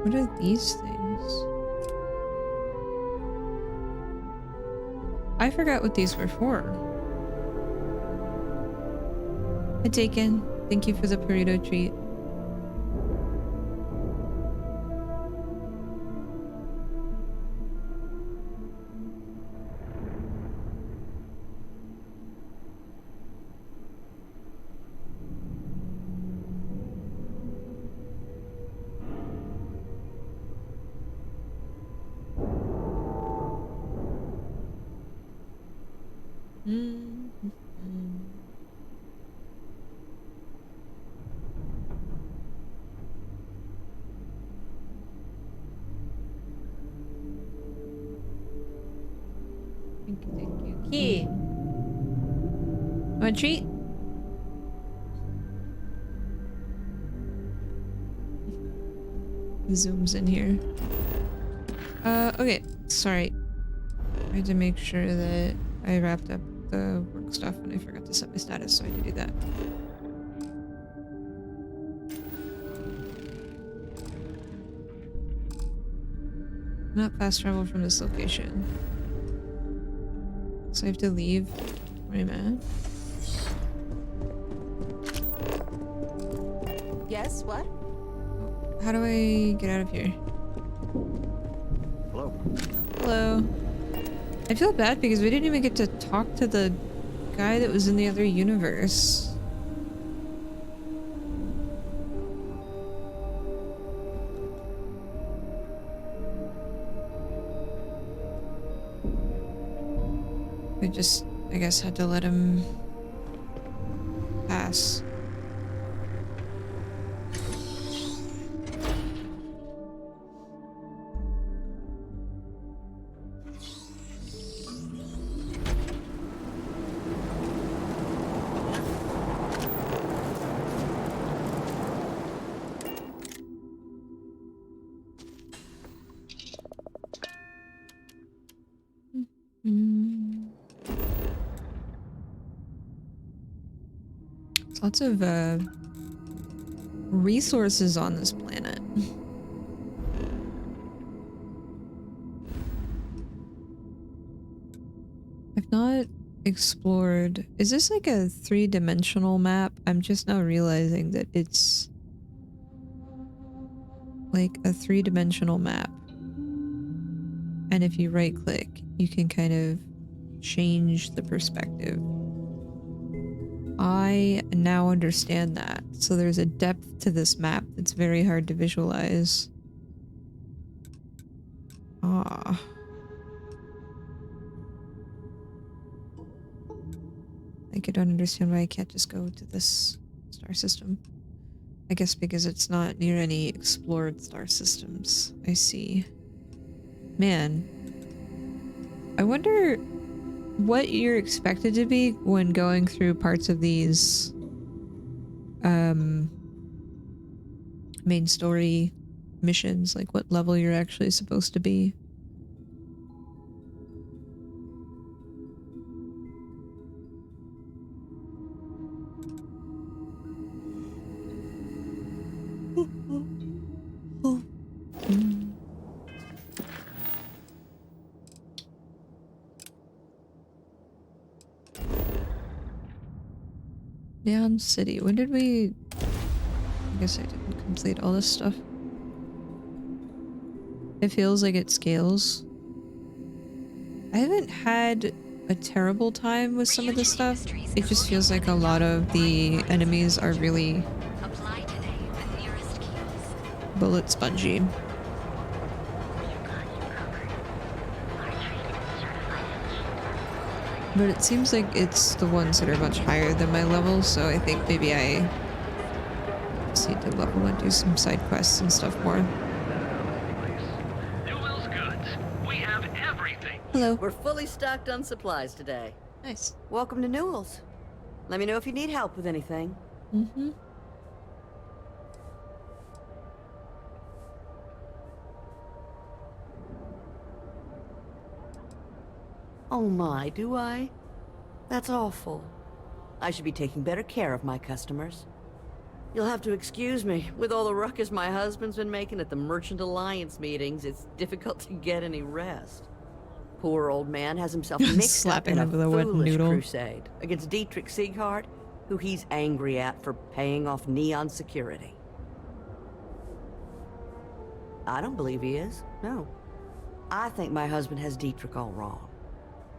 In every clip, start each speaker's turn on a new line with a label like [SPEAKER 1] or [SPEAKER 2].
[SPEAKER 1] What are these things? I forgot what these were for. Hi, Taken. Thank you for the burrito treat. Thank you, thank you. Key. Want a treat? Zooms in here. Okay. Sorry. I had to make sure that I wrapped up the work stuff and I forgot to set my status, so I had to do that. Not fast travel from this location. So I have to leave where I'm at.
[SPEAKER 2] Yes, what?
[SPEAKER 1] How do I get out of here?
[SPEAKER 3] Hello.
[SPEAKER 1] Hello. I feel bad because we didn't even get to talk to the guy that was in the other universe. We just, I guess, had to let him pass. Lots of resources on this planet. I've not explored. Is this like a three-dimensional map? I'm just now realizing that it's like a three-dimensional map. And if you right click, you can kind of change the perspective. I now understand that. So there's a depth to this map that's very hard to visualize. Ah. Like, I don't understand why I can't just go to this star system. I guess because it's not near any explored star systems. I see. Man. I wonder what you're expected to be when going through parts of these main story missions, like what level you're actually supposed to be. Neon City. When did we... I guess I didn't complete all this stuff. It feels like it scales. I haven't had a terrible time with some of this stuff. It just feels like a lot of the enemies are really bullet spongy. But it seems like it's the ones that are much higher than my level, so I think maybe I just need to level and do some side quests and stuff more.
[SPEAKER 4] Newell's Goods. We have everything.
[SPEAKER 1] Hello.
[SPEAKER 2] We're fully stocked on supplies today.
[SPEAKER 1] Nice.
[SPEAKER 2] Welcome to Newell's. Let me know if you need help with anything.
[SPEAKER 1] Mm-hmm.
[SPEAKER 2] Oh my, do I? That's awful. I should be taking better care of my customers. You'll have to excuse me. With all the ruckus my husband's been making at the Merchant Alliance meetings, it's difficult to get any rest. Poor old man has himself mixed up
[SPEAKER 1] Slapping
[SPEAKER 2] in a
[SPEAKER 1] him with a wet
[SPEAKER 2] foolish
[SPEAKER 1] noodle.
[SPEAKER 2] crusade against Dietrich Sieghart, who he's angry at for paying off Neon security. I don't believe he is, no. I think my husband has Dietrich all wrong.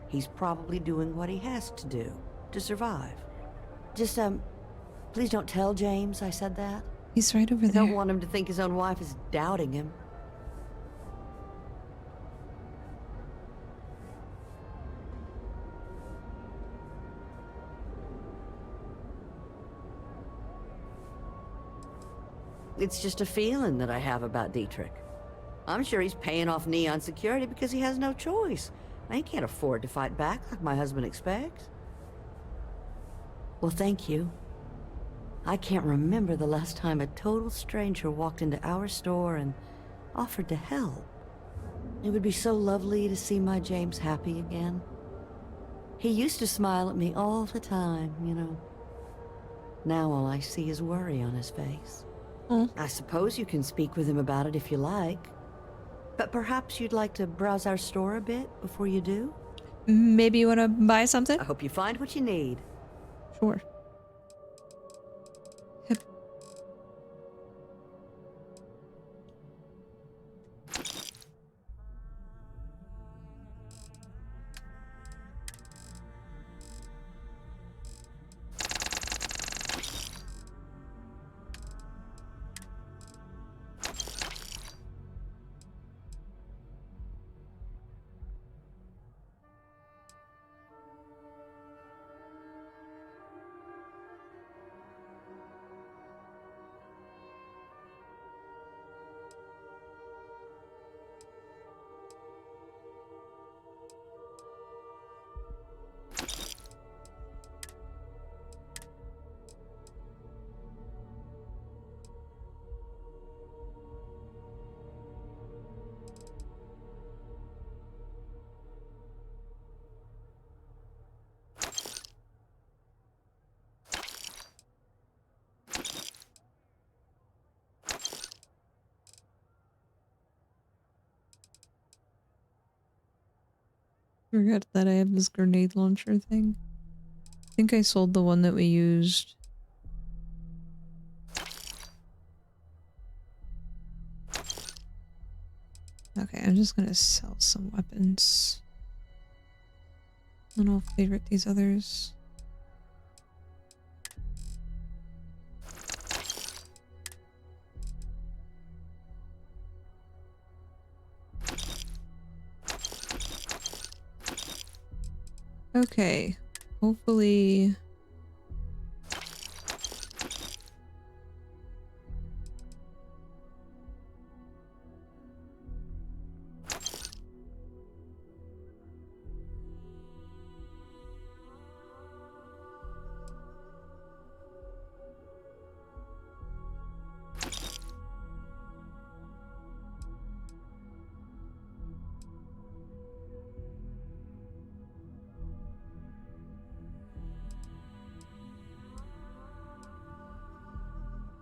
[SPEAKER 2] He's probably doing what he has to do to survive. Just, please don't tell James I said that.
[SPEAKER 1] He's right over
[SPEAKER 2] I
[SPEAKER 1] there.
[SPEAKER 2] don't want him to think his own wife is doubting him. It's just a feeling that I have about Dietrich. I'm sure he's paying off Neon security because he has no choice. He can't afford to fight back like my husband expects. Well, thank you. I can't remember the last time a total stranger walked into our store and offered to help. It would be so lovely to see my James happy again. He used to smile at me all the time, you know. Now all I see is worry on his face. I suppose you can speak with him about it if you like. But perhaps you'd like to browse our store a bit before you do?
[SPEAKER 1] Maybe you want to buy something?
[SPEAKER 2] I hope you find what you need.
[SPEAKER 1] Sure. Yep. Forget that I have this grenade launcher thing. I think I sold the one that we used. Okay, I'm just gonna sell some weapons. And I'll favorite these others. Okay, hopefully...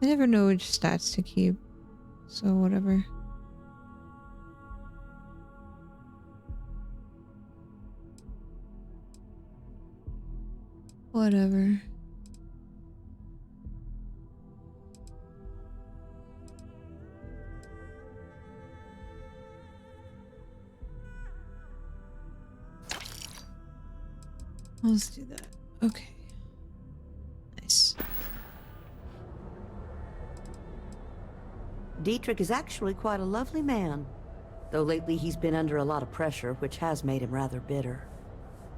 [SPEAKER 1] I never know which stats to keep, so whatever. Whatever. Let's do that. Okay. Nice.
[SPEAKER 2] Dietrich is actually quite a lovely man, though lately he's been under a lot of pressure, which has made him rather bitter.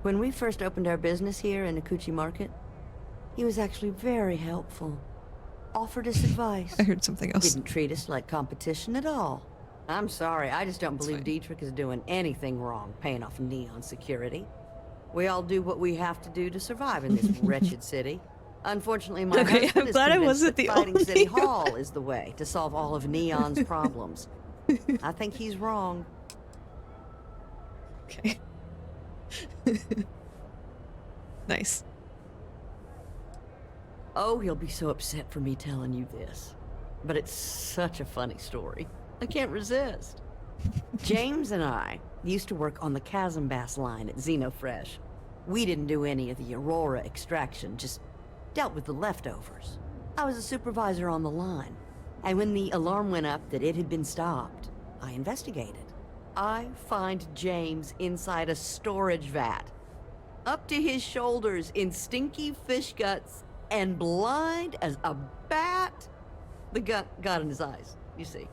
[SPEAKER 2] When we first opened our business here in Akuchi Market, he was actually very helpful. Offered us advice.
[SPEAKER 1] I heard something else.
[SPEAKER 2] Didn't treat us like competition at all. I'm sorry, I just don't believe
[SPEAKER 1] fine.
[SPEAKER 2] Dietrich is doing anything wrong paying off Neon security. We all do what we have to do to survive in this wretched city. Unfortunately, my
[SPEAKER 1] Okay,
[SPEAKER 2] husband
[SPEAKER 1] I'm
[SPEAKER 2] is
[SPEAKER 1] glad I
[SPEAKER 2] convinced
[SPEAKER 1] wasn't
[SPEAKER 2] that
[SPEAKER 1] the
[SPEAKER 2] fighting
[SPEAKER 1] only
[SPEAKER 2] City
[SPEAKER 1] one.
[SPEAKER 2] Hall is the way to solve all of Neon's problems. I think he's wrong.
[SPEAKER 1] Okay. Nice.
[SPEAKER 2] Oh, he'll be so upset for me telling you this. But it's such a funny story. I can't resist. James and I used to work on the Chasm Bass line at Xenofresh. We didn't do any of the Aurora extraction, just dealt with the leftovers. I was a supervisor on the line, and when the alarm went up that it had been stopped, I investigated. I find James inside a storage vat, up to his shoulders in stinky fish guts, and blind as a bat. The gut got in his eyes, you see.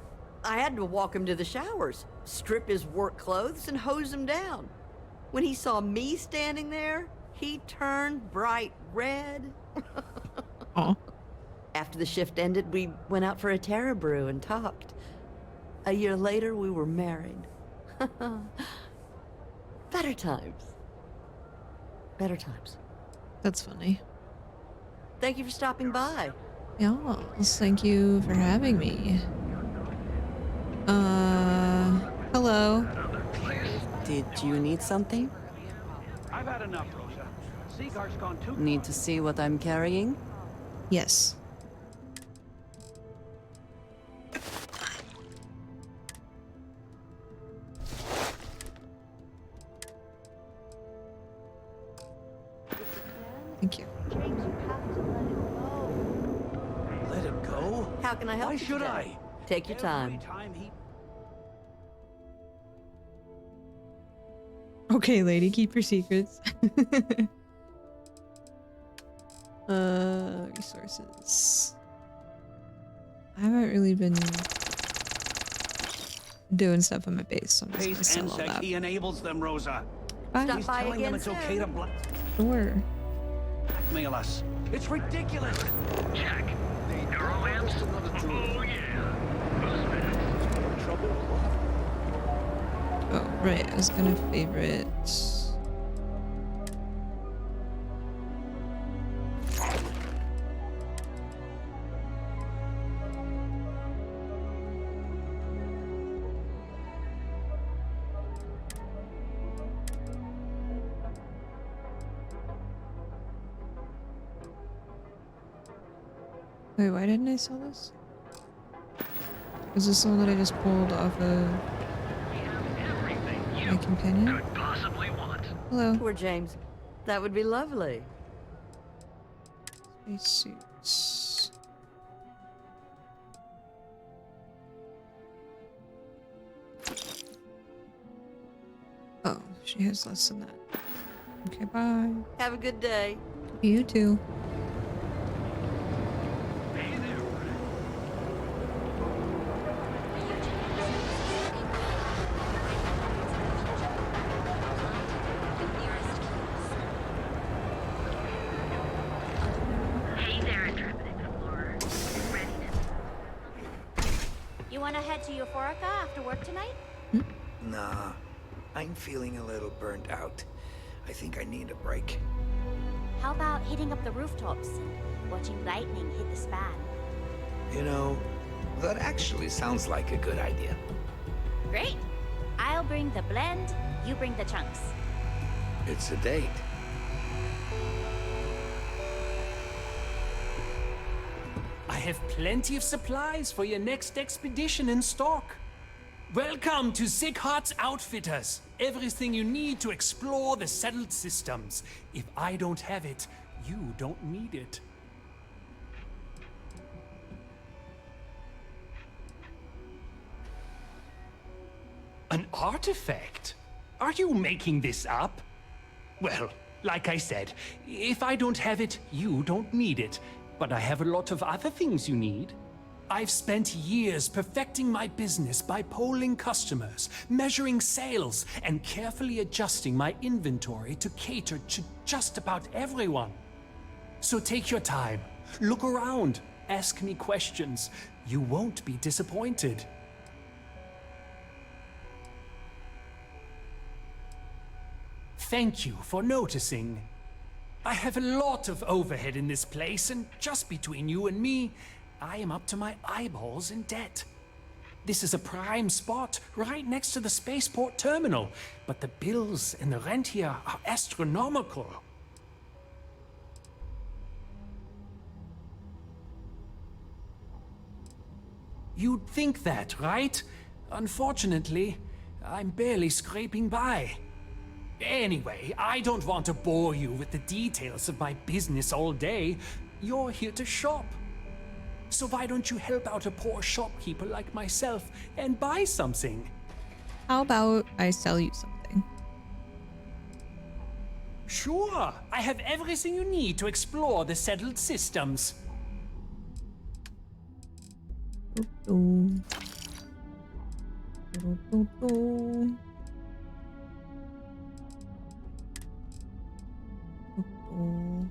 [SPEAKER 2] I had to walk him to the showers, strip his work clothes, and hose him down. When he saw me standing there, he turned bright red.
[SPEAKER 1] Oh.
[SPEAKER 2] After the shift ended, we went out for a Terra brew and talked. A year later, we were married. Better times. Better times.
[SPEAKER 1] That's funny.
[SPEAKER 2] Thank you for stopping by.
[SPEAKER 1] Yes, thank you for having me. Hello.
[SPEAKER 3] Did you need something?
[SPEAKER 4] I've had enough, Rosa. Seagar's gone too
[SPEAKER 3] Need to see what I'm carrying?
[SPEAKER 1] Yes. Thank you.
[SPEAKER 2] James, you have to let it go.
[SPEAKER 4] Let it go?
[SPEAKER 2] How can I help
[SPEAKER 4] Why
[SPEAKER 2] you
[SPEAKER 4] should
[SPEAKER 2] today?
[SPEAKER 4] I?
[SPEAKER 2] Take your time.
[SPEAKER 4] Every time he...
[SPEAKER 1] Okay, lady, keep your secrets. Resources. I haven't really been doing stuff on my base, so I'm just gonna
[SPEAKER 4] Pays
[SPEAKER 1] sell all
[SPEAKER 4] NSEC,
[SPEAKER 1] that.
[SPEAKER 4] he enables them, Rosa.
[SPEAKER 1] Bye.
[SPEAKER 2] Stop
[SPEAKER 4] He's
[SPEAKER 2] by
[SPEAKER 4] telling them
[SPEAKER 2] again
[SPEAKER 4] it's okay to
[SPEAKER 2] soon.
[SPEAKER 1] Sure.
[SPEAKER 4] blackmail us. It's ridiculous. Check. Neurolamps? Oh, yeah. Trouble?
[SPEAKER 1] Oh, right. I was gonna favorite. Wait, why didn't I sell this? Is this the one that I just pulled off of
[SPEAKER 4] We have everything
[SPEAKER 1] my
[SPEAKER 4] you
[SPEAKER 1] companion?
[SPEAKER 4] could possibly want.
[SPEAKER 1] Hello.
[SPEAKER 2] Poor James. That would be lovely.
[SPEAKER 1] Spacesuits. Oh, she has less than that. Okay, bye.
[SPEAKER 2] Have a good day.
[SPEAKER 1] You too.
[SPEAKER 4] Hey there.
[SPEAKER 5] Hey there, intrepid explorer. Ready to... You want to head to Euphorica after work tonight?
[SPEAKER 6] Nah, I'm feeling a little burnt out. I think I need a break.
[SPEAKER 5] How about hitting up the rooftops and watching lightning hit the span?
[SPEAKER 6] You know, that actually sounds like a good idea.
[SPEAKER 5] Great. I'll bring the blend, you bring the chunks.
[SPEAKER 6] It's a date.
[SPEAKER 7] I have plenty of supplies for your next expedition in stock. Welcome to Sickhart's Outfitters. Everything you need to explore the settled systems. If I don't have it, you don't need it. An artifact? Are you making this up? Well, like I said, if I don't have it, you don't need it. But I have a lot of other things you need. I've spent years perfecting my business by polling customers, measuring sales, and carefully adjusting my inventory to cater to just about everyone. So take your time, look around, ask me questions. You won't be disappointed. Thank you for noticing. I have a lot of overhead in this place, and just between you and me, I am up to my eyeballs in debt. This is a prime spot right next to the spaceport terminal, but the bills and the rent here are astronomical. You'd think that, right? Unfortunately, I'm barely scraping by. Anyway, I don't want to bore you with the details of my business all day. You're here to shop. So why don't you help out a poor shopkeeper like myself and buy something?
[SPEAKER 1] How about I sell you something?
[SPEAKER 7] Sure, I have everything you need to explore the settled systems.
[SPEAKER 1] Ooh. Ooh, ooh, ooh. Ooh.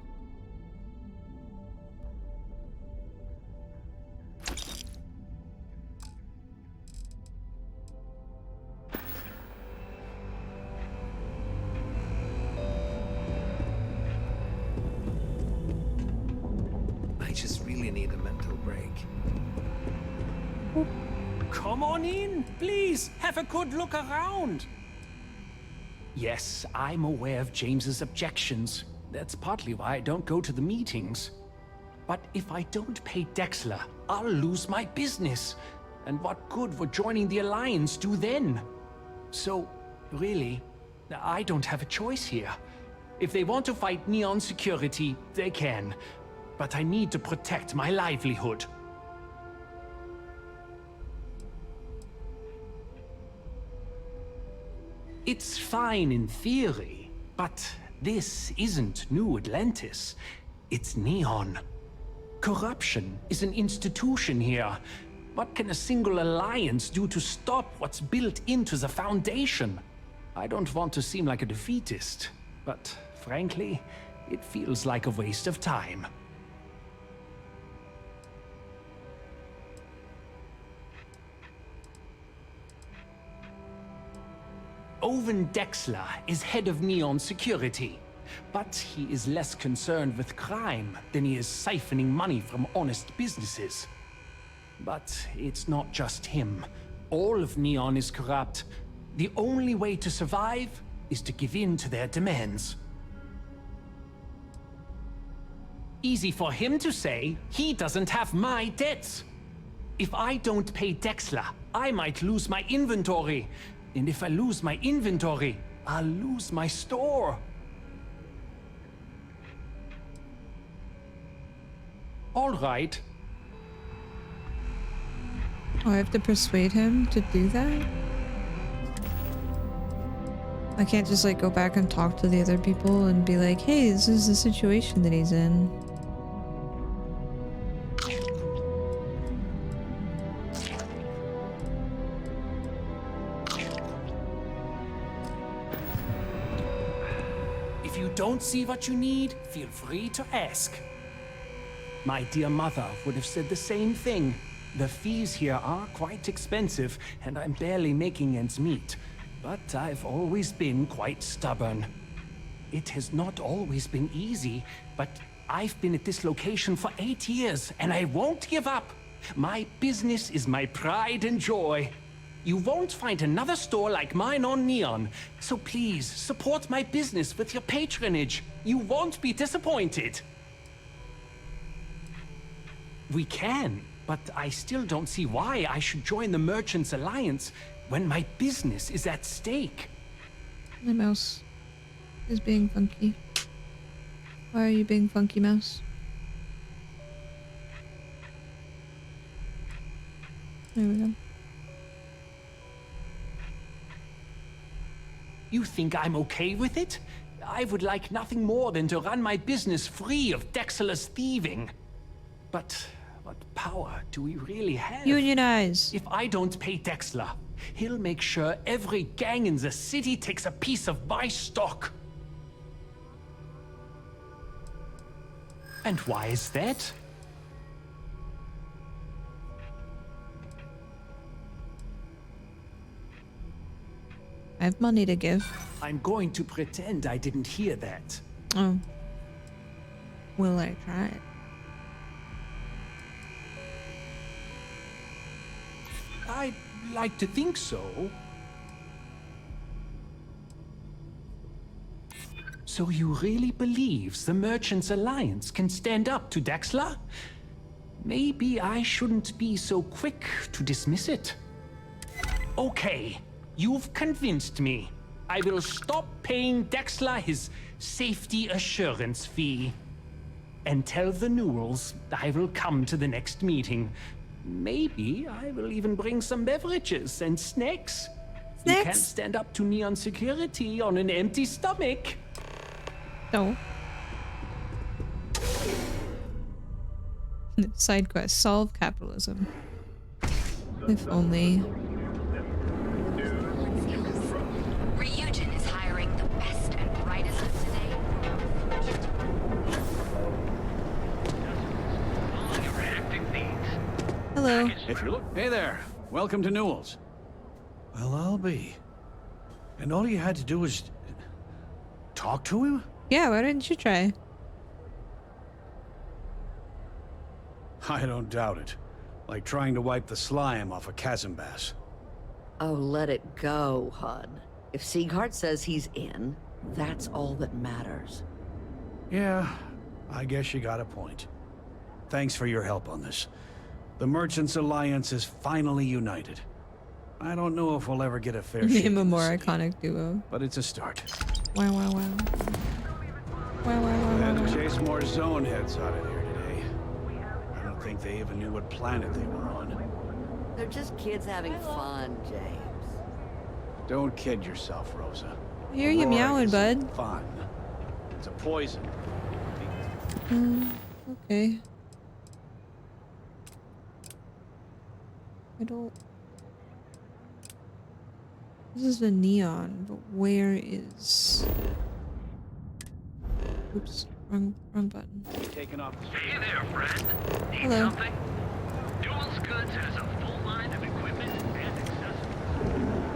[SPEAKER 6] I just really need a mental break.
[SPEAKER 7] Come on in, please. Have a good look around. Yes, I'm aware of James's objections. That's partly why I don't go to the meetings. But if I don't pay Dexler, I'll lose my business. And what good would joining the Alliance do then? So, really, I don't have a choice here. If they want to fight Neon Security, they can. But I need to protect my livelihood. It's fine in theory, but this isn't New Atlantis. It's Neon. Corruption is an institution here. What can a single alliance do to stop what's built into the foundation? I don't want to seem like a defeatist, but frankly, it feels like a waste of time. Owen Dexler is head of Neon Security, but he is less concerned with crime than he is siphoning money from honest businesses. But it's not just him. All of Neon is corrupt. The only way to survive is to give in to their demands. Easy for him to say, he doesn't have my debts. If I don't pay Dexler, I might lose my inventory. And if I lose my inventory, I'll lose my store. All right.
[SPEAKER 1] Oh, I have to persuade him to do that? I can't just like go back and talk to the other people and be like, hey, this is the situation that he's in.
[SPEAKER 7] If you don't see what you need, feel free to ask. My dear mother would have said the same thing. The fees here are quite expensive, and I'm barely making ends meet. But I've always been quite stubborn. It has not always been easy, but I've been at this location for 8 years, and I won't give up. My business is my pride and joy. You won't find another store like mine on Neon, so please support my business with your patronage. You won't be disappointed. We can, but I still don't see why I should join the Merchants Alliance when my business is at stake.
[SPEAKER 1] My mouse is being funky. Why are you being funky, mouse? There we go.
[SPEAKER 7] You think I'm okay with it? I would like nothing more than to run my business free of Dexter's thieving. But what power do we really have?
[SPEAKER 1] Unionize!
[SPEAKER 7] If I don't pay Dexter, he'll make sure every gang in the city takes a piece of my stock. And why is that?
[SPEAKER 1] I have money to give.
[SPEAKER 7] I'm going to pretend I didn't hear that.
[SPEAKER 1] Oh. Will I try it?
[SPEAKER 7] I'd like to think so. So you really believe the Merchants Alliance can stand up to Dexter? maybe I shouldn't be so quick to dismiss it. Okay, you've convinced me. I will stop paying Dexla his safety assurance fee. And tell the Newells I will come to the next meeting. Maybe I will even bring some beverages and snacks. You can't
[SPEAKER 1] Snacks?
[SPEAKER 7] stand up to Neon security on an empty stomach.
[SPEAKER 1] No. Side quest. Solve capitalism. If only.
[SPEAKER 5] Ryujin is hiring the best and brightest of today.
[SPEAKER 1] Hello.
[SPEAKER 8] If you look, hey there. Welcome to Newell's. Well, I'll be. And all you had to do was talk to him?
[SPEAKER 1] Yeah, why didn't you try?
[SPEAKER 8] I don't doubt it. Like trying to wipe the slime off a chasm bass.
[SPEAKER 2] Oh, let it go, Hud. If Sieghart says he's in, that's all that matters.
[SPEAKER 8] Yeah, I guess you got a point. Thanks for your help on this. The Merchants Alliance is finally united. I don't know if we'll ever get a fair shake
[SPEAKER 1] Name a
[SPEAKER 8] in the
[SPEAKER 1] more
[SPEAKER 8] city,
[SPEAKER 1] iconic duo.
[SPEAKER 8] but it's a start.
[SPEAKER 1] Wow, wow, wow. Wow, wow, wow,
[SPEAKER 8] I had
[SPEAKER 1] wow,
[SPEAKER 8] to
[SPEAKER 1] wow.
[SPEAKER 8] chase more zone heads out of here today. I don't think they even knew what planet they were on.
[SPEAKER 2] They're just kids having fun, James.
[SPEAKER 8] Don't kid yourself, Rosa.
[SPEAKER 1] I hear you
[SPEAKER 8] Roaring
[SPEAKER 1] meowing,
[SPEAKER 8] isn't
[SPEAKER 1] bud.
[SPEAKER 8] Fun. It's a poison.
[SPEAKER 1] Okay. I don't... This is the neon, but where is... Oops, wrong button.
[SPEAKER 8] Taking off the
[SPEAKER 4] Hey there, friend. Need
[SPEAKER 1] Hello.
[SPEAKER 4] something? Newell's Goods has a full line of equipment and accessories.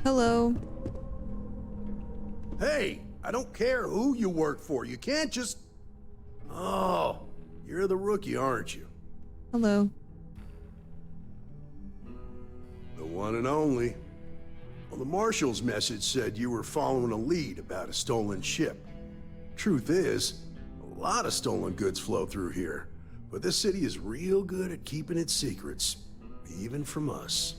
[SPEAKER 1] Hello.
[SPEAKER 9] Hey, I don't care who you work for. You can't just... Oh, you're the rookie, aren't you?
[SPEAKER 1] Hello.
[SPEAKER 9] The one and only. Well, the Marshal's message said you were following a lead about a stolen ship. Truth is, a lot of stolen goods flow through here, but this city is real good at keeping its secrets, even from us.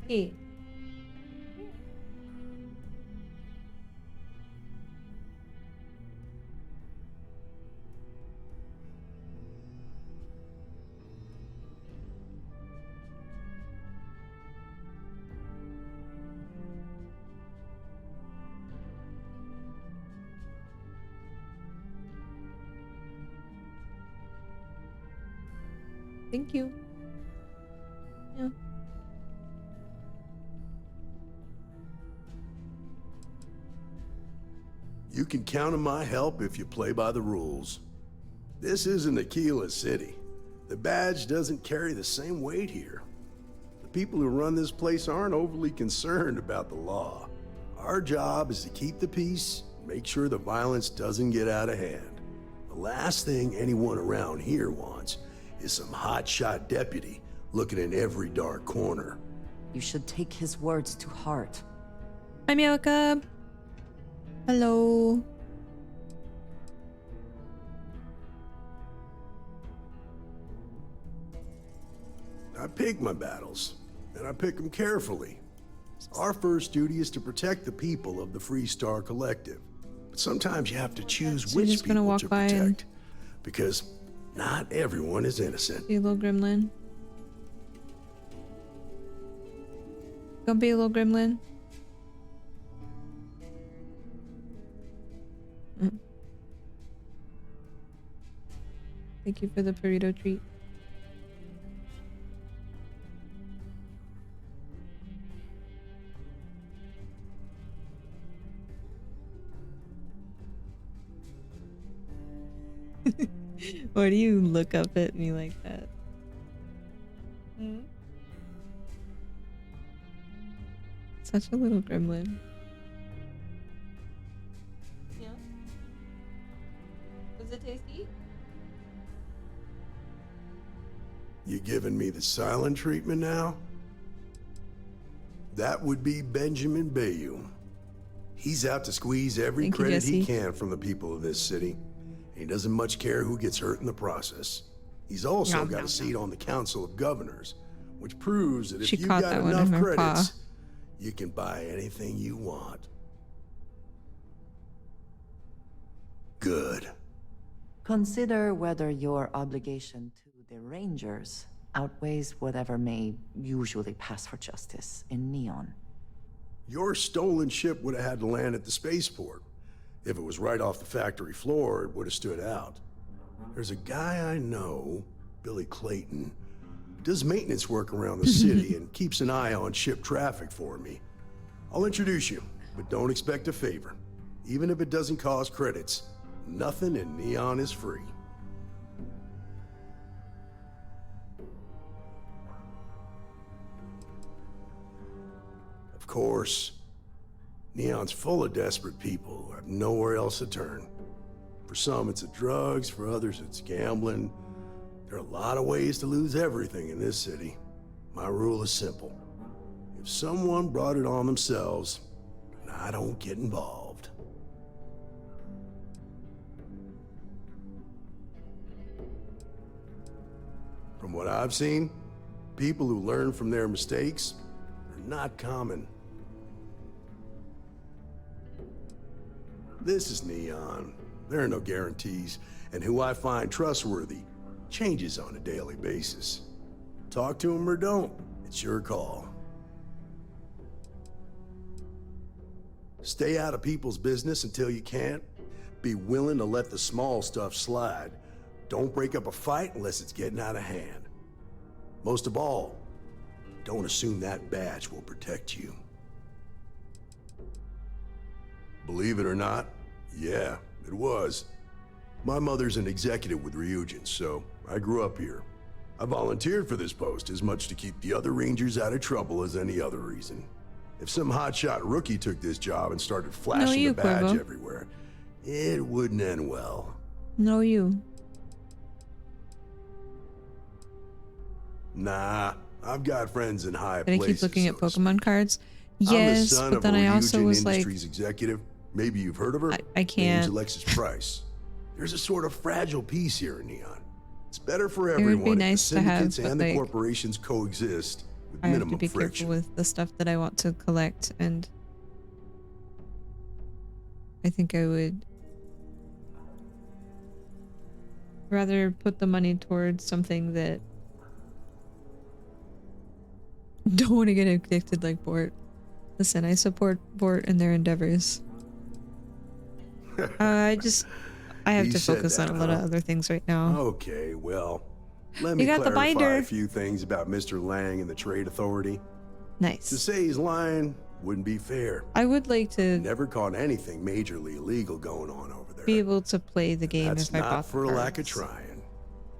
[SPEAKER 1] Hey. Thank you. Yeah.
[SPEAKER 9] You can count on my help if you play by the rules. This isn't Aquila City. The badge doesn't carry the same weight here. The people who run this place aren't overly concerned about the law. Our job is to keep the peace, make sure the violence doesn't get out of hand. The last thing anyone around here wants is some hotshot deputy looking in every dark corner.
[SPEAKER 3] You should take his words to heart.
[SPEAKER 1] Hi, Mielka. Hello.
[SPEAKER 9] I pick my battles, and I pick them carefully. Our first duty is to protect the people of the Freestar Collective. But sometimes you have to choose
[SPEAKER 1] So you're
[SPEAKER 9] which
[SPEAKER 1] just gonna
[SPEAKER 9] people
[SPEAKER 1] walk
[SPEAKER 9] to
[SPEAKER 1] by and-
[SPEAKER 9] protect. Because not everyone is innocent.
[SPEAKER 1] Be a little gremlin. Gonna be a little gremlin. Thank you for the burrito treat. Why do you look up at me like that? Such a little gremlin. Yeah. Was it tasty?
[SPEAKER 9] giving me the silent treatment now? That would be Benjamin Bayou. He's out to squeeze every
[SPEAKER 1] Thank you,
[SPEAKER 9] credit he
[SPEAKER 1] Jesse.
[SPEAKER 9] can from the people of this city. He doesn't much care who gets hurt in the process. He's also
[SPEAKER 1] Nom,
[SPEAKER 9] got
[SPEAKER 1] nom,
[SPEAKER 9] a seat on the Council of Governors, which proves that if
[SPEAKER 1] She
[SPEAKER 9] you
[SPEAKER 1] caught
[SPEAKER 9] got
[SPEAKER 1] that one
[SPEAKER 9] enough
[SPEAKER 1] in her
[SPEAKER 9] credits,
[SPEAKER 1] paw.
[SPEAKER 9] you can buy anything you want. Good.
[SPEAKER 3] Consider whether your obligation to the Rangers outweighs whatever may usually pass for justice in Neon.
[SPEAKER 9] Your stolen ship would have had to land at the spaceport. If it was right off the factory floor, it would have stood out. There's a guy I know, Billy Clayton, who does maintenance work around the city and keeps an eye on ship traffic for me. I'll introduce you, but don't expect a favor. Even if it doesn't cost credits, nothing in Neon is free. Of course, Neon's full of desperate people who have nowhere else to turn. For some, it's the drugs. For others, it's gambling. There are a lot of ways to lose everything in this city. My rule is simple. If someone brought it on themselves, I don't get involved. From what I've seen, people who learn from their mistakes are not common. This is Neon. There are no guarantees, and who I find trustworthy changes on a daily basis. Talk to him or don't, it's your call. Stay out of people's business until you can't. Be willing to let the small stuff slide. Don't break up a fight unless it's getting out of hand. Most of all, don't assume that badge will protect you. Believe it or not, yeah, it was. My mother's an executive with Ryujin, so I grew up here. I volunteered for this post as much to keep the other Rangers out of trouble as any other reason. If some hotshot rookie took this job and started flashing
[SPEAKER 1] you,
[SPEAKER 9] the badge
[SPEAKER 1] Cuervo.
[SPEAKER 9] everywhere, it wouldn't end well.
[SPEAKER 1] No, you.
[SPEAKER 9] Nah, I've got friends in high
[SPEAKER 1] Did I
[SPEAKER 9] places.
[SPEAKER 1] keep looking at
[SPEAKER 9] so to speak.
[SPEAKER 1] Pokemon cards?
[SPEAKER 9] I'm the
[SPEAKER 1] Yes,
[SPEAKER 9] son
[SPEAKER 1] but
[SPEAKER 9] of
[SPEAKER 1] then
[SPEAKER 9] a
[SPEAKER 1] I also
[SPEAKER 9] Ryujin
[SPEAKER 1] was like,
[SPEAKER 9] Industries executive. Maybe you've heard of her.
[SPEAKER 1] I
[SPEAKER 9] Name's
[SPEAKER 1] can't.
[SPEAKER 9] Alexis Price. There's a sort of fragile piece here in Neon. It's better for
[SPEAKER 1] would be
[SPEAKER 9] everyone if
[SPEAKER 1] nice
[SPEAKER 9] the
[SPEAKER 1] to have,
[SPEAKER 9] syndicates
[SPEAKER 1] but,
[SPEAKER 9] and the
[SPEAKER 1] like,
[SPEAKER 9] corporations coexist with
[SPEAKER 1] I have
[SPEAKER 9] minimum
[SPEAKER 1] to be
[SPEAKER 9] friction.
[SPEAKER 1] careful with the stuff that I want to collect, and I think I would rather put the money towards something that don't want to get addicted like Bort. Listen, I support Bort and their endeavors. I have
[SPEAKER 9] You
[SPEAKER 1] to
[SPEAKER 9] said
[SPEAKER 1] focus
[SPEAKER 9] that,
[SPEAKER 1] on a lot of
[SPEAKER 9] huh?
[SPEAKER 1] other things right now.
[SPEAKER 9] Okay, well, let
[SPEAKER 1] You
[SPEAKER 9] me
[SPEAKER 1] got the
[SPEAKER 9] clarify
[SPEAKER 1] binder.
[SPEAKER 9] a few things about Mr. Lang and the Trade Authority. To
[SPEAKER 1] Nice.
[SPEAKER 9] say he's lying wouldn't be fair.
[SPEAKER 1] I would like to
[SPEAKER 9] Never caught anything majorly illegal going on over there.
[SPEAKER 1] be able to play the game
[SPEAKER 9] That's
[SPEAKER 1] if I
[SPEAKER 9] not
[SPEAKER 1] bought
[SPEAKER 9] for
[SPEAKER 1] the
[SPEAKER 9] lack of
[SPEAKER 1] cards.
[SPEAKER 9] trying.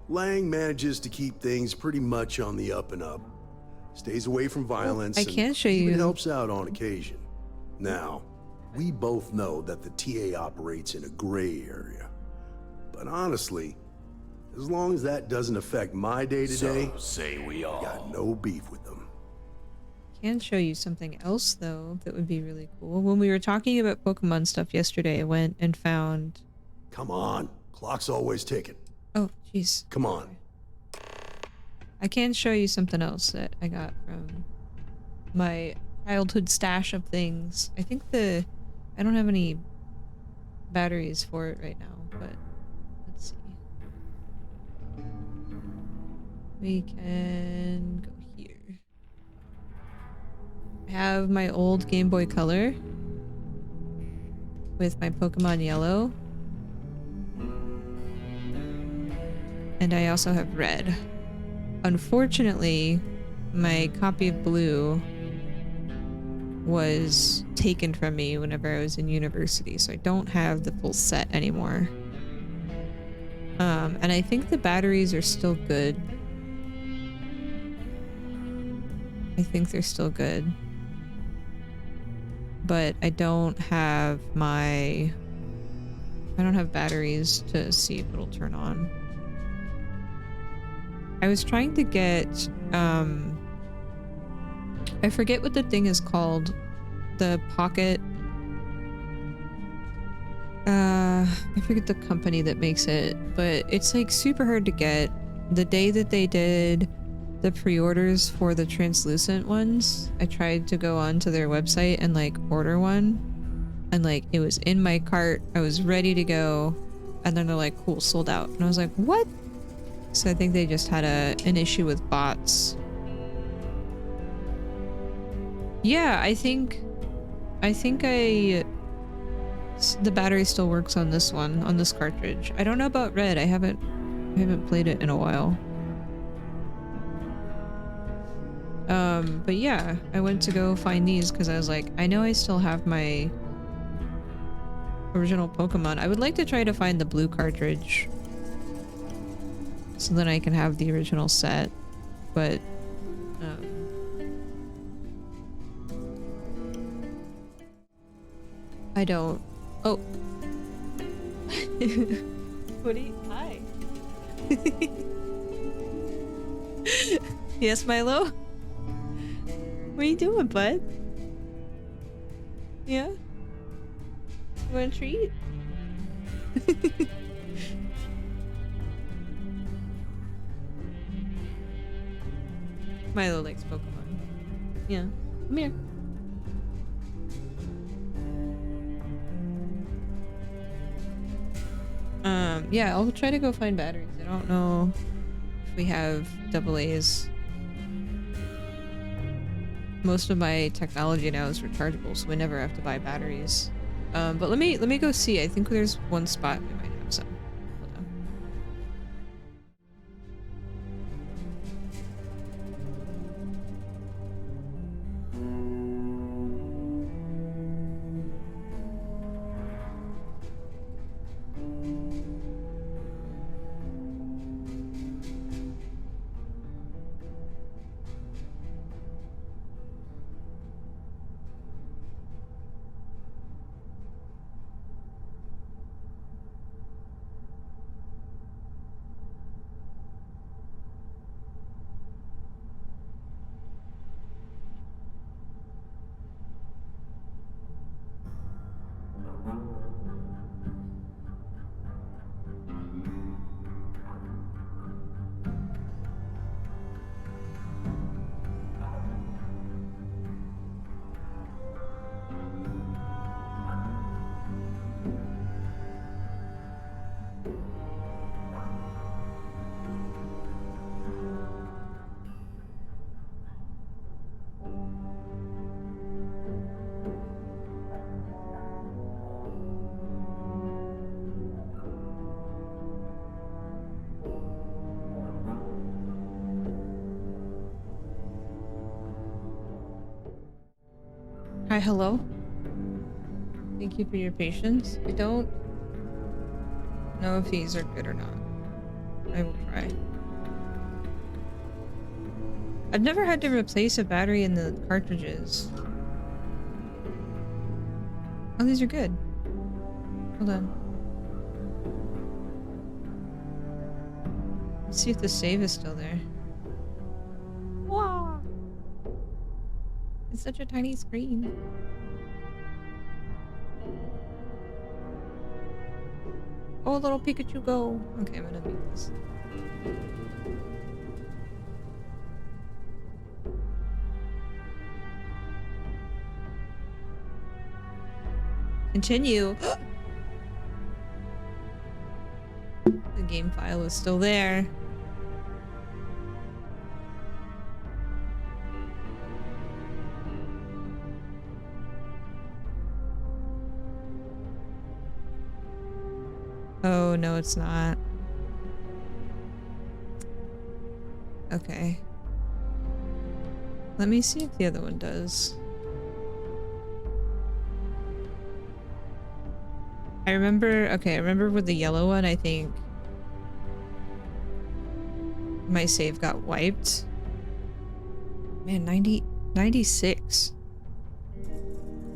[SPEAKER 9] Lang manages to keep things pretty much on the up and up. Stays away from violence.
[SPEAKER 1] I
[SPEAKER 9] and
[SPEAKER 1] can show
[SPEAKER 9] even
[SPEAKER 1] you.
[SPEAKER 9] helps out on occasion. Now, we both know that the TA operates in a gray area. But honestly, as long as that doesn't affect my day-to-day,
[SPEAKER 6] say we all.
[SPEAKER 9] got no beef with them.
[SPEAKER 1] Can show you something else though that would be really cool. When we were talking about Pokemon stuff yesterday, I went and found.
[SPEAKER 9] Come on, clock's always ticking.
[SPEAKER 1] Oh, jeez.
[SPEAKER 9] Come on.
[SPEAKER 1] I can show you something else that I got from my childhood stash of things. I think I don't have any batteries for it right now, but let's see. We can go here. I have my old Game Boy Color with my Pokemon Yellow. And I also have Red. Unfortunately, my copy of Blue was taken from me whenever I was in university, so I don't have the full set anymore. And I think the batteries are still good. I think they're still good. But I don't have batteries to see if it'll turn on. I was trying to get, I forget what the thing is called. The pocket. I forget the company that makes it, but it's like super hard to get. The day that they did the pre-orders for the translucent ones, I tried to go onto their website and like order one, and like it was in my cart. I was ready to go, and then they're like, cool, sold out. And I was like, what? So I think they just had an issue with bots. Yeah, I think the battery still works on this one, on this cartridge. I don't know about red. I haven't played it in a while. But yeah, I went to go find these because I was like, I know I still have my original Pokemon. I would like to try to find the blue cartridge so then I can have the original set, but I don't. Oh. What do you... Hi. Yes, Milo? What are you doing, bud? Yeah? You want a treat? Milo likes Pokemon. Yeah. Come here. Yeah, I'll try to go find batteries. I don't know if we have AA's. Most of my technology now is rechargeable, so we never have to buy batteries. But let me go see. I think there's one spot we might have some. Hold on. Hi, hello. Thank you for your patience. I don't know if these are good or not. I will try. I've never had to replace a battery in the cartridges. Oh, these are good. Hold on. Let's see if the save is still there. Wow! It's such a tiny screen. Oh, little Pikachu, go! Okay, I'm gonna beat this. Continue. The game file is still there. Oh, no, it's not. Okay. Let me see if the other one does. I remember with the yellow one, I think my save got wiped. Man, 96.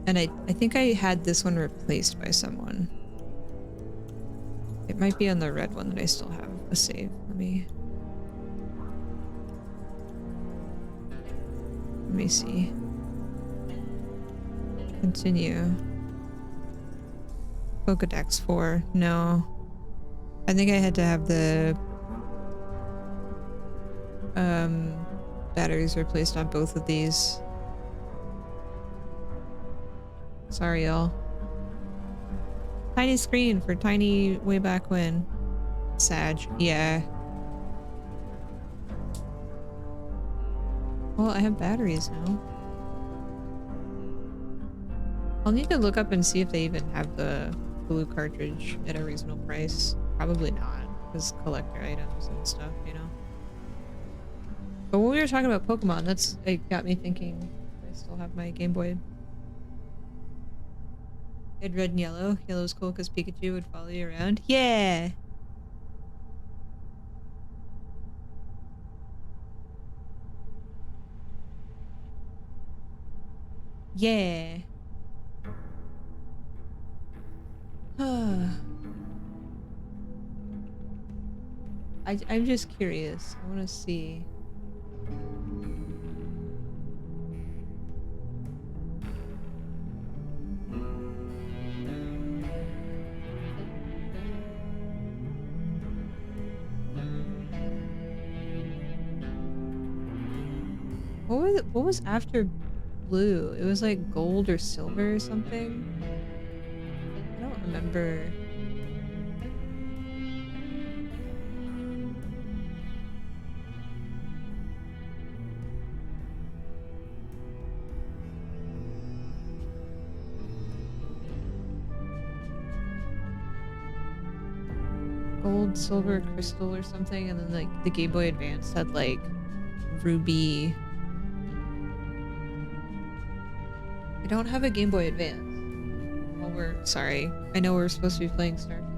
[SPEAKER 1] And I think I had this one replaced by someone. It might be on the red one that I still have a save. Let me... Let me see. Continue. Pokedex 4. No. I think I had to have the batteries replaced on both of these. Sorry, y'all. Tiny screen for tiny way back when. Sag. Yeah. Well, I have batteries now. I'll need to look up and see if they even have the blue cartridge at a reasonable price. Probably not, because collector items and stuff, you know. But when we were talking about Pokemon, it got me thinking. I still have my Game Boy. I had red and yellow. Yellow's cool because Pikachu would follow you around. Yeah! Yeah. I'm just curious. I want to see. What was after blue? It was like gold or silver or something. I don't remember. Gold, silver, crystal or something, and then like the Game Boy Advance had like ruby. I don't have a Game Boy Advance. Well, sorry. I know we're supposed to be playing Starfiled.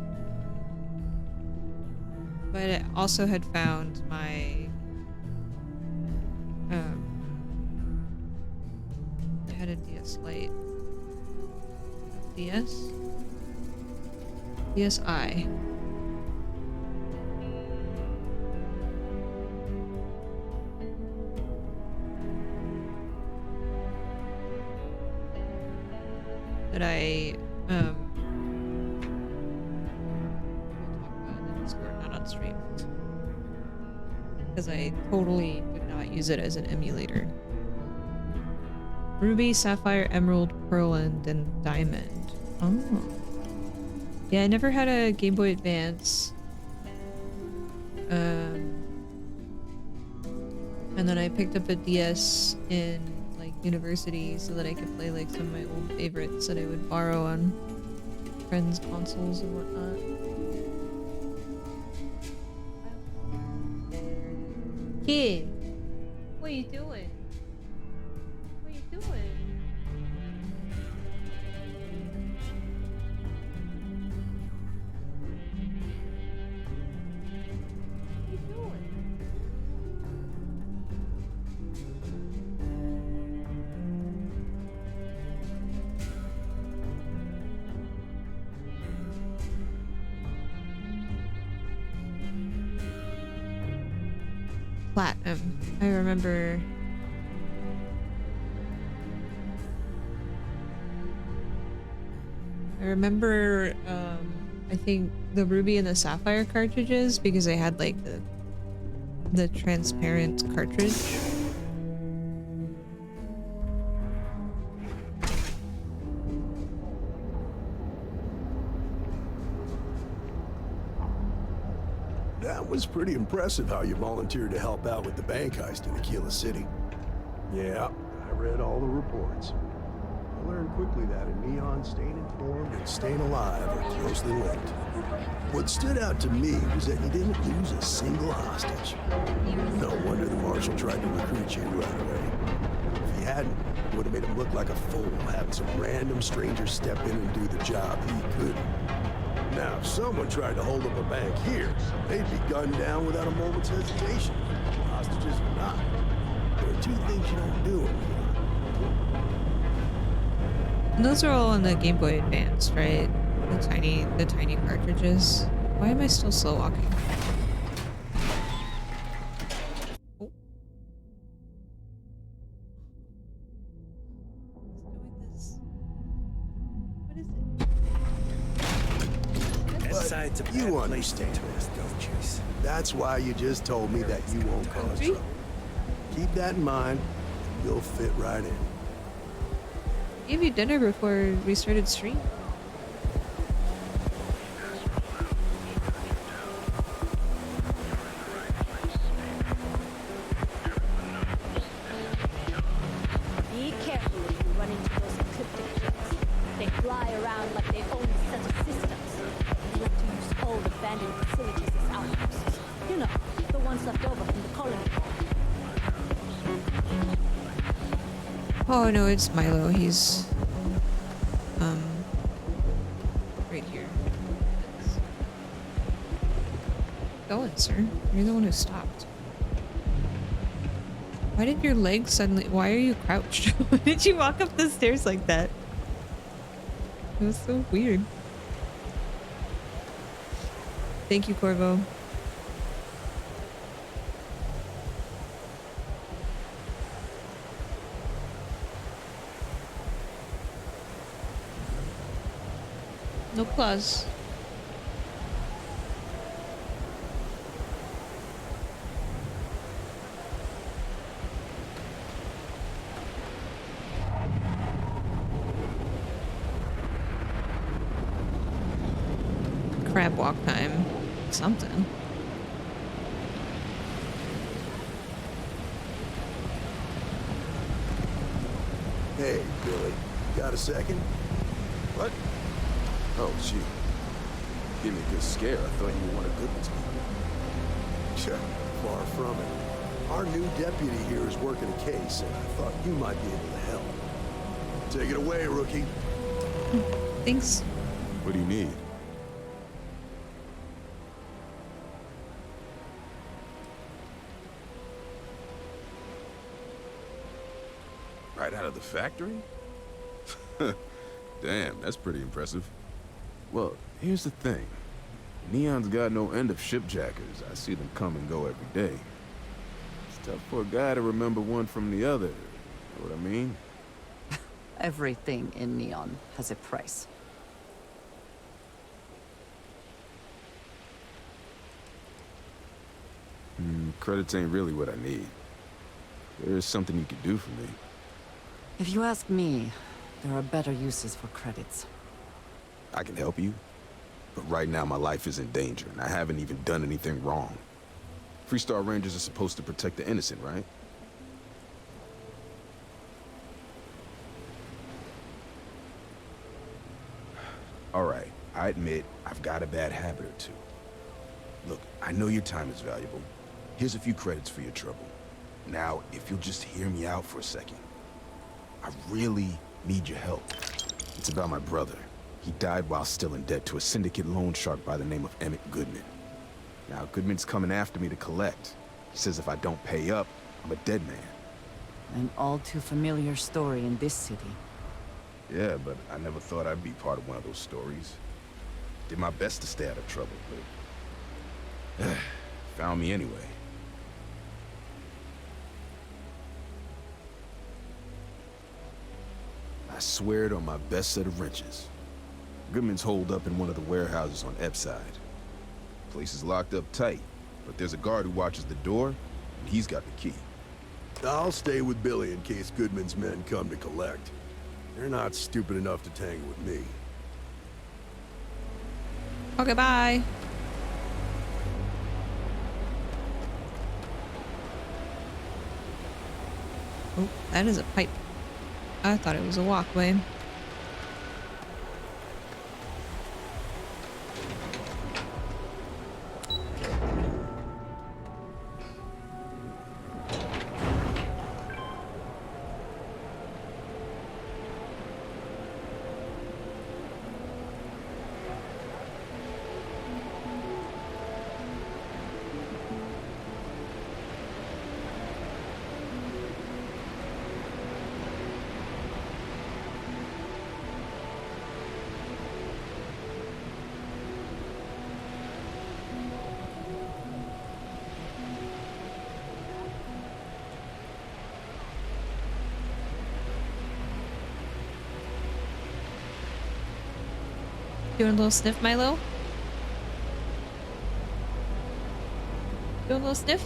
[SPEAKER 1] But I also had found my I had a DS Lite. DS? DSi. That I we'll talk about in the Discord, not on stream. Because I totally did not use it as an emulator. Ruby, Sapphire, Emerald, Pearl, and then Diamond. Oh. Yeah, I never had a Game Boy Advance. And then I picked up a DS in like university so that I could play like some of my old favorites that I would borrow on friends' consoles and whatnot. Kid, what are you doing? What are you doing? What are you doing? Platinum. I remember. I think the Ruby and the Sapphire cartridges because they had like the transparent cartridge.
[SPEAKER 9] That was pretty impressive how you volunteered to help out with the bank heist in Aquila City. Yeah, I read all the reports. I learned quickly that a neon staying informed and staying alive are closely linked. What stood out to me was that you didn't lose a single hostage. No wonder the marshal tried to recruit you right away. If he hadn't, it would have made him look like a fool having some random stranger step in and do the job he couldn't. Now, if someone tried to hold up a bank here, they'd be gunned down without a moment's hesitation. Hostages or not. There are two things you don't do in here.
[SPEAKER 1] And those are all on the Game Boy Advance, right? The tiny cartridges. Why am I still slow walking? Oh.
[SPEAKER 6] Besides, a
[SPEAKER 9] you
[SPEAKER 6] bad place to
[SPEAKER 9] understand.
[SPEAKER 6] tourist, don't you?
[SPEAKER 9] That's why you just told me that you won't cause
[SPEAKER 1] Country?
[SPEAKER 9] trouble. Keep that in mind. You'll fit right in.
[SPEAKER 1] Gave you dinner before we started stream.
[SPEAKER 5] Be careful if you run into those ecliptic jets. They fly around like they own a set of systems. They like to use old abandoned facilities as outposts. You know, the ones left over from the colony war.
[SPEAKER 1] Oh no, it's Milo. He's right here. Go on, sir. You're the one who stopped. Why did your legs suddenly? Why are you crouched? Why did you walk up the stairs like that? It was so weird. Thank you, Corvo. No plus. Crab walk time. Something.
[SPEAKER 9] Hey, Billy. Got a second?
[SPEAKER 10] What? Oh, gee. Give me a good scare. I thought you were one of Goodman's people.
[SPEAKER 9] Far from it. Our new deputy here is working a case, and I thought you might be able to help. Take it away, rookie.
[SPEAKER 1] Thanks.
[SPEAKER 10] What do you need? Right out of the factory? Damn, that's pretty impressive. Well, here's the thing. Neon's got no end of shipjackers. I see them come and go every day. It's tough for a guy to remember one from the other. Know what I mean?
[SPEAKER 3] Everything in Neon has a price.
[SPEAKER 10] Credits ain't really what I need. There's something you could do for me.
[SPEAKER 3] If you ask me, there are better uses for credits.
[SPEAKER 10] I can help you, but right now my life is in danger, and I haven't even done anything wrong. Freestar Rangers are supposed to protect the innocent, right? All right, I admit I've got a bad habit or two. Look, I know your time is valuable. Here's a few credits for your trouble. Now, if you'll just hear me out for a second. I really need your help. It's about my brother. He died while still in debt to a syndicate loan shark by the name of Emmett Goodman. Now, Goodman's coming after me to collect. He says if I don't pay up, I'm a dead man.
[SPEAKER 3] An all too familiar story in this city.
[SPEAKER 10] Yeah, but I never thought I'd be part of one of those stories. Did my best to stay out of trouble, but... found me anyway. I swear it on my best set of wrenches. Goodman's holed up in one of the warehouses on Epside. Place is locked up tight, but there's a guard who watches the door, and he's got the key.
[SPEAKER 9] I'll stay with Billy in case Goodman's men come to collect. They're not stupid enough to tangle with me.
[SPEAKER 1] Okay, bye. Oh, that is a pipe. I thought it was a walkway. Doing a little sniff, Milo? Do a little sniff?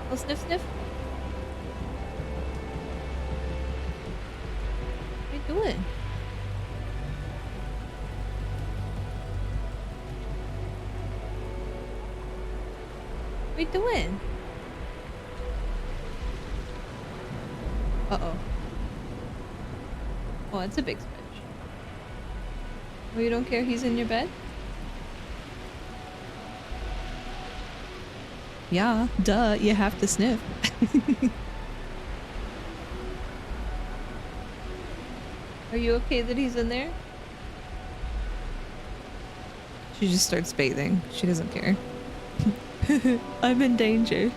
[SPEAKER 1] Little sniff sniff? What are you doing? What are you doing? Uh-oh. Oh, it's a big switch. Oh, you don't care he's in your bed? Yeah, duh, you have to sniff. Are you okay that he's in there? She just starts bathing. She doesn't care. I'm in danger.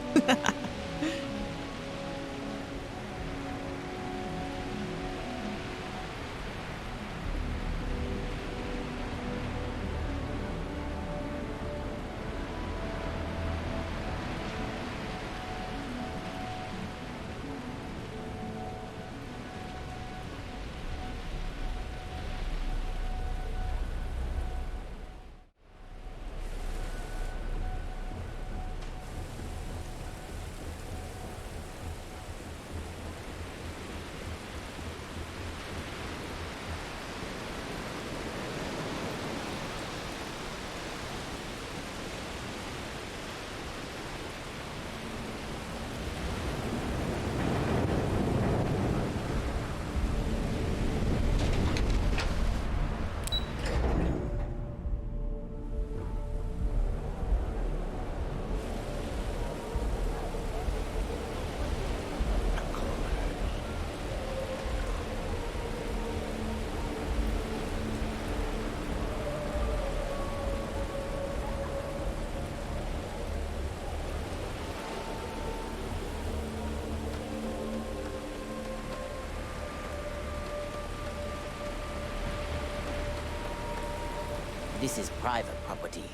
[SPEAKER 11] This is private property.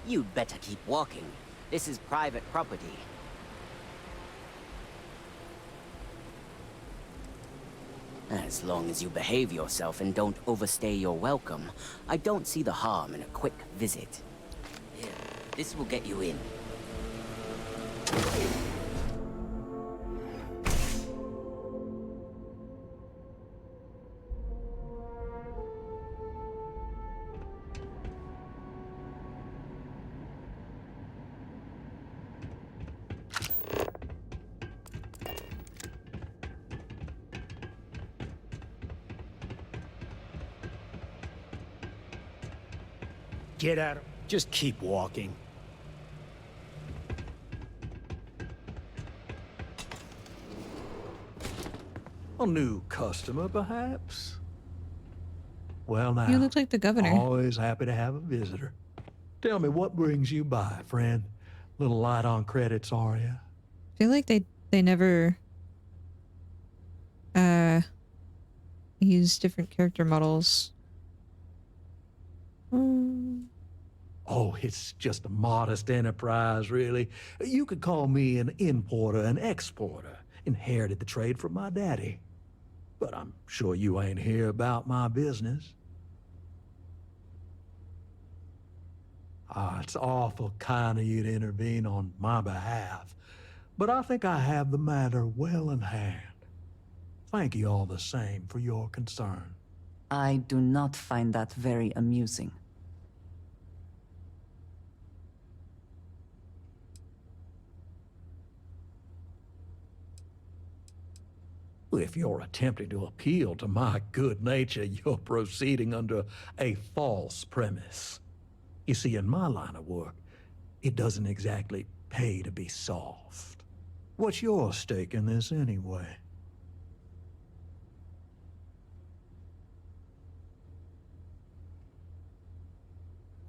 [SPEAKER 11] You'd better keep walking. This is private property. As long as you behave yourself and don't overstay your welcome, I don't see the harm in a quick visit. Here, this will get you in.
[SPEAKER 12] Get at him. Just keep walking. A new customer, perhaps? Well, now,
[SPEAKER 1] You look like the governor.
[SPEAKER 12] always happy to have a visitor. Tell me, what brings you by, friend? Little light on credits, are you?
[SPEAKER 1] I feel like they never use different character models.
[SPEAKER 12] Oh, it's just a modest enterprise, really. You could call me an importer and exporter. Inherited the trade from my daddy. But I'm sure you ain't here about my business. Ah, it's awful kind of you to intervene on my behalf. But I think I have the matter well in hand. Thank you all the same for your concern.
[SPEAKER 3] I do not find that very amusing.
[SPEAKER 12] If you're attempting to appeal to my good nature, you're proceeding under a false premise. You see, in my line of work, it doesn't exactly pay to be soft. What's your stake in this anyway?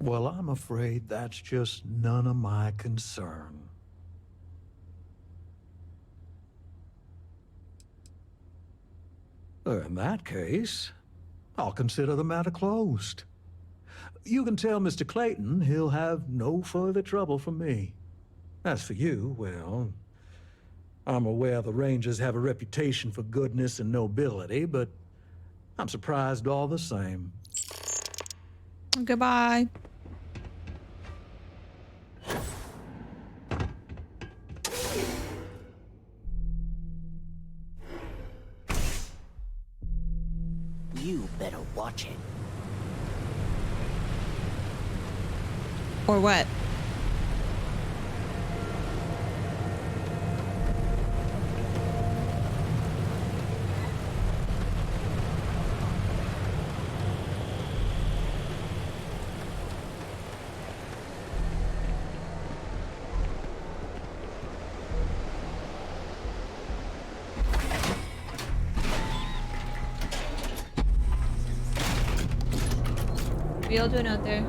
[SPEAKER 12] Well, I'm afraid that's just none of my concern. In that case, I'll consider the matter closed. You can tell Mr. Clayton he'll have no further trouble from me. As for you, well, I'm aware the Rangers have a reputation for goodness and nobility, but I'm surprised all the same.
[SPEAKER 1] Goodbye.
[SPEAKER 11] You better watch it.
[SPEAKER 1] Or what? What y'all doing out there?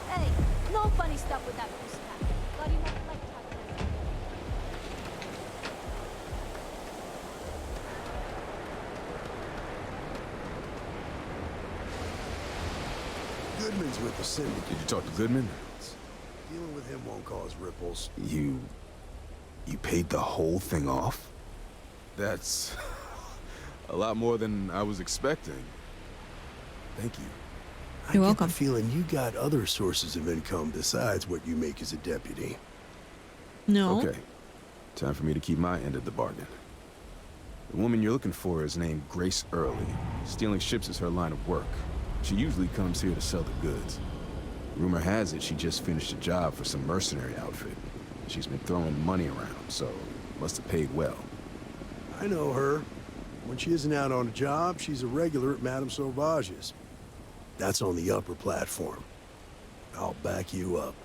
[SPEAKER 5] Hey, no funny stuff with that goose pack. Bloody won't like talking.
[SPEAKER 9] Goodman's with the syndicate.
[SPEAKER 10] Did you talk to Goodman?
[SPEAKER 9] Dealing with him won't cause ripples.
[SPEAKER 10] You paid the whole thing off? That's a lot more than I was expecting. Thank you.
[SPEAKER 1] You're
[SPEAKER 9] I get
[SPEAKER 1] welcome.
[SPEAKER 9] the feeling you got other sources of income besides what you make as a deputy.
[SPEAKER 1] No.
[SPEAKER 10] Okay. Time for me to keep my end of the bargain. The woman you're looking for is named Grace Early. Stealing ships is her line of work. She usually comes here to sell the goods. Rumor has it she just finished a job for some mercenary outfit. She's been throwing money around, so must have paid well.
[SPEAKER 9] I know her. When she isn't out on a job, she's a regular at Madame Sauvage's. That's on the upper platform. I'll back you up.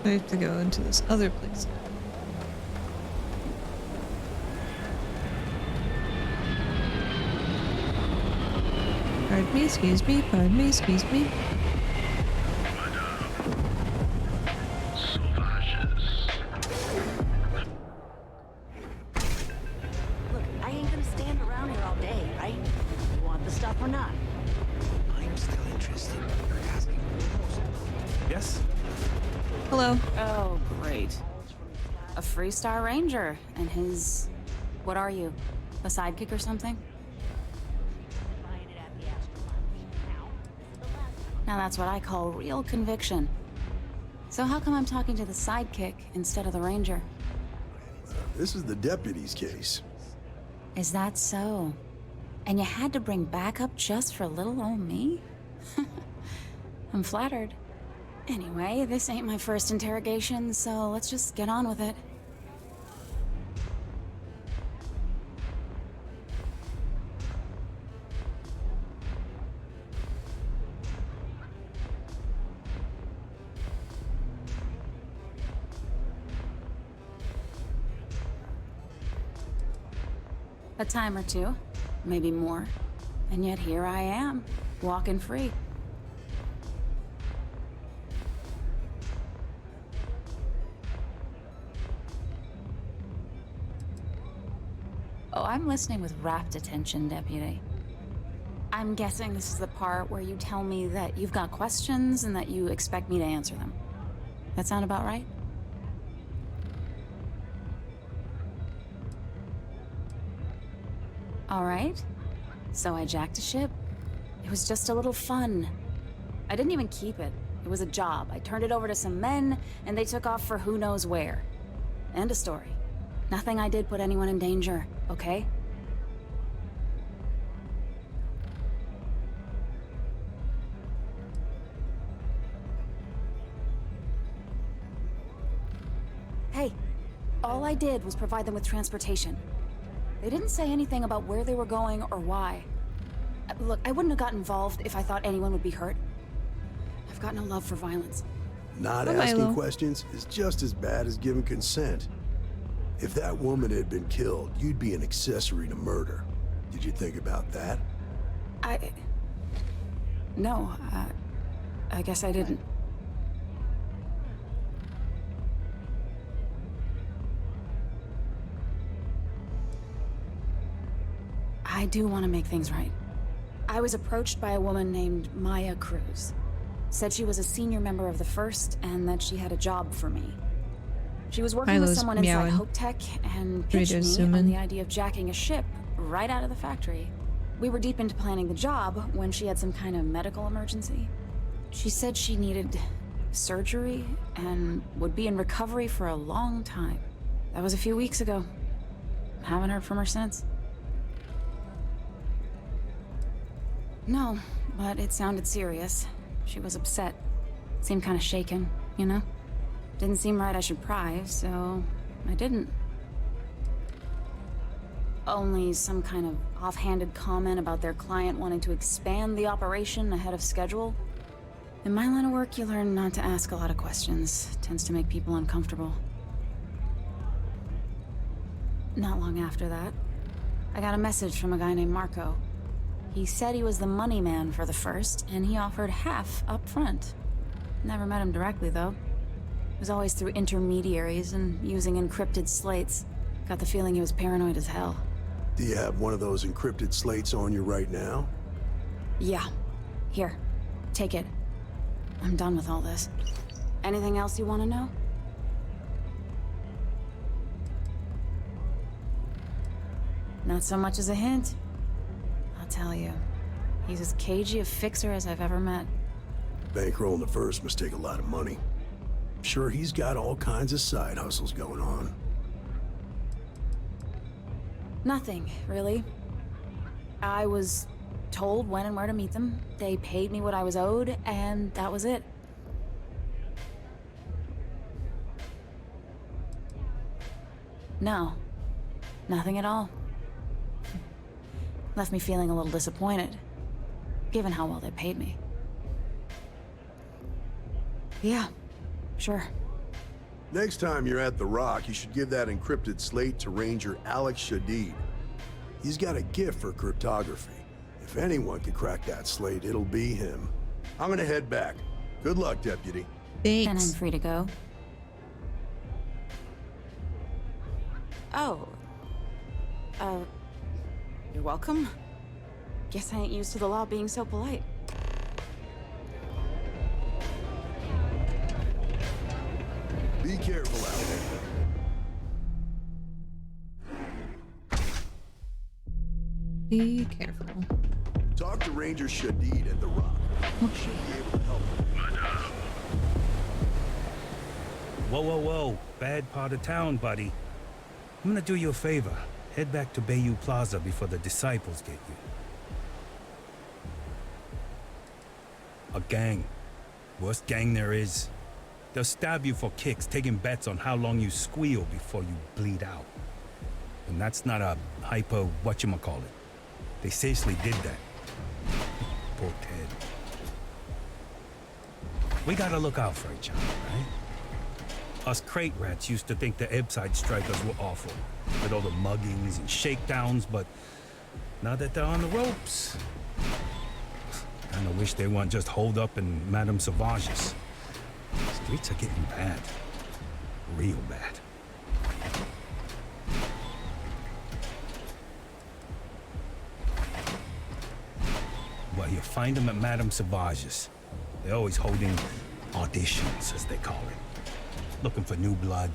[SPEAKER 1] I have to go into this other place now. Pardon me, excuse me, pardon me, excuse me.
[SPEAKER 2] Look, I ain't gonna stand around here all day, right? You want the stuff or not?
[SPEAKER 6] I'm still interested. You're asking
[SPEAKER 7] Yes?
[SPEAKER 1] Hello.
[SPEAKER 13] Oh, great. A Freestar Ranger and his... What are you? A sidekick or something? Now that's what I call real conviction. So how come I'm talking to the sidekick instead of the ranger?
[SPEAKER 9] This is the deputy's case.
[SPEAKER 13] Is that so? And you had to bring backup just for little old me? I'm flattered. Anyway, this ain't my first interrogation, so let's just get on with it. A time or two, maybe more. And yet here I am, walking free. Oh, I'm listening with rapt attention, Deputy. I'm guessing this is the part where you tell me that you've got questions and that you expect me to answer them. That sound about right? All right. So I jacked a ship. It was just a little fun. I didn't even keep it. It was a job. I turned it over to some men, and they took off for who knows where. End of story. Nothing I did put anyone in danger, okay? Hey, all I did was provide them with transportation. They didn't say anything about where they were going or why. Look, I wouldn't have got involved if I thought anyone would be hurt. I've got no love for violence.
[SPEAKER 9] Not
[SPEAKER 1] But
[SPEAKER 9] asking
[SPEAKER 1] Milo.
[SPEAKER 9] questions is just as bad as giving consent. If that woman had been killed, you'd be an accessory to murder. Did you think about that?
[SPEAKER 13] No, I guess I didn't. I do want to make things right. I was approached by a woman named Maya Cruz. Said she was a senior member of the First and that she had a job for me. She was working with
[SPEAKER 1] Milo's
[SPEAKER 13] someone inside
[SPEAKER 1] meowing.
[SPEAKER 13] Hope Tech and
[SPEAKER 1] Should we
[SPEAKER 13] pitched
[SPEAKER 1] just
[SPEAKER 13] me
[SPEAKER 1] zoom
[SPEAKER 13] on
[SPEAKER 1] in?
[SPEAKER 13] the idea of jacking a ship right out of the factory. We were deep into planning the job when she had some kind of medical emergency. She said she needed surgery and would be in recovery for a long time. That was a few weeks ago. Haven't heard from her since. No, but it sounded serious. She was upset. Seemed kind of shaken, you know? Didn't seem right I should pry, so I didn't. Only some kind of offhanded comment about their client wanting to expand the operation ahead of schedule. In my line of work, you learn not to ask a lot of questions. Tends to make people uncomfortable. Not long after that, I got a message from a guy named Marco. He said he was the money man for the First, and he offered half up front. Never met him directly, though. It was always through intermediaries and using encrypted slates. Got the feeling he was paranoid as hell.
[SPEAKER 9] Do you have one of those encrypted slates on you right now?
[SPEAKER 13] Yeah. Here. Take it. I'm done with all this. Anything else you want to know? Not so much as a hint. I'll tell you. He's as cagey a fixer as I've ever met.
[SPEAKER 9] Bankrolling the First must take a lot of money. I'm sure he's got all kinds of side hustles going on.
[SPEAKER 13] Nothing, really. I was told when and where to meet them. They paid me what I was owed, and that was it. No. Nothing at all. Left me feeling a little disappointed, given how well they paid me. Yeah, sure.
[SPEAKER 9] Next time you're at the Rock, you should give that encrypted slate to Ranger Alex Shadid. He's got a gift for cryptography. If anyone can crack that slate, it'll be him. I'm gonna head back. Good luck, Deputy.
[SPEAKER 13] And I'm free to go. Oh. You're welcome. Guess I ain't used to the law being so polite.
[SPEAKER 9] Be careful out there.
[SPEAKER 1] Be careful.
[SPEAKER 9] Talk to Ranger Shadid at the Rock. He should be able to help you.
[SPEAKER 14] Whoa, whoa, whoa. Bad part of town, buddy. I'm gonna do you a favor. Head back to Bayou Plaza before the disciples get you. A gang. Worst gang there is. They'll stab you for kicks, taking bets on how long you squeal before you bleed out. And that's not a hypo whatchamacallit. They seriously did that. Poor Ted. We gotta look out for each other, right? Us crate rats used to think the Ebbside strikers were awful, with all the muggings and shakedowns, but now that they're on the ropes, kinda wish they weren't just holed up in Madame Sauvage's. Streets are getting bad. Real bad. Well, you find them at Madame Sauvage's. They're always holding auditions, as they call it. Looking for new blood.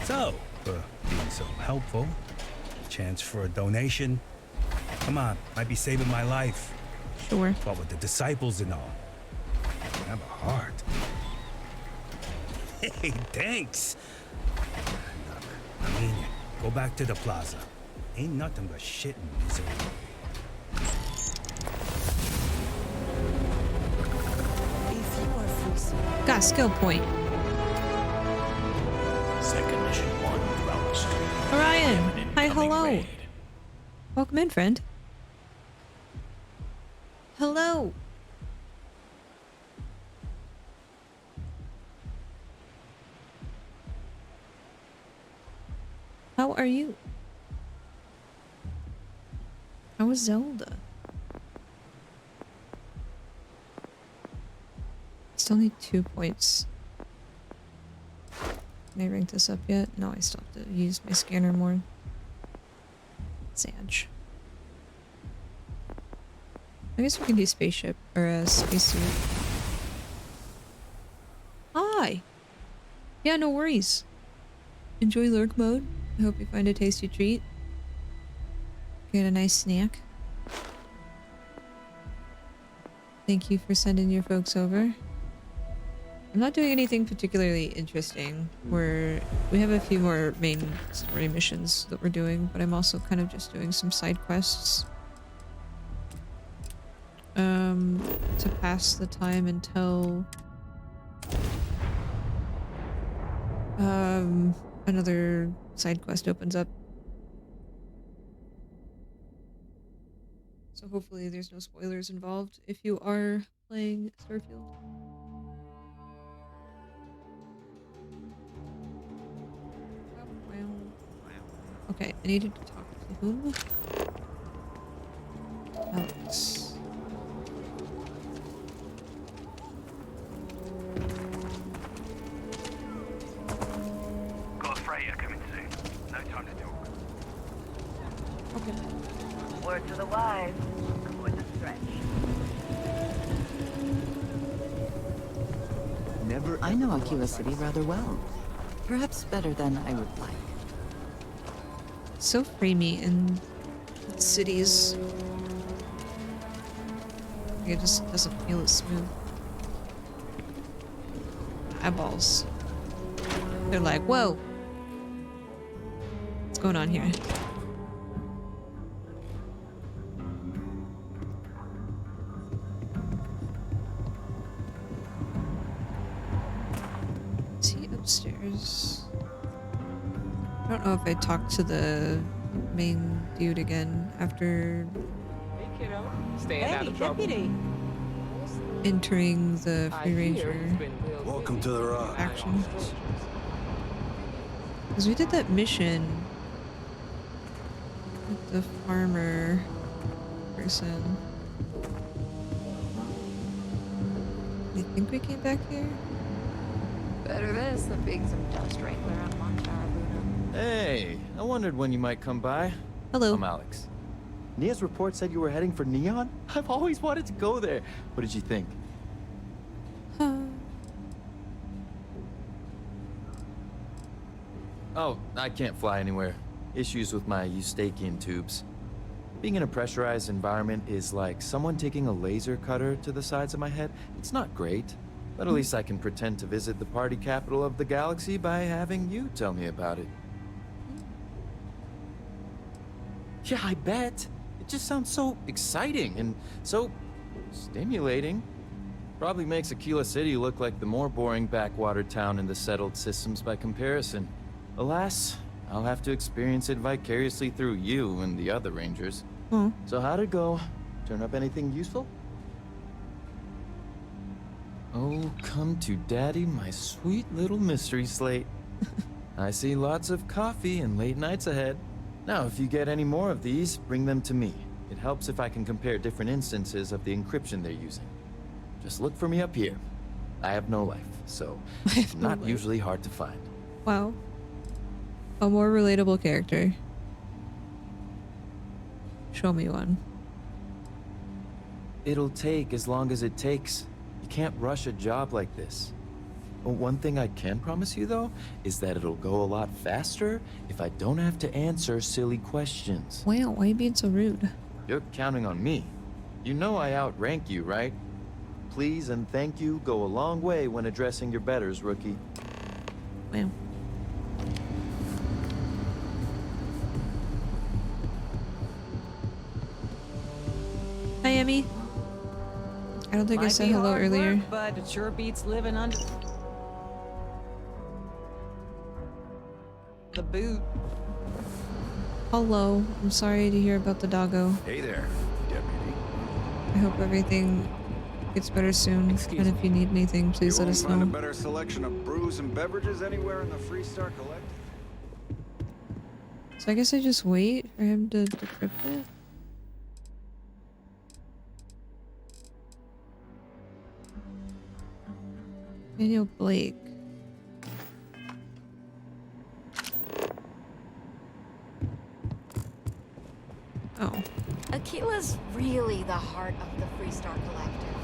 [SPEAKER 14] So, for being so helpful, chance for a donation, Come on, might be saving my life.
[SPEAKER 1] Sure.
[SPEAKER 14] But with the disciples and all. I have a heart. Hey, thanks. Look, I mean it. Go back to the plaza. Ain't nothing but shit and misery.
[SPEAKER 1] Got a skill point.
[SPEAKER 15] Second mission 1 bounced.
[SPEAKER 1] Orion! Hi, hello. Welcome in, friend. Hello. How are you? How is Zelda? Still need 2 points. Can I rank this up yet? No, I still have to use my scanner more. Sag. I guess we can do spaceship or a spacesuit. Hi! Yeah, no worries. Enjoy lurk mode. I hope you find a tasty treat. Get a nice snack. Thank you for sending your folks over. I'm not doing anything particularly interesting. We have a few more main story missions that we're doing, but I'm also kind of just doing some side quests. To pass the time until another side quest opens up. So hopefully there's no spoilers involved if you are playing Starfield. Okay, I needed to talk to whom? Alex.
[SPEAKER 4] Got a freighter coming soon. No time to talk.
[SPEAKER 1] Okay.
[SPEAKER 16] Word to the wise. Avoid the stretch.
[SPEAKER 3] I know Aquila City rather well. Perhaps better than I would like.
[SPEAKER 1] So framey in cities. It just doesn't feel as smooth. Eyeballs. They're like, whoa! What's going on here? Is he upstairs? I don't know if I talked to the main dude again after
[SPEAKER 17] Staying out of trouble.
[SPEAKER 1] entering the Free Ranger
[SPEAKER 9] Welcome to the Rock.
[SPEAKER 1] action. Because we did that mission with the farmer person. I think we came back here.
[SPEAKER 18] Better this than being some dust wrangler on Montara.
[SPEAKER 19] Hey, I wondered when you might come by.
[SPEAKER 1] Hello.
[SPEAKER 19] I'm Alex. Nia's report said you were heading for Neon? I've always wanted to go there. What did you think? Oh, I can't fly anywhere. Issues with my Eustachian tubes. Being in a pressurized environment is like someone taking a laser cutter to the sides of my head. It's not great, but at least I can pretend to visit the party capital of the galaxy by having you tell me about it. Yeah, I bet. It just sounds so exciting and so stimulating. Probably makes Aquila City look like the more boring backwater town in the settled systems by comparison. Alas, I'll have to experience it vicariously through you and the other Rangers. So how'd it go? Turn up anything useful? Oh, come to daddy, my sweet little mystery slate. I see lots of coffee and late nights ahead. Now, if you get any more of these, bring them to me. It helps if I can compare different instances of the encryption they're using. Just look for me up here. I have no life, so it's not usually hard to find.
[SPEAKER 1] Wow. A more relatable character. Show me one.
[SPEAKER 19] It'll take as long as it takes. You can't rush a job like this. One thing I can promise you, though, is that it'll go a lot faster if I don't have to answer silly questions.
[SPEAKER 1] Wow, why are you being so rude?
[SPEAKER 19] You're counting on me. You know I outrank you, right? Please and thank you go a long way when addressing your betters, rookie.
[SPEAKER 1] Wow. Hi, Emmy. I don't think I
[SPEAKER 20] Might
[SPEAKER 1] said
[SPEAKER 20] be
[SPEAKER 1] hello
[SPEAKER 20] hard
[SPEAKER 1] earlier.
[SPEAKER 20] work, but it sure beats living under the boot.
[SPEAKER 1] Hello. I'm sorry to hear about the doggo.
[SPEAKER 10] Hey there, deputy.
[SPEAKER 1] I hope everything gets better soon. And if you need anything, please let us
[SPEAKER 21] Find a
[SPEAKER 1] know.
[SPEAKER 21] better selection of brews and beverages anywhere in the Freestar Collective.
[SPEAKER 1] So I guess I just wait for him to decrypt it. Daniel Blake. Oh.
[SPEAKER 22] Aquila's really the heart of the Freestar Collective.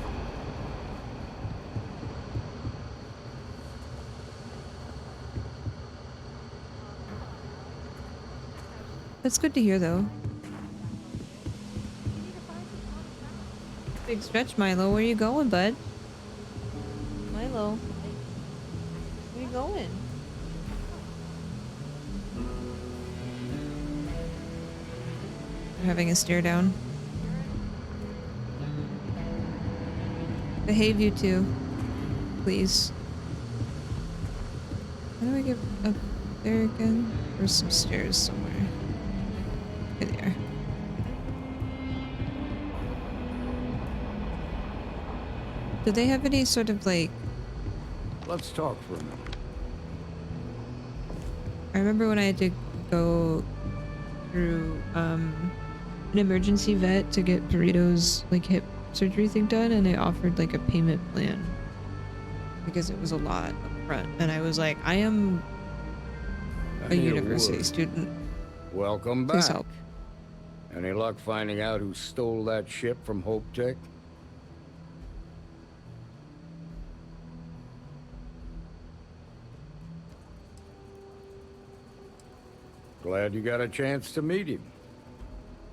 [SPEAKER 1] That's good to hear, though. Big stretch, Milo. Where you going, bud? Milo. Where you going? We're having a stare down. Behave, you two. Please. How do I get up there again? There's some stairs somewhere. Here they are. Do they have any sort of like...
[SPEAKER 9] Let's talk for a minute.
[SPEAKER 1] I remember when I had to go through an emergency vet to get Burrito's like hip surgery thing done, and they offered like a payment plan because it was a lot up front, and I was like, I am a university student.
[SPEAKER 23] Welcome back.
[SPEAKER 1] Please help.
[SPEAKER 23] Any luck finding out who stole that ship from Hope Tech? Glad you got a chance to meet him.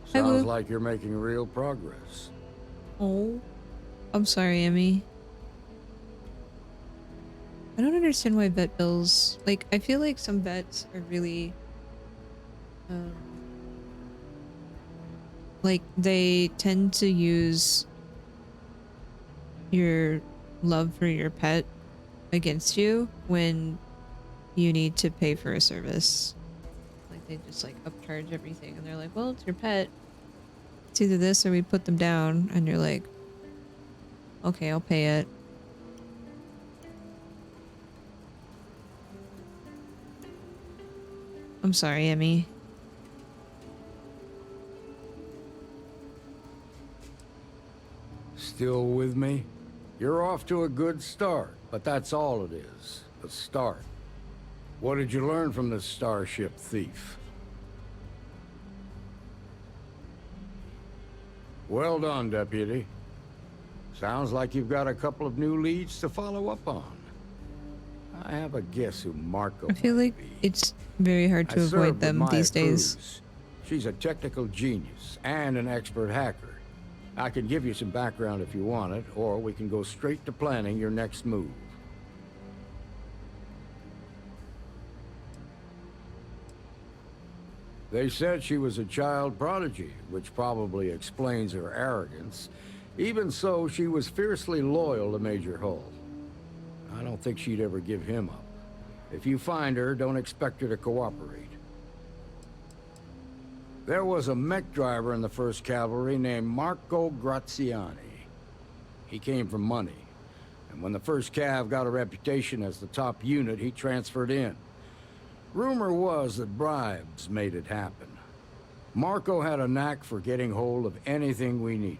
[SPEAKER 1] Hi,
[SPEAKER 23] Sounds
[SPEAKER 1] Wu.
[SPEAKER 23] like you're making real progress.
[SPEAKER 1] Oh, I'm sorry, Emmy. I don't understand why vet bills, like, I feel like some vets are really, like, they tend to use your love for your pet against you when you need to pay for a service. Like, they just, like, upcharge everything, and they're like, well, it's your pet. It's either this or we put them down, and you're like, okay, I'll pay it. I'm sorry, Emmy.
[SPEAKER 23] Still with me? You're off to a good start, but that's all it is. A start. What did you learn from this starship thief? Well done, Deputy. Sounds like you've got a couple of new leads to follow up on. I have a guess who Marco
[SPEAKER 1] I feel like it's very hard to
[SPEAKER 23] I
[SPEAKER 1] avoid
[SPEAKER 23] served with
[SPEAKER 1] them
[SPEAKER 23] Maya
[SPEAKER 1] these days.
[SPEAKER 23] Cruz. She's a technical genius and an expert hacker. I can give you some background if you want it, or we can go straight to planning your next move. They said she was a child prodigy, which probably explains her arrogance. Even so, she was fiercely loyal to Major Hull. I don't think she'd ever give him up. If you find her, don't expect her to cooperate. There was a mech driver in the 1st Cavalry named Marco Graziani. He came from money, and when the 1st Cav got a reputation as the top unit, he transferred in. Rumor was that bribes made it happen. Marco had a knack for getting hold of anything we needed.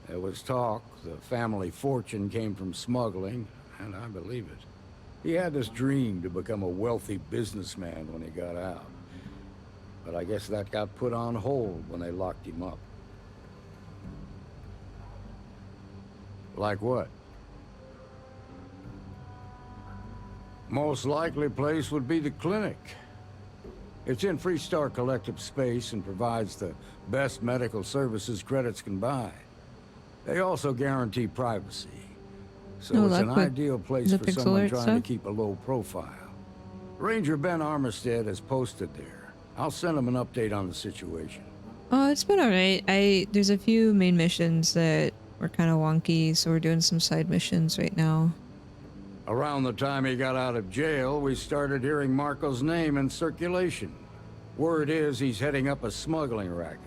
[SPEAKER 23] There was talk the family fortune came from smuggling, and I believe it. He had this dream to become a wealthy businessman when he got out. But I guess that got put on hold when they locked him up. Like what? Most likely place would be the clinic. It's in Freestar Collective space and provides the best medical services credits can buy. They also guarantee privacy. So
[SPEAKER 1] No
[SPEAKER 23] it's an
[SPEAKER 1] luck with
[SPEAKER 23] ideal place
[SPEAKER 1] the
[SPEAKER 23] for
[SPEAKER 1] pixel
[SPEAKER 23] someone
[SPEAKER 1] art
[SPEAKER 23] trying
[SPEAKER 1] stuff?
[SPEAKER 23] to keep a low profile. Ranger Ben Armistead has posted there. I'll send him an update on the situation.
[SPEAKER 1] Oh, it's been alright. There's a few main missions that were kind of wonky, so we're doing some side missions right now.
[SPEAKER 23] Around the time he got out of jail, we started hearing Marco's name in circulation. Word is he's heading up a smuggling racket.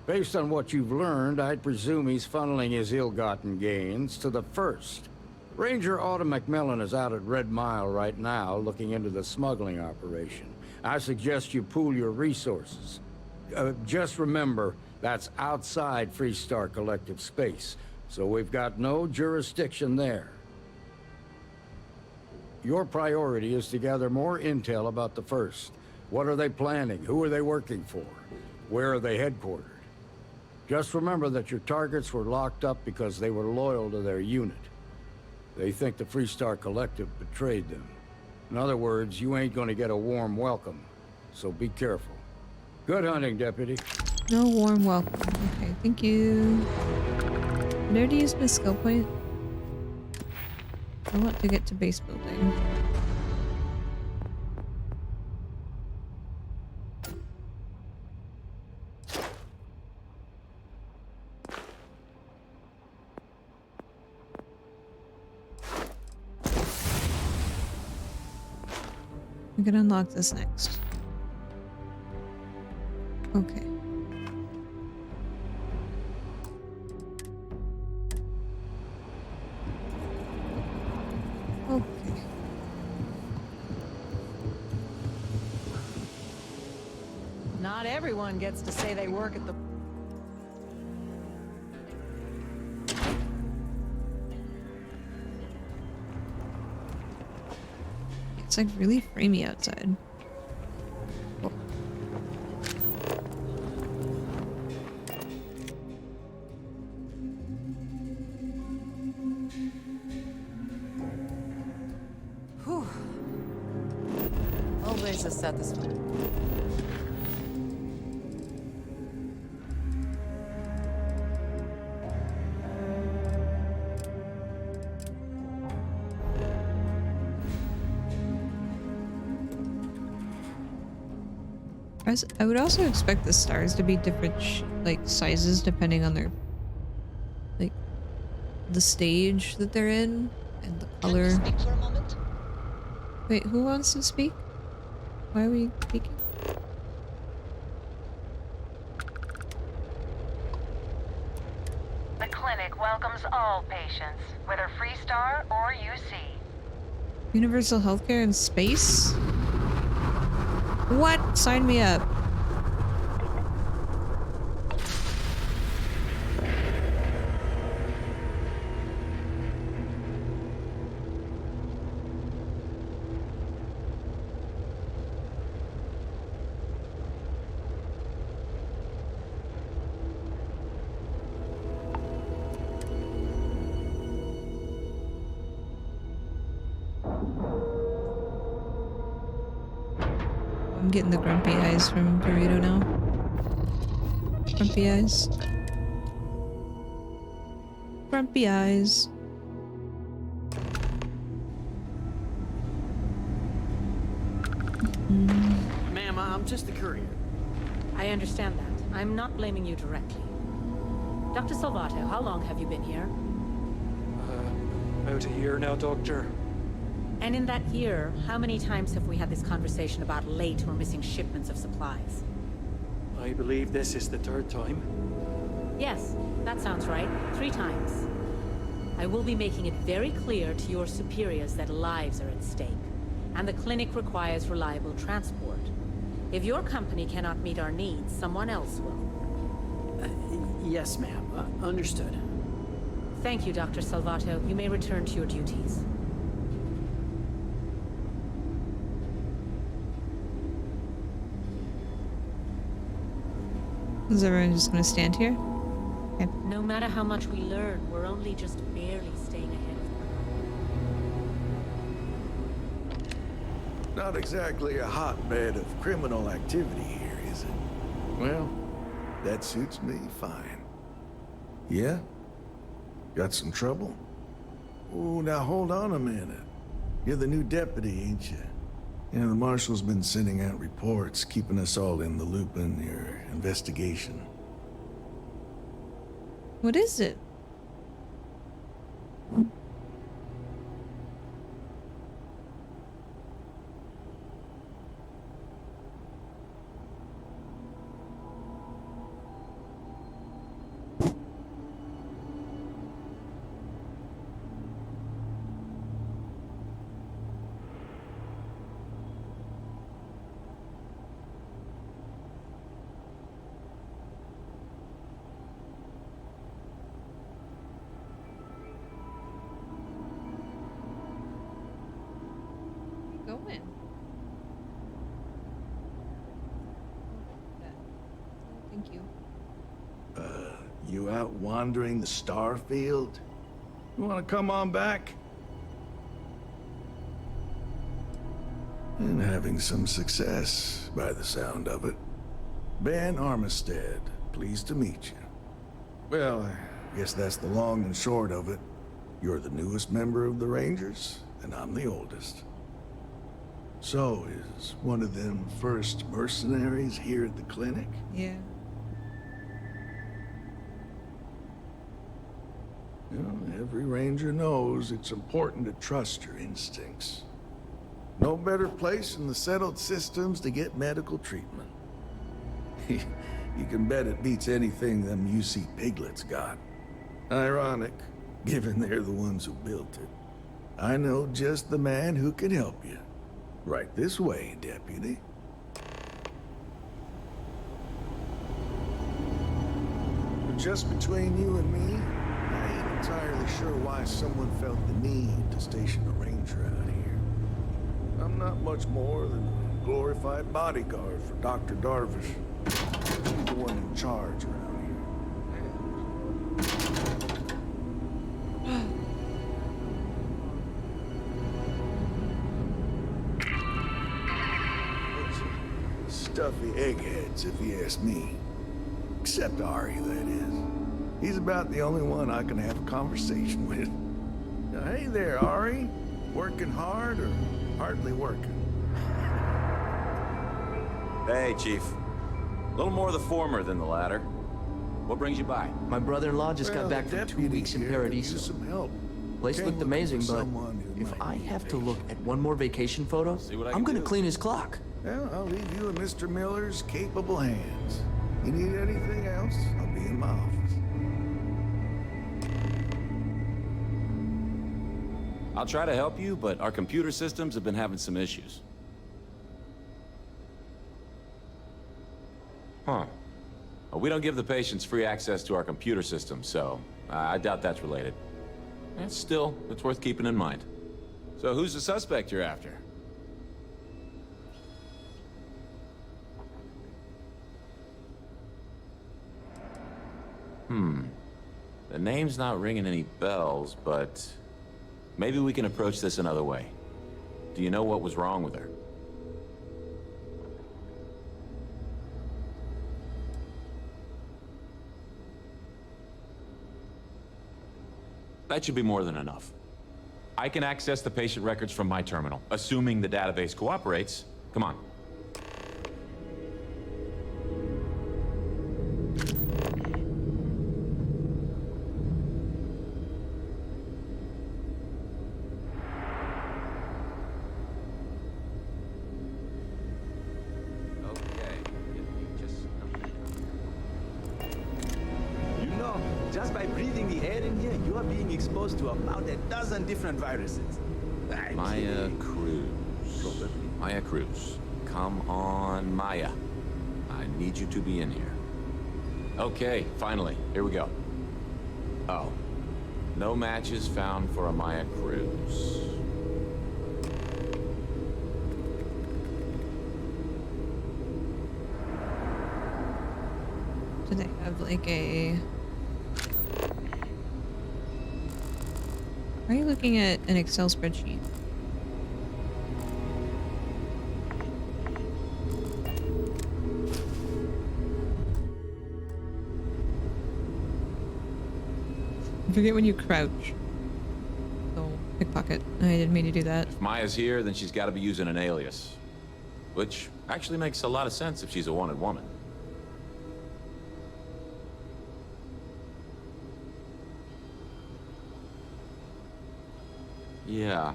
[SPEAKER 23] Based on what you've learned, I'd presume he's funneling his ill-gotten gains to the First. Ranger Autumn McMillan is out at Red Mile right now, looking into the smuggling operation. I suggest you pool your resources. Just remember, that's outside Freestar Collective space, so we've got no jurisdiction there. Your priority is to gather more intel about the First. What are they planning? Who are they working for? Where are they headquartered? Just remember that your targets were locked up because they were loyal to their unit. They think the Freestar Collective betrayed them. In other words, you ain't gonna get a warm welcome, so be careful. Good hunting, Deputy.
[SPEAKER 1] No warm welcome. Okay, thank you. Did I already use my skill point? I want to get to base building. We can unlock this next. Okay. Okay.
[SPEAKER 20] Not everyone gets to say they work at the...
[SPEAKER 1] It's like really framey outside. Oh.
[SPEAKER 20] Whew. Always a set this one.
[SPEAKER 1] I would also expect the stars to be different like sizes depending on their like the stage that they're in and the color.
[SPEAKER 8] Can you speak for a moment?
[SPEAKER 1] Wait, who wants to speak? Why are we speaking?
[SPEAKER 16] The clinic welcomes all patients, whether Freestar or UC.
[SPEAKER 1] Universal healthcare in space? What? Sign me up. I'm getting the grumpy eyes from Burrito now. Grumpy eyes. Grumpy eyes.
[SPEAKER 11] Ma'am, I'm just a courier.
[SPEAKER 12] I understand that. I'm not blaming you directly. Dr. Salvato, how long have you been here?
[SPEAKER 24] About a year now, Doctor.
[SPEAKER 12] And in that year, how many times have we had this conversation about late or missing shipments of supplies?
[SPEAKER 24] I believe this is the third time.
[SPEAKER 12] Yes, that sounds right. 3 times. I will be making it very clear to your superiors that lives are at stake, and the clinic requires reliable transport. If your company cannot meet our needs, someone else will.
[SPEAKER 11] Yes, ma'am. Understood.
[SPEAKER 12] Thank you, Dr. Salvato. You may return to your duties.
[SPEAKER 1] Is everyone just gonna stand here? Okay.
[SPEAKER 12] No matter how much we learn, we're only just barely staying ahead of them.
[SPEAKER 2] Not exactly a hotbed of criminal activity here, is it? Well, that suits me fine. Yeah? Got some trouble? Oh, now hold on a minute. You're the new deputy, ain't you? Yeah, the marshal's been sending out reports, keeping us all in the loop in your investigation.
[SPEAKER 1] What is it? Going. Thank you.
[SPEAKER 2] You out wandering the Starfield? You wanna come on back? And having some success, by the sound of it. Ben Armistead, pleased to meet you. Well, I guess that's the long and short of it. You're the newest member of the Rangers, and I'm the oldest. So, is one of them first mercenaries here at the clinic?
[SPEAKER 1] Yeah.
[SPEAKER 2] You know, every ranger knows it's important to trust your instincts. No better place in the settled systems to get medical treatment. You can bet it beats anything them UC piglets got. Ironic, given they're the ones who built it. I know just the man who can help you. Right this way, deputy. But just between you and me, I ain't entirely sure why someone felt the need to station a ranger out here. I'm not much more than a glorified bodyguard for Dr. Darvish. He's the one in charge around here. Stuffy eggheads, if you ask me. Except Ari, that is. He's about the only one I can have a conversation with. Now, hey there, Ari. Working hard or hardly working?
[SPEAKER 5] Hey, Chief. A little more the former than the latter. What brings you by?
[SPEAKER 6] My brother-in-law just got back from 2 weeks in Paradiso.
[SPEAKER 2] Some help.
[SPEAKER 6] Place looked amazing, but if I have to look at one more vacation photo, I'm gonna clean his clock.
[SPEAKER 2] Well, I'll leave you in Mr. Miller's capable hands. You need anything else, I'll be in my office.
[SPEAKER 5] I'll try to help you, but our computer systems have been having some issues. Huh. Well, we don't give the patients free access to our computer system, so I doubt that's related. Still, it's worth keeping in mind. So who's the suspect you're after? The name's not ringing any bells, but maybe we can approach this another way. Do you know what was wrong with her? That should be more than enough. I can access the patient records from my terminal, assuming the database cooperates. Come on.
[SPEAKER 8] To about a dozen different viruses.
[SPEAKER 5] Maya Cruz. Maya Cruz. Come on, Maya. I need you to be in here. Okay, finally. Here we go. Oh. No matches found for a Maya Cruz.
[SPEAKER 1] Do they have like a... Are you looking at an Excel spreadsheet? forget when you crouch. So, pickpocket. I didn't mean to do that.
[SPEAKER 5] If Maya's here, then she's got to be using an alias. Which actually makes a lot of sense if she's a wanted woman. Yeah.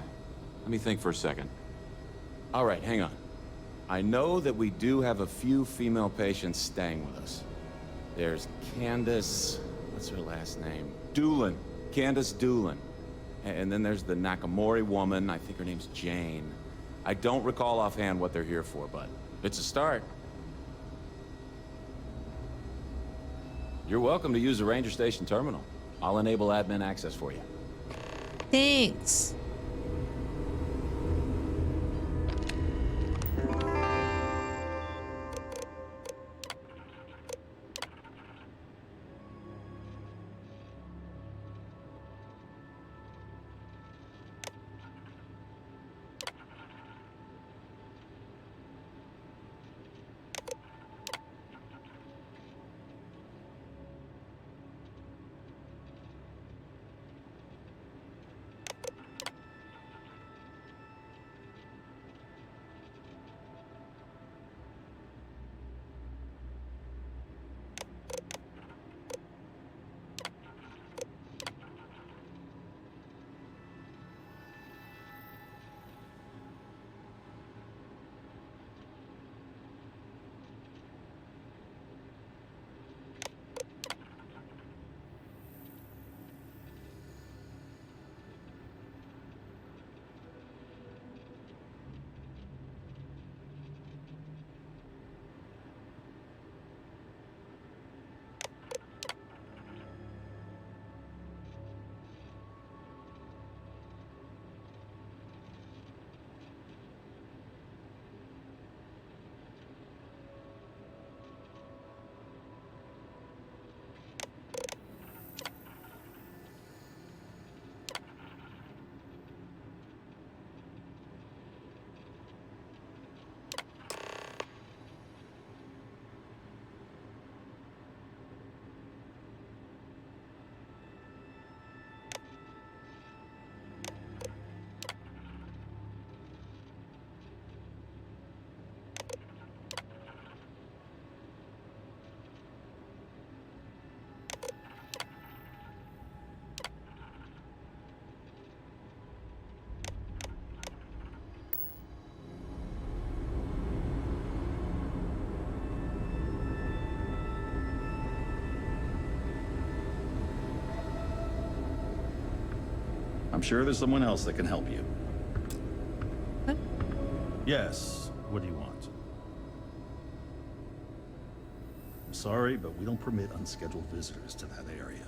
[SPEAKER 5] Let me think for a second. All right, hang on. I know that we do have a few female patients staying with us. There's Candace... what's her last name? Doolin. Candace Doolin. And then there's the Nakamori woman. I think her name's Jane. I don't recall offhand what they're here for, but it's a start. You're welcome to use the Ranger Station terminal. I'll enable admin access for you.
[SPEAKER 1] Thanks.
[SPEAKER 7] I'm sure there's someone else that can help you.
[SPEAKER 1] What?
[SPEAKER 7] Yes. What do you want? I'm sorry, but we don't permit unscheduled visitors to that area.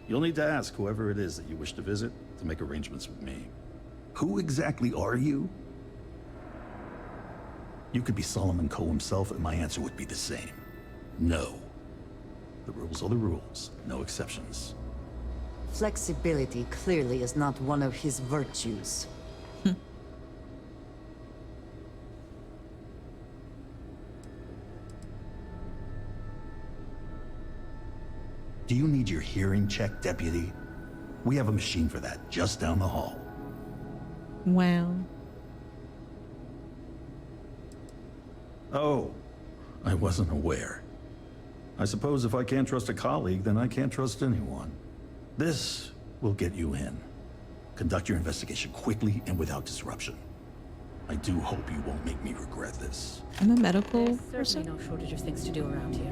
[SPEAKER 7] You'll need to ask whoever it is that you wish to visit to make arrangements with me. Who exactly are you? You could be Solomon Coe himself, and my answer would be the same. No. The rules are the rules, no exceptions.
[SPEAKER 3] Flexibility clearly is not one of his virtues.
[SPEAKER 7] Do you need your hearing checked, Deputy? We have a machine for that just down the hall.
[SPEAKER 1] Wow.
[SPEAKER 7] Oh, I wasn't aware. I suppose if I can't trust a colleague, then I can't trust anyone. This will get you in. Conduct your investigation quickly and without disruption. I do hope you won't make me regret this.
[SPEAKER 1] I'm a medical
[SPEAKER 12] There's
[SPEAKER 1] person?
[SPEAKER 12] certainly no shortage of things to do around here.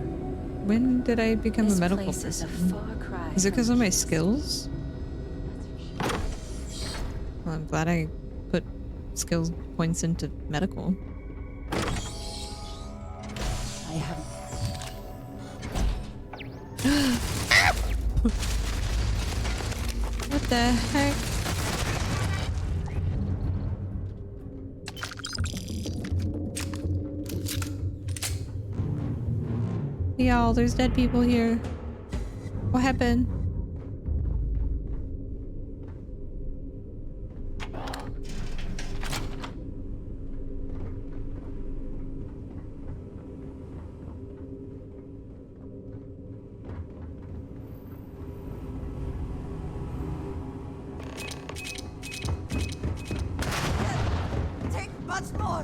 [SPEAKER 1] When did I become
[SPEAKER 12] This
[SPEAKER 1] a medical
[SPEAKER 12] place is a
[SPEAKER 1] person?
[SPEAKER 12] far cry
[SPEAKER 1] Is it because of
[SPEAKER 12] from
[SPEAKER 1] my
[SPEAKER 12] peace.
[SPEAKER 1] skills? Well, I'm glad I put skills points into medical.
[SPEAKER 3] I have...
[SPEAKER 1] What the heck? Y'all, there's dead people here. What happened?
[SPEAKER 3] Once more!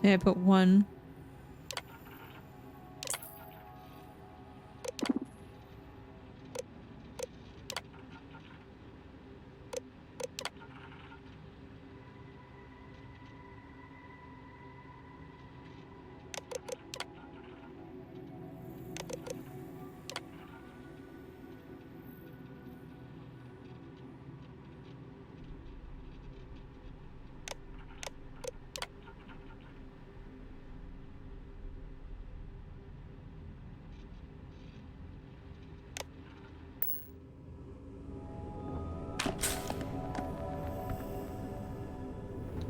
[SPEAKER 1] Yeah, I put 1.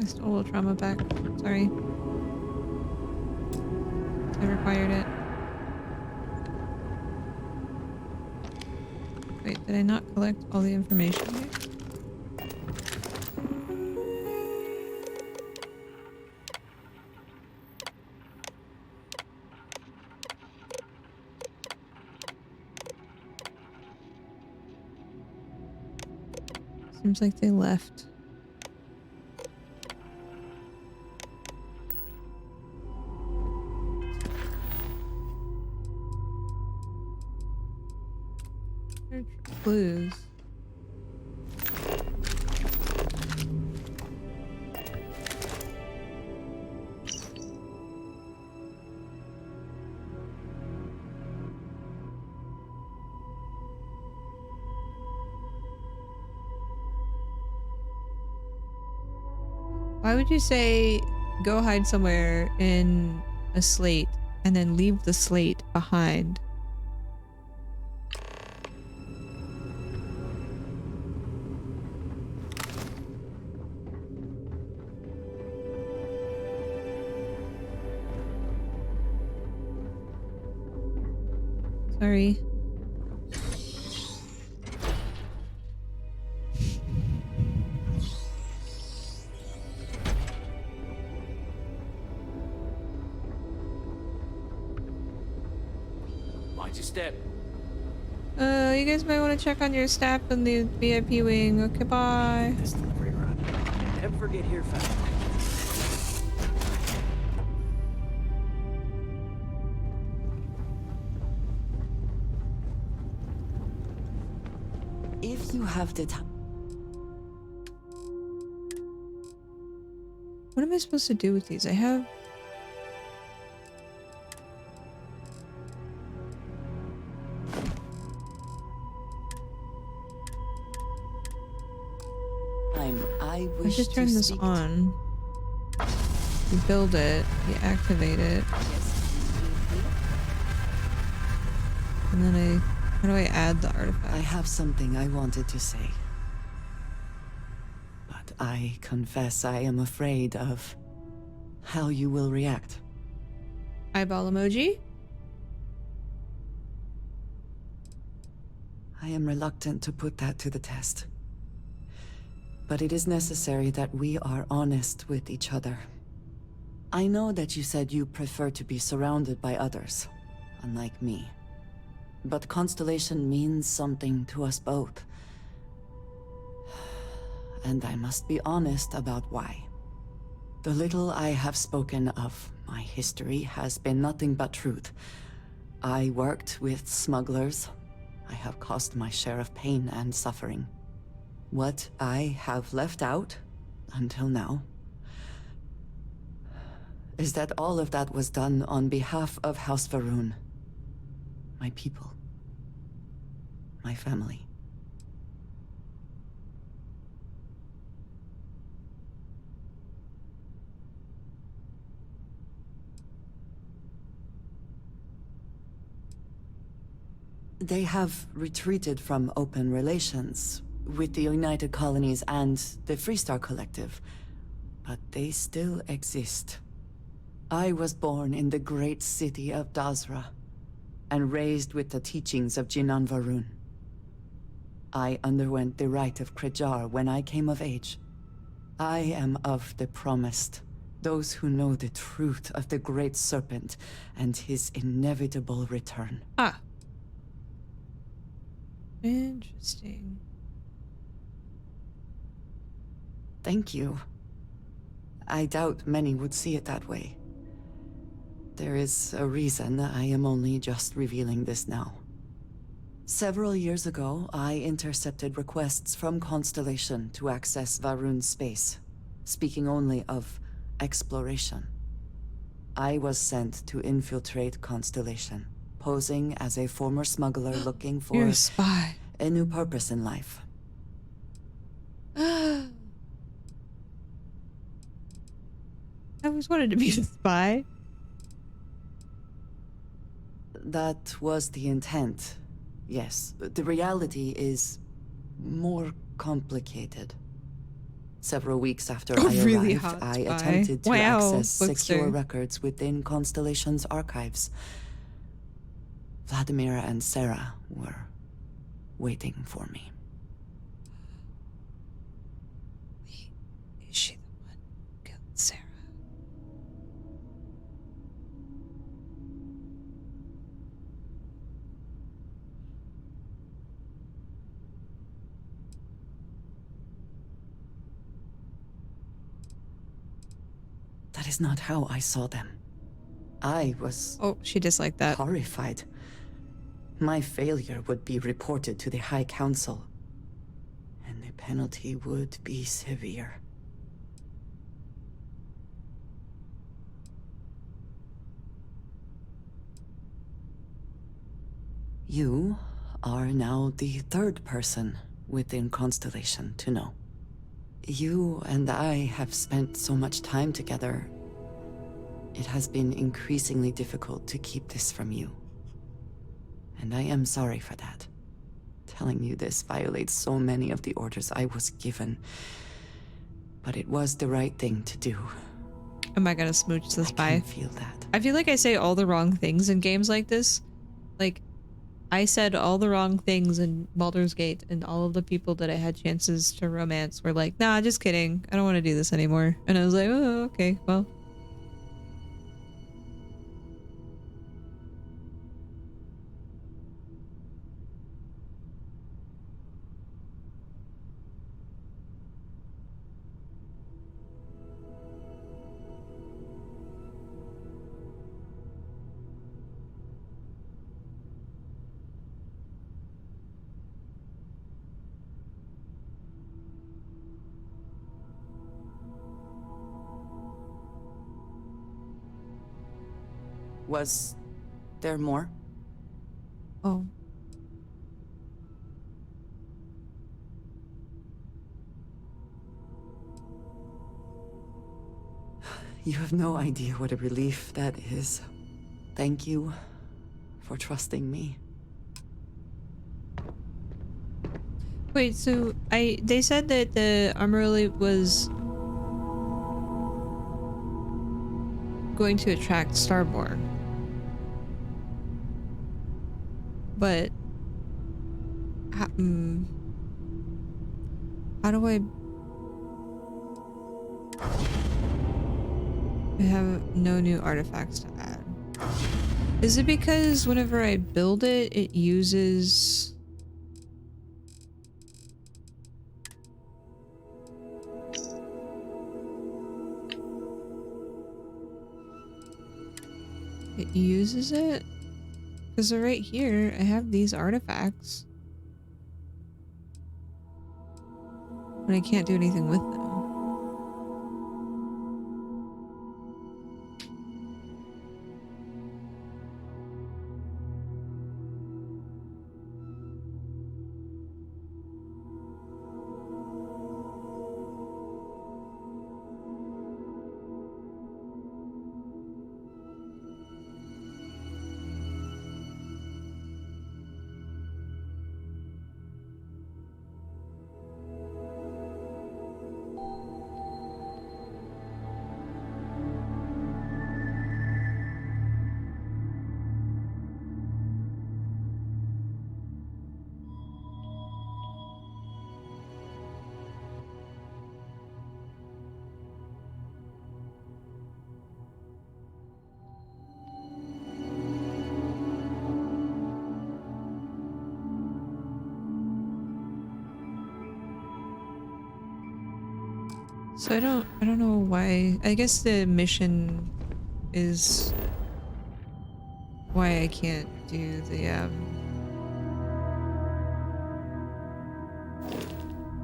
[SPEAKER 1] I stole a trauma back. Sorry. I required it. Wait, did I not collect all the information here? Seems like they left. Search for clues. Why would you say go hide somewhere in a slate and then leave the slate behind? Sorry.
[SPEAKER 6] Watch your step.
[SPEAKER 1] You guys might want to check on your staff in the VIP wing. Okay, bye.
[SPEAKER 11] This delivery run. Never get here fast.
[SPEAKER 3] If you have the time.
[SPEAKER 1] What am I supposed to do with these? I have...
[SPEAKER 3] I
[SPEAKER 1] I
[SPEAKER 3] wish
[SPEAKER 1] should turn
[SPEAKER 3] to
[SPEAKER 1] this
[SPEAKER 3] speak
[SPEAKER 1] on. You build it, you activate it. And then how do I add the artifact?
[SPEAKER 3] I have something I wanted to say. But I confess I am afraid of how you will react.
[SPEAKER 1] Eyeball emoji?
[SPEAKER 3] I am reluctant to put that to the test. But it is necessary that we are honest with each other. I know that you said you prefer to be surrounded by others, unlike me. But Constellation means something to us both. And I must be honest about why. The little I have spoken of my history has been nothing but truth. I worked with smugglers. I have caused my share of pain and suffering. What I have left out, until now, is that all of that was done on behalf of House Varun. My people. My family. They have retreated from open relations with the United Colonies and the Freestar Collective, but they still exist. I was born in the great city of Dazra, and raised with the teachings of Jinan Varun. I underwent the rite of Krejar when I came of age. I am of the promised, Those who know the truth of the Great Serpent and his inevitable return.
[SPEAKER 1] Ah. Interesting.
[SPEAKER 3] Thank you. I doubt many would see it that way. There is a reason I am only just revealing this now. Several years ago, I intercepted requests from Constellation to access Varun's space, speaking only of exploration. I was sent to infiltrate Constellation, posing as a former smuggler looking for
[SPEAKER 1] You're a spy.
[SPEAKER 3] a new purpose in life.
[SPEAKER 1] I always wanted to be a spy.
[SPEAKER 3] That was the intent, yes. The reality is more complicated. Several weeks after I
[SPEAKER 1] really
[SPEAKER 3] arrived,
[SPEAKER 1] hot
[SPEAKER 3] I
[SPEAKER 1] spy.
[SPEAKER 3] attempted to
[SPEAKER 1] Wow,
[SPEAKER 3] access secure
[SPEAKER 1] bookster.
[SPEAKER 3] records within Constellation's archives. Vladimir and Sarah were waiting for me.
[SPEAKER 1] Wait, is she the one who killed Sarah?
[SPEAKER 3] That is not how I saw them. I was...
[SPEAKER 1] Oh, she disliked that.
[SPEAKER 3] Horrified. My failure would be reported to the High Council, and the penalty would be severe. You are now the third person within Constellation to know. You and I have spent so much time together. It has been increasingly difficult to keep this from you. And I am sorry for that. Telling you this violates so many of the orders I was given. But it was the right thing to do.
[SPEAKER 1] Am I gonna smooch the spy?
[SPEAKER 3] I can feel that.
[SPEAKER 1] I feel like I say all the wrong things in games like this. Like, I said all the wrong things in Baldur's Gate, and all of the people that I had chances to romance were like, nah, just kidding. I don't want to do this anymore. And I was like, oh, okay, well.
[SPEAKER 3] Was there more?
[SPEAKER 1] Oh.
[SPEAKER 3] You have no idea what a relief that is. Thank you for trusting me.
[SPEAKER 1] Wait, so they said that the Armorly was going to attract Starborn. But how do I have no new artifacts to add? Is it because whenever I build it, it uses... It uses it? Because they're right here. I have these artifacts. But I can't do anything with them. So I don't know why. I guess the mission is why I can't do the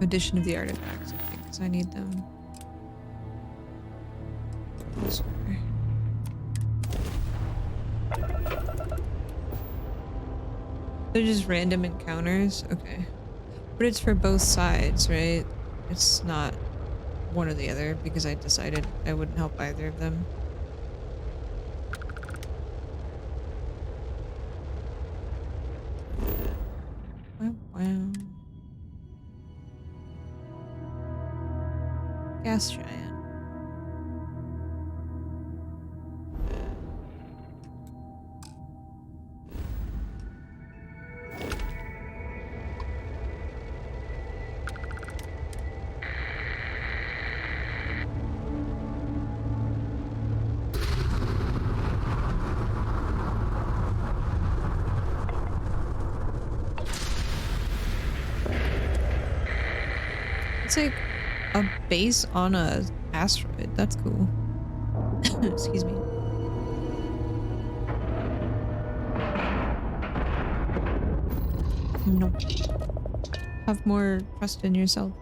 [SPEAKER 1] addition of the artifacts, I think, because I need them. Elsewhere. They're just random encounters? Okay. But it's for both sides, right? It's not one or the other, because I decided I wouldn't help either of them. Wow, wow. Gas giant. It's like a base on a asteroid. That's cool. Excuse me. No. Have more trust in yourself.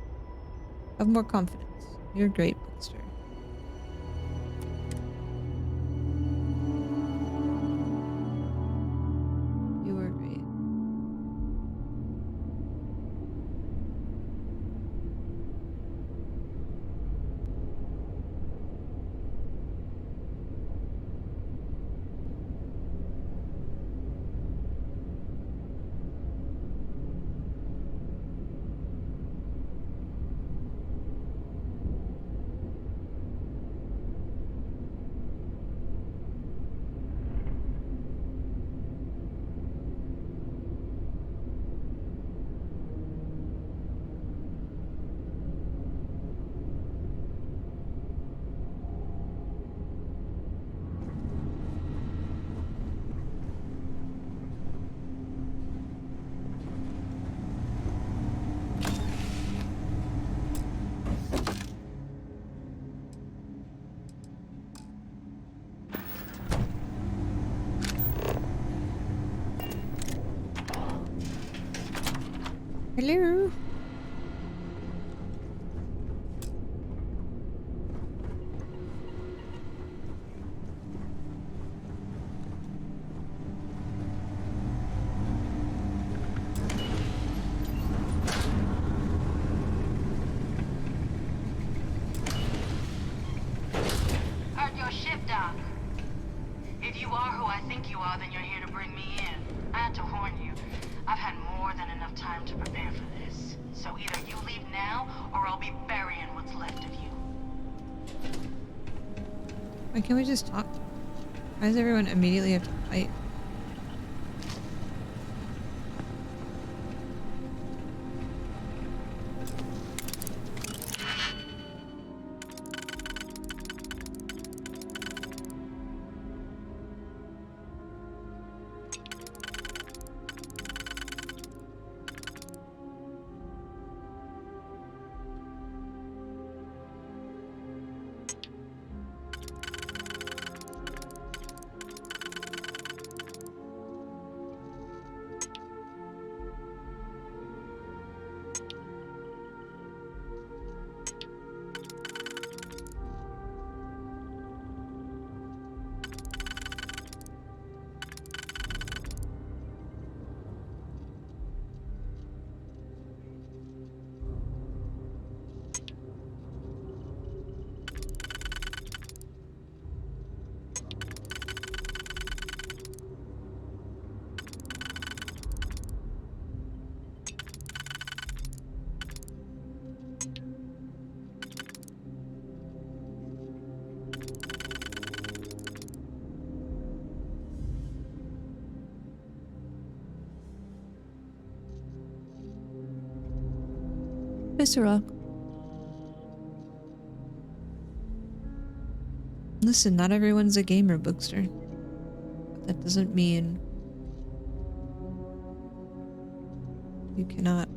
[SPEAKER 1] Have more confidence. You're great, Bookster. You are great. Hello.
[SPEAKER 16] Heard your ship, Doc. If you are who I think you are, then you're here to bring me in. I had to warn you. I've had more than enough time to prepare for this. So either you leave now, or I'll be burying what's left of you.
[SPEAKER 1] Why can't we just talk? Why does everyone immediately have to fight? Mr. Rock. Listen, not everyone's a gamer, Bookster. But that doesn't mean you cannot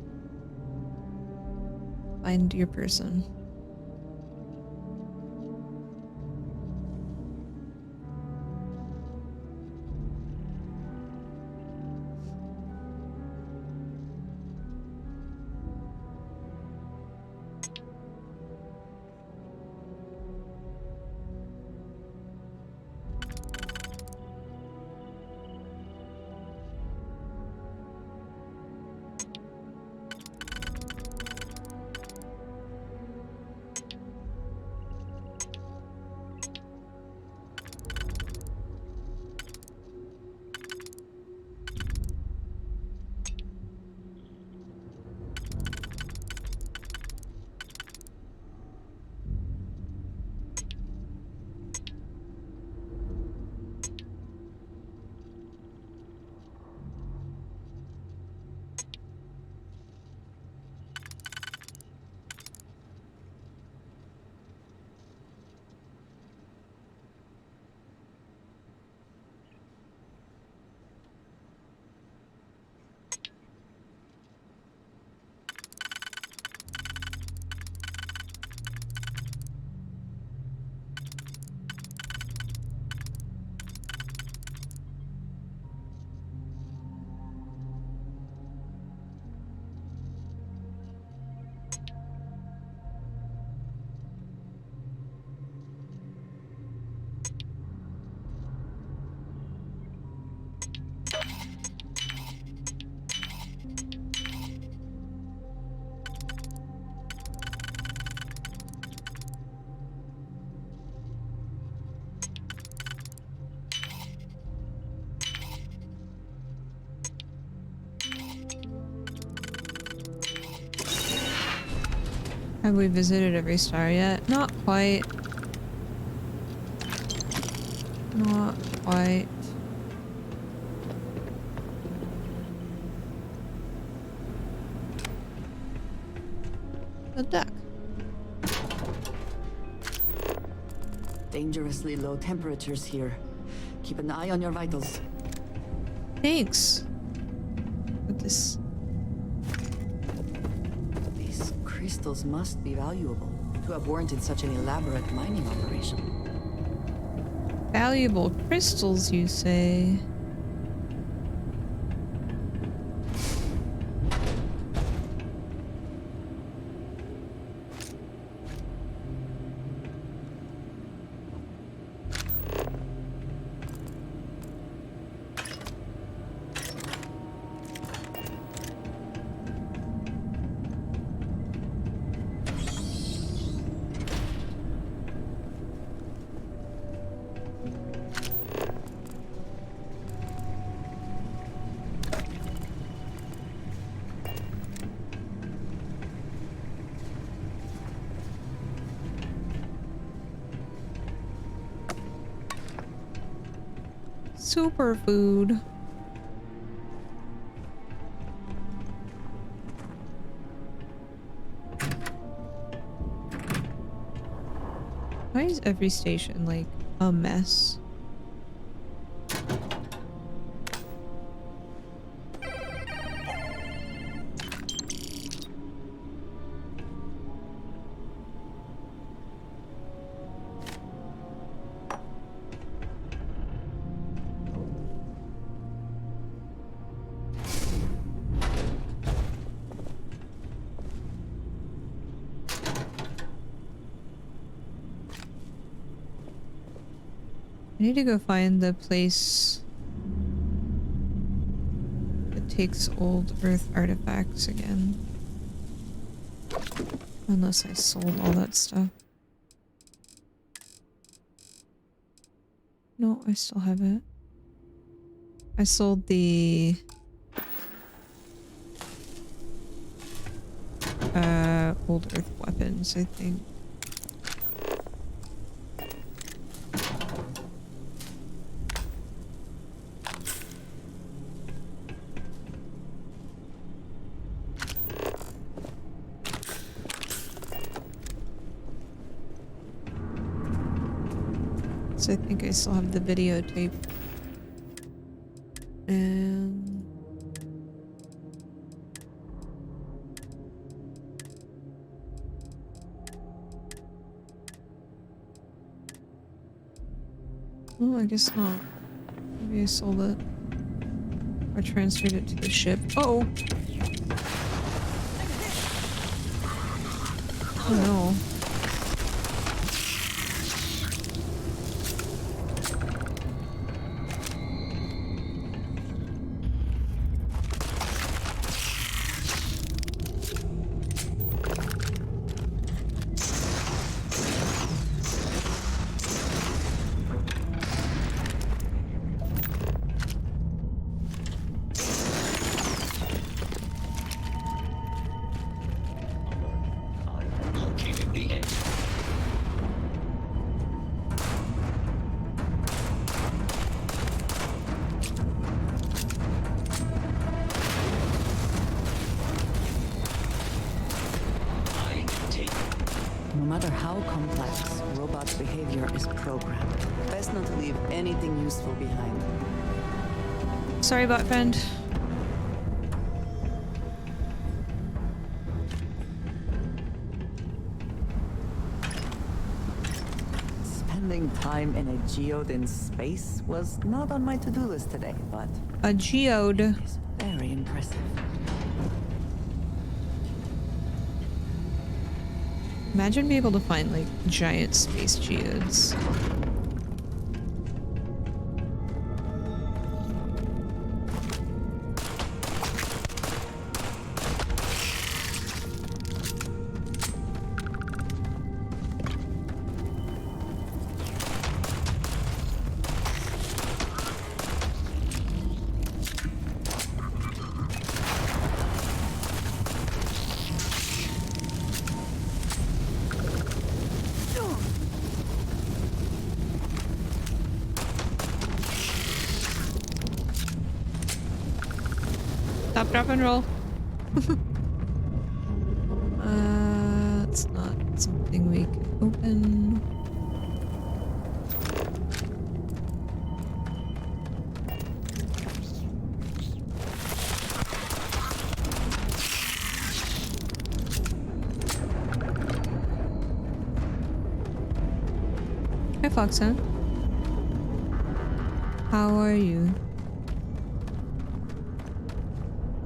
[SPEAKER 1] find your person. Have we visited every star yet? Not quite. Not quite. A duck.
[SPEAKER 3] Dangerously low temperatures here. Keep an eye on your vitals.
[SPEAKER 1] Thanks. What this?
[SPEAKER 3] These crystals must be valuable to have warranted such an elaborate mining operation.
[SPEAKER 1] Valuable crystals, you say? Superfood. Why is every station like a mess? I need to go find the place that takes old Earth artifacts again. Unless I sold all that stuff. No, I still have it. I sold the old Earth weapons, I think. I think I still have the videotape. And oh, I guess not. Maybe I sold it. Or transferred it to the ship. Oh! Oh no.
[SPEAKER 3] No matter how complex, robot behavior is programmed. Best not to leave anything useful behind.
[SPEAKER 1] Sorry, bot friend.
[SPEAKER 3] Spending time in a geode in space was not on my to-do list today, but...
[SPEAKER 1] A geode?
[SPEAKER 3] ...is very impressive.
[SPEAKER 1] Imagine being able to find, like, giant space geodes. Stop, drop, and roll. It's not something we can open. Hi, Foxa. How are you?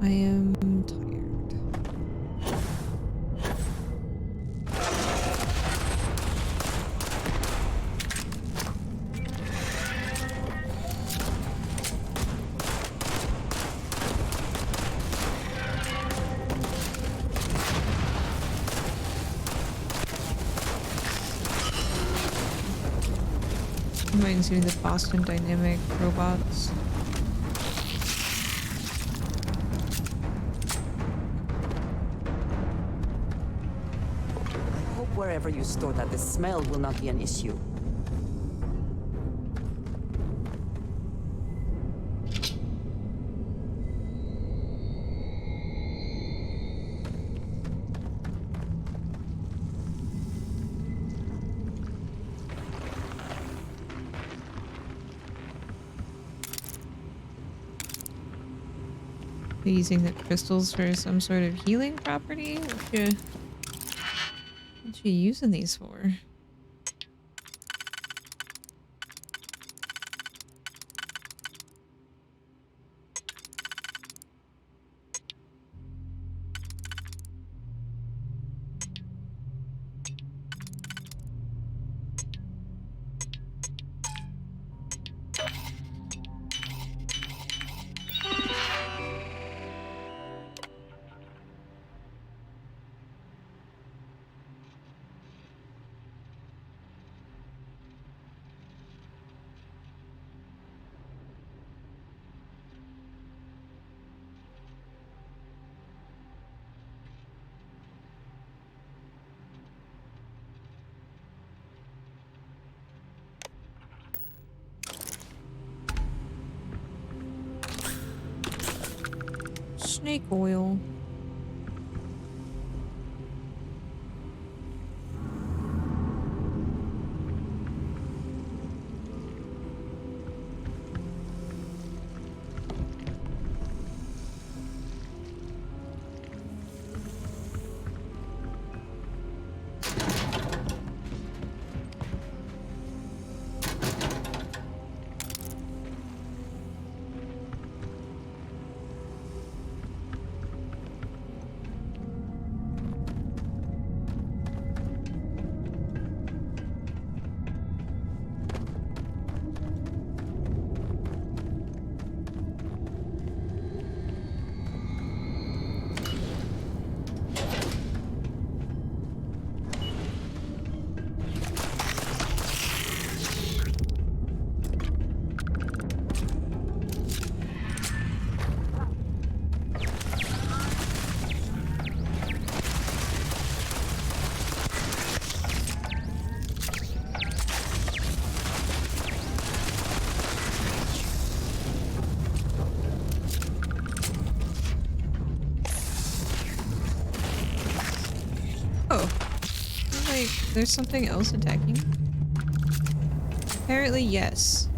[SPEAKER 1] I am tired. Reminds me of the Boston Dynamic robots.
[SPEAKER 3] I hope wherever you store that, the smell will not be an issue.
[SPEAKER 1] Using the crystals for some sort of healing property? What you using these for? Snake oil. Oh. Like, there's something else attacking? Apparently, yes.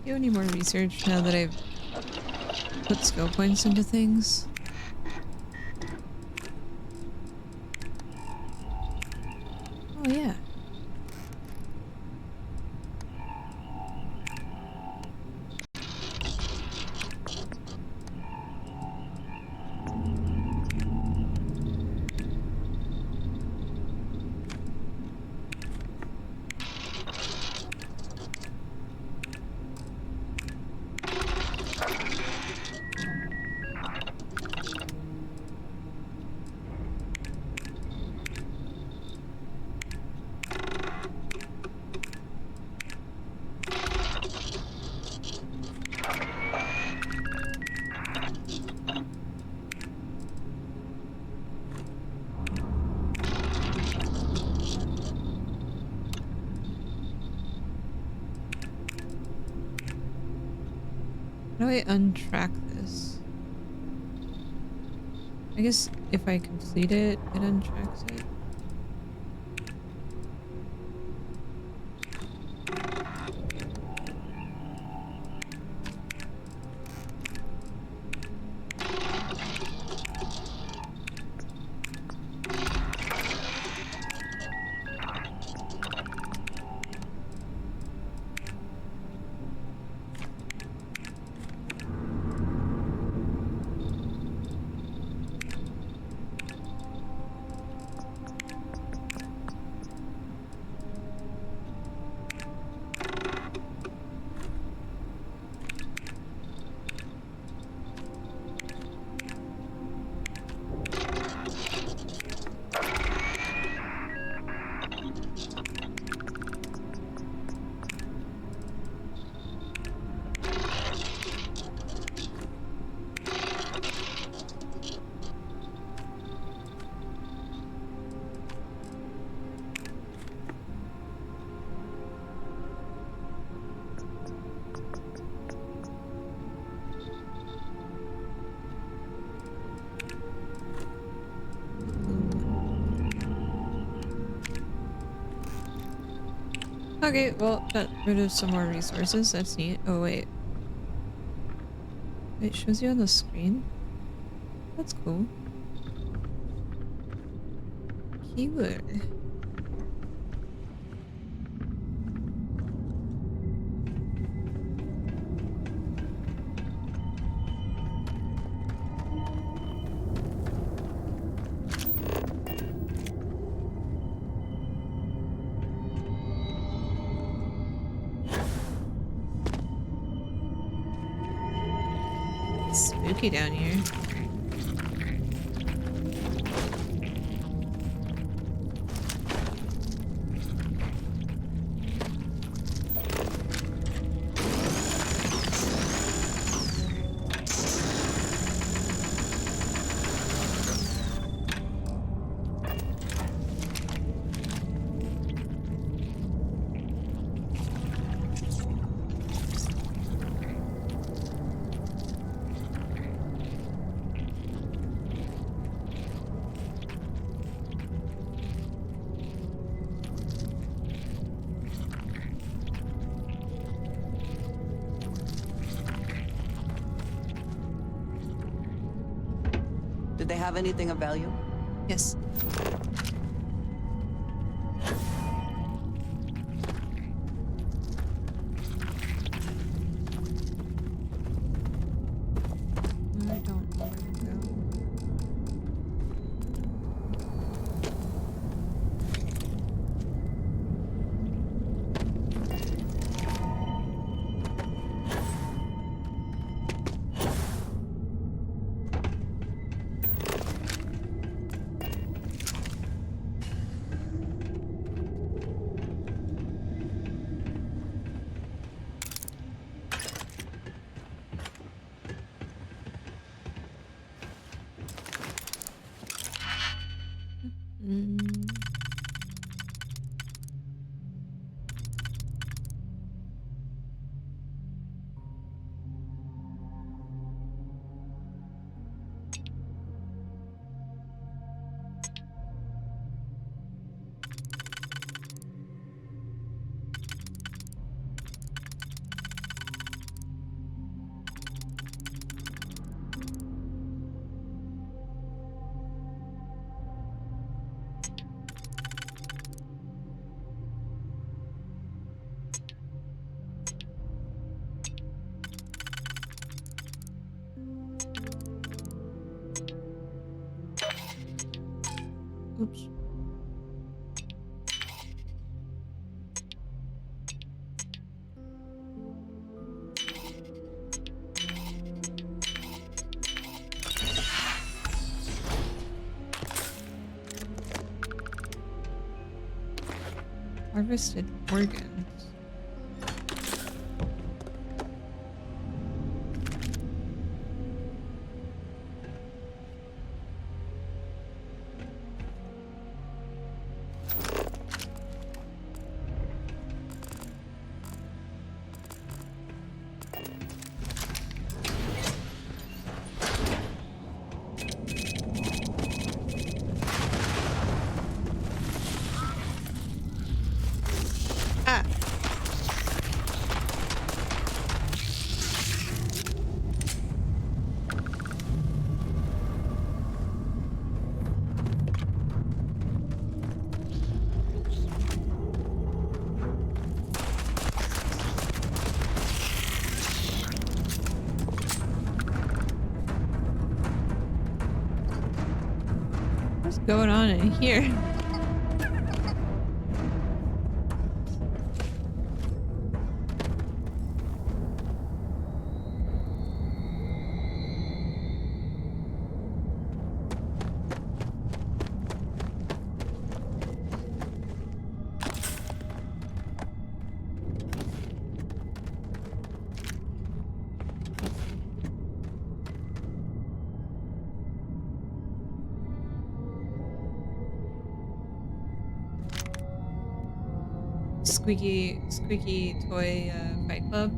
[SPEAKER 1] Do any more research now that I've put skill points into things? Oh yeah. How do I untrack this? I guess if I complete it, it untracks it. Okay, well, got rid of some more resources. That's neat. Oh, wait. It shows you on the screen? That's cool. Keyword. It's spooky down here.
[SPEAKER 3] Did they have anything of value?
[SPEAKER 1] Yes. I don't know where to go. Oops. Harvested organs. Ah. What's going on in here? Squeaky toy fight club.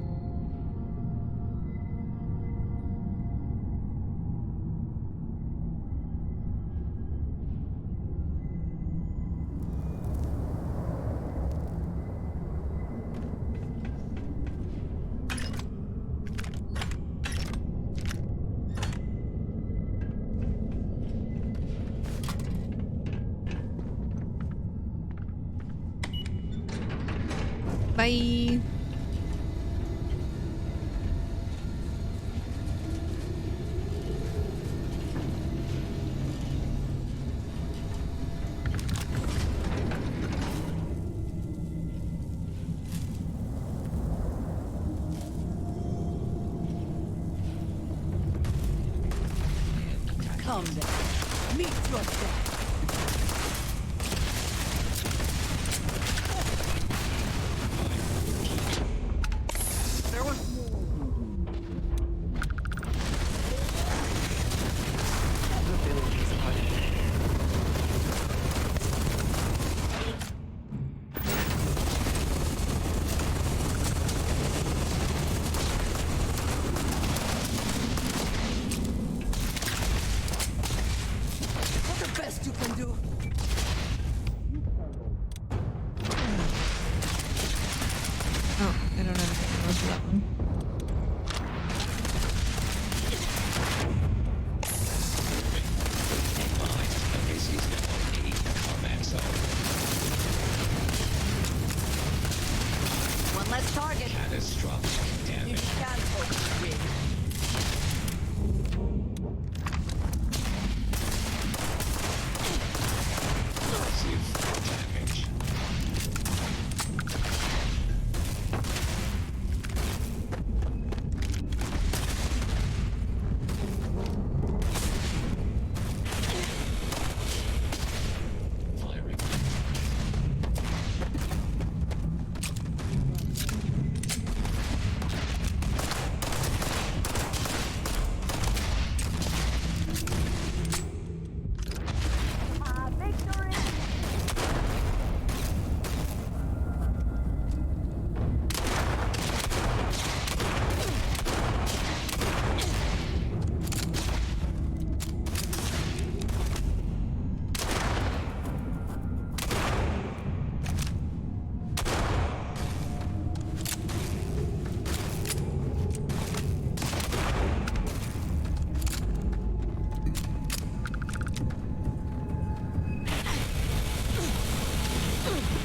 [SPEAKER 1] Bye.
[SPEAKER 3] Come then. Meet your death. There was the village is what's the best you can do?
[SPEAKER 1] Oh, I don't know anything else for that one.
[SPEAKER 22] One less target.
[SPEAKER 4] Catastrophic
[SPEAKER 22] You
[SPEAKER 4] damage.
[SPEAKER 22] can't hope to win.
[SPEAKER 4] Massive damage. Firing.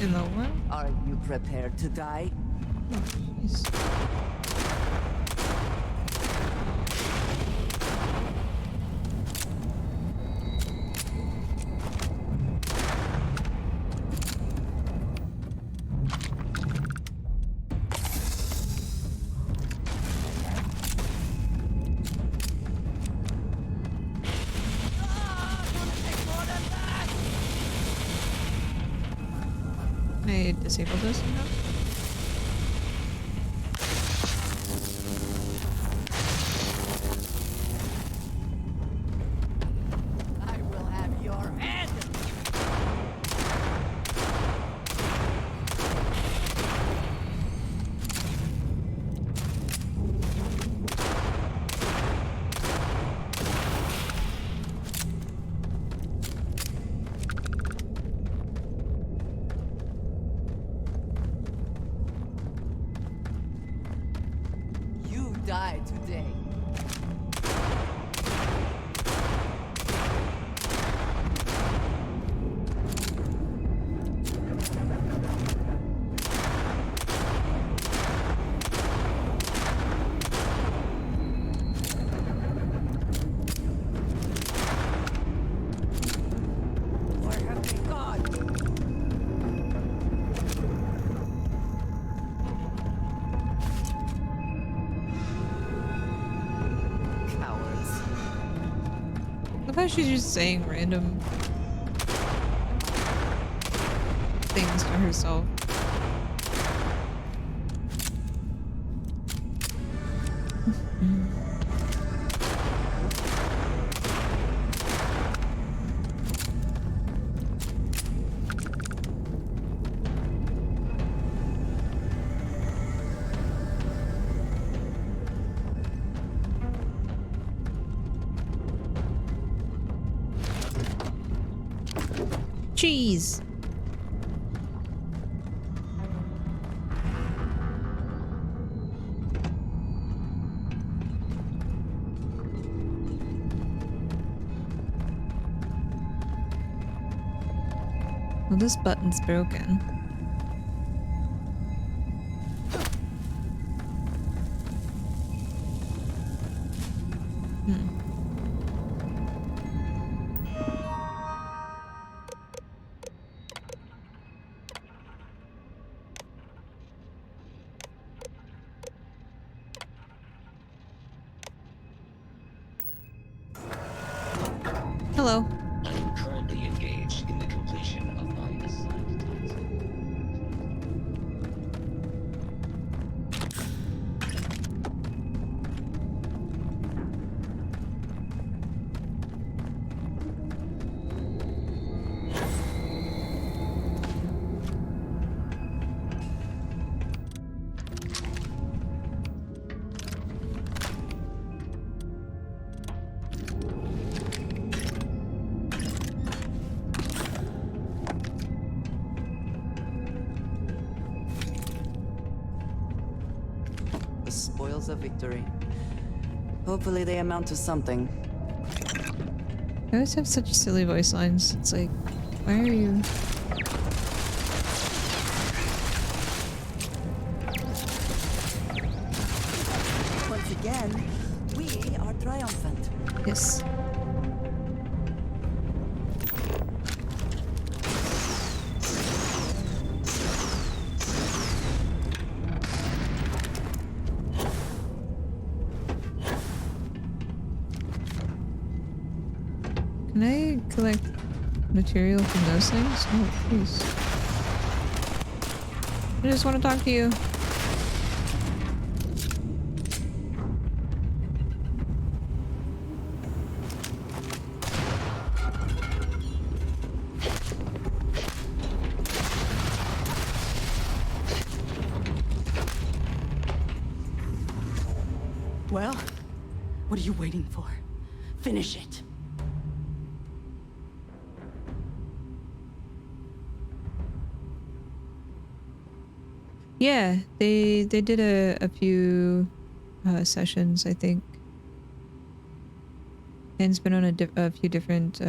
[SPEAKER 1] In the what?
[SPEAKER 3] Are you prepared to die?
[SPEAKER 1] Oh, jeez. Can I disable this somehow?
[SPEAKER 22] I will have your head! You die today. Where have they gone? Cowards.
[SPEAKER 1] I thought she's just saying random things to herself. Cheese. Well, this button's broken. Hmm. Hello.
[SPEAKER 4] I am currently engaged in the completion of my assigned task.
[SPEAKER 3] The spoils of victory. Hopefully they amount to something.
[SPEAKER 1] I always have such silly voice lines. It's like, why are you...
[SPEAKER 3] Once again, we are triumphant.
[SPEAKER 1] Yes. Can I collect material from those things? Oh, please. I just want to talk to you.
[SPEAKER 22] Well, what are you waiting for? Finish it.
[SPEAKER 1] Yeah, they did a few sessions, I think. Ken's been on a few different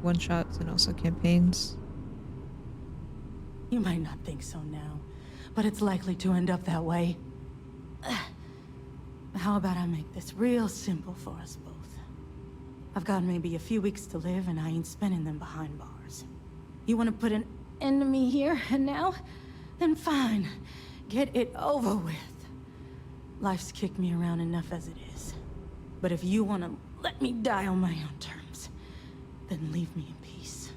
[SPEAKER 1] one-shots and also campaigns.
[SPEAKER 22] You might not think so now, but it's likely to end up that way. How about I make this real simple for us both? I've got maybe a few weeks to live, and I ain't spending them behind bars. You want to put an end to me here and now? Then fine. Get it over with. Life's kicked me around enough as it is. But if you want to let me die on my own terms, then leave me in peace.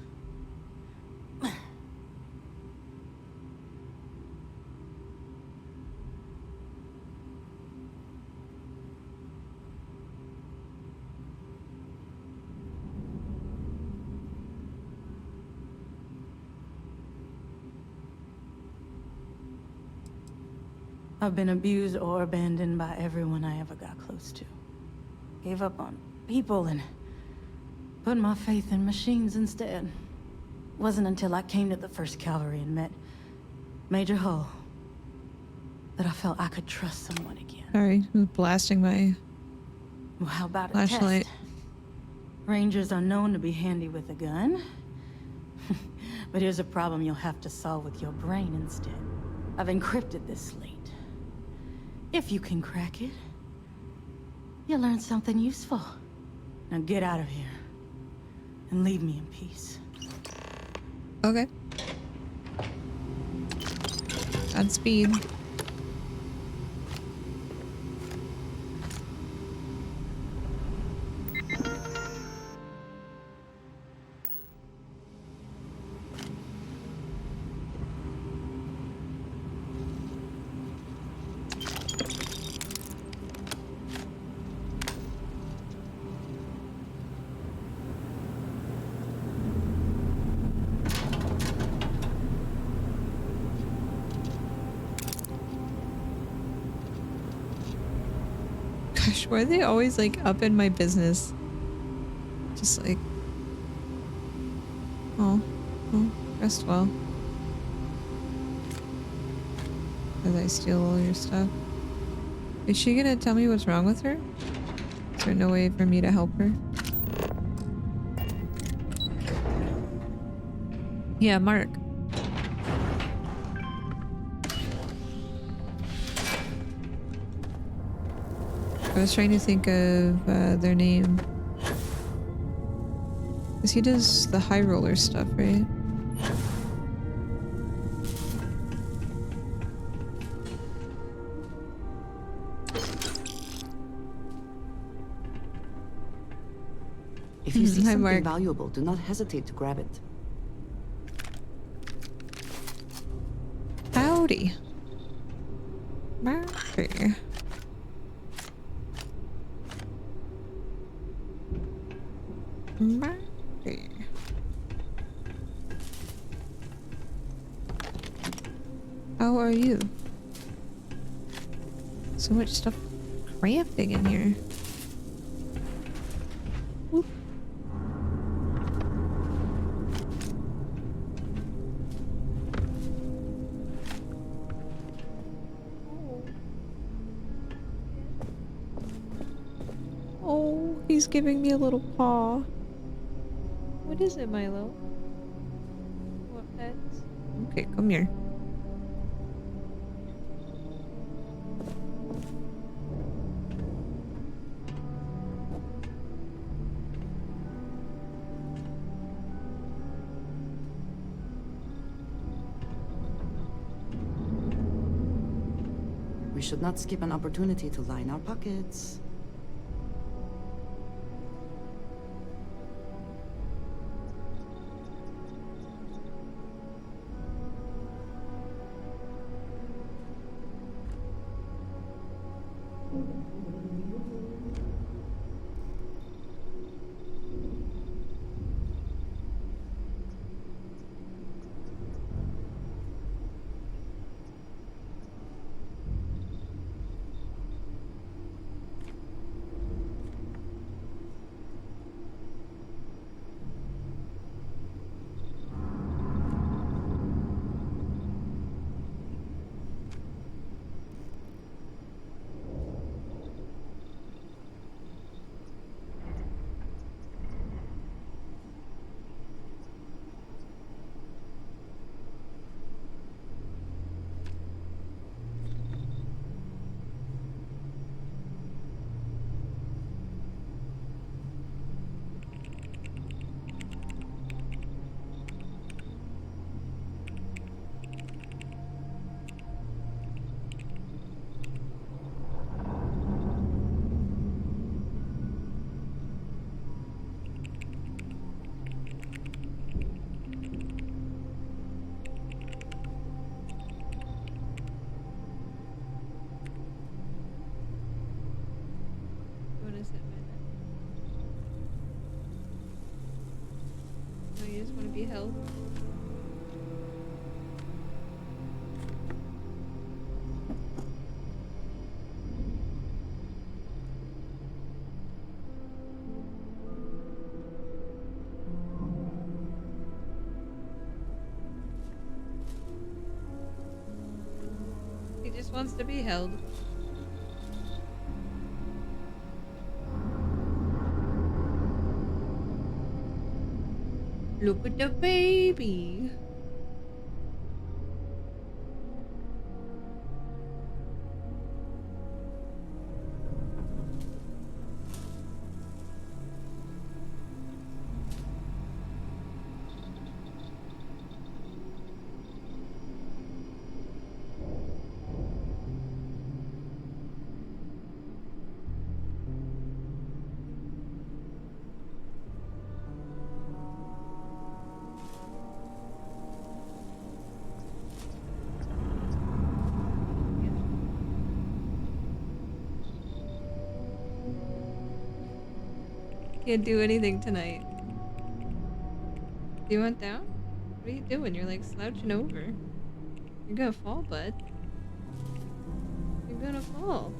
[SPEAKER 22] I've been abused or abandoned by everyone I ever got close to. Gave up on people and put my faith in machines instead. Wasn't until I came to the 1st Cavalry and met Major Hull that I felt I could trust someone again.
[SPEAKER 1] Sorry, I'm blasting my
[SPEAKER 22] Well, how about a
[SPEAKER 1] flashlight.
[SPEAKER 22] test? Rangers are known to be handy with a gun. But here's a problem you'll have to solve with your brain instead. I've encrypted this slate. If you can crack it, you'll learn something useful. Now get out of here and leave me in peace.
[SPEAKER 1] Okay. Godspeed. Gosh, why are they always like up in my business? Just like, oh, rest well. As I steal all your stuff. Is she gonna tell me what's wrong with her? Is there no way for me to help her? Yeah, Mark. I was trying to think of their name. Because he does the high roller stuff, right?
[SPEAKER 3] If you see
[SPEAKER 1] Hi,
[SPEAKER 3] something
[SPEAKER 1] Mark.
[SPEAKER 3] valuable, do not hesitate to grab it.
[SPEAKER 1] Howdy. Marky. Marky. How are you? So much stuff crafting in here. Whoop. Oh, he's giving me a little paw. What is it, Milo? What pets? Okay, come here.
[SPEAKER 3] We should not skip an opportunity to line our pockets.
[SPEAKER 1] You want to sit by that? No, you just want to be held? wants to be held. Look at the baby. Can't do anything tonight. You went down? What are you doing? You're like slouching over. You're gonna fall, bud. You're gonna fall.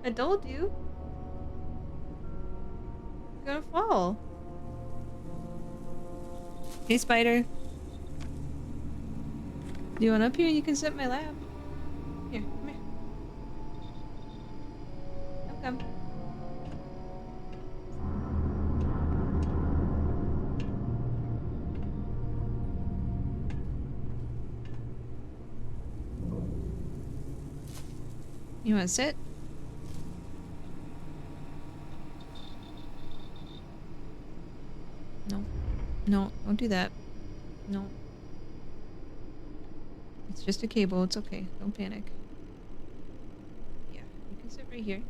[SPEAKER 1] I told you. You're gonna fall. Hey, Spider. Do you want up here? You can sit in my lap. Here, come here. Come. You want to sit? No. No, don't do that. No. It's just a cable. It's okay. Don't panic. Yeah, you can sit right here.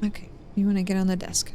[SPEAKER 1] Okay, you want to get on the desk.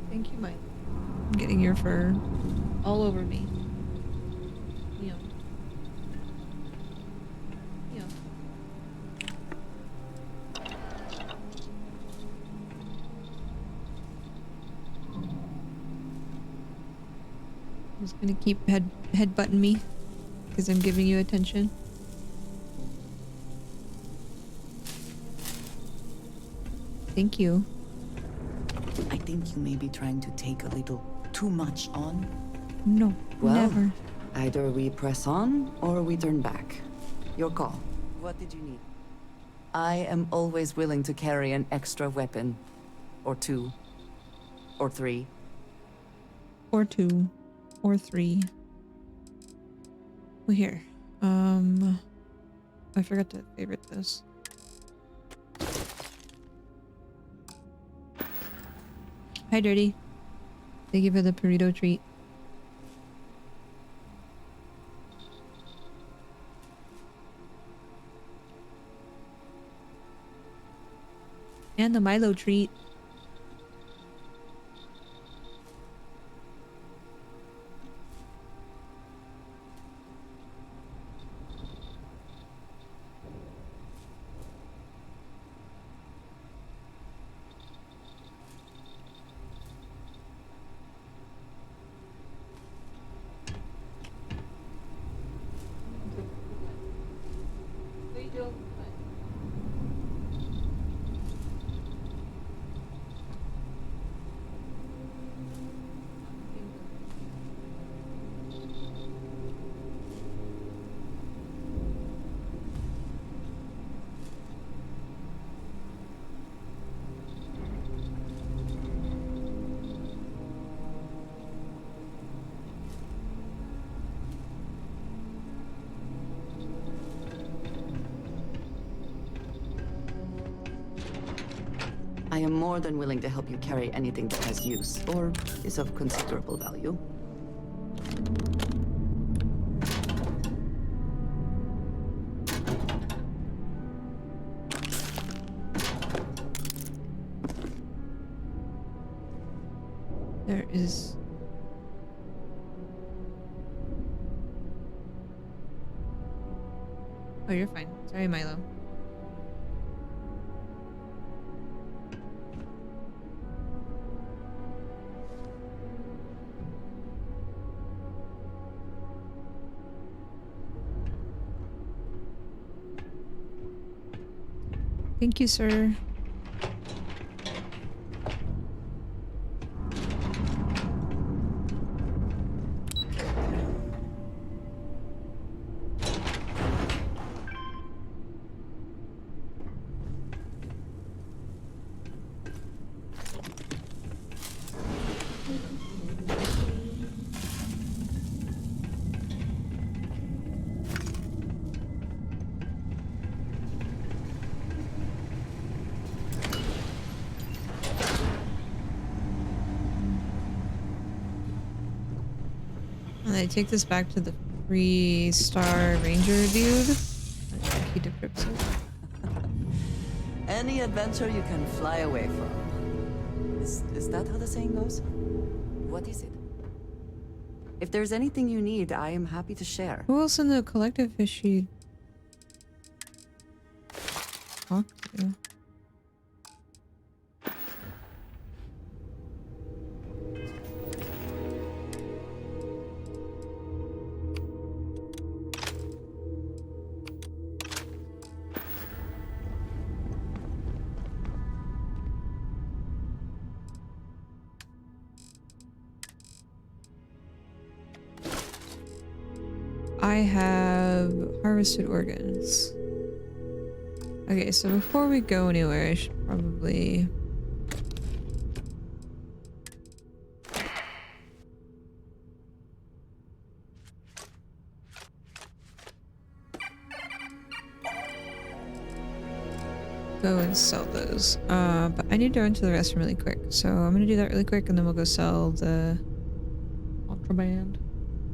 [SPEAKER 1] Thank you, Mike. I'm getting your fur all over me. Yeah. Yeah. I'm just gonna keep headbutting me because I'm giving you attention. Thank you.
[SPEAKER 3] I think you may be trying to take a little too much on.
[SPEAKER 1] No,
[SPEAKER 3] Well,
[SPEAKER 1] never.
[SPEAKER 3] Either we press on or we turn back. Your call. What did you need? I am always willing to carry an extra weapon. Or two. Or three.
[SPEAKER 1] Or two. Or three. Well, here. I forgot to favorite this. Hi, Dirty. Thank you for the burrito treat. And the Milo treat.
[SPEAKER 3] I am more than willing to help you carry anything that has use, or is of considerable value.
[SPEAKER 1] There is... Oh, you're fine. Sorry, Milo. Thank you, sir. And I take this back to the 3-star ranger dude. He decrypts it.
[SPEAKER 3] Any adventure you can fly away from. Is that how the saying goes? What is it? If there's anything you need, I am happy to share.
[SPEAKER 1] Who else in the collective is she talk to? I have harvested organs. Okay, so before we go anywhere, I should probably... go and sell those. But I need to run to the restroom really quick, so I'm gonna do that really quick and then we'll go sell the contraband.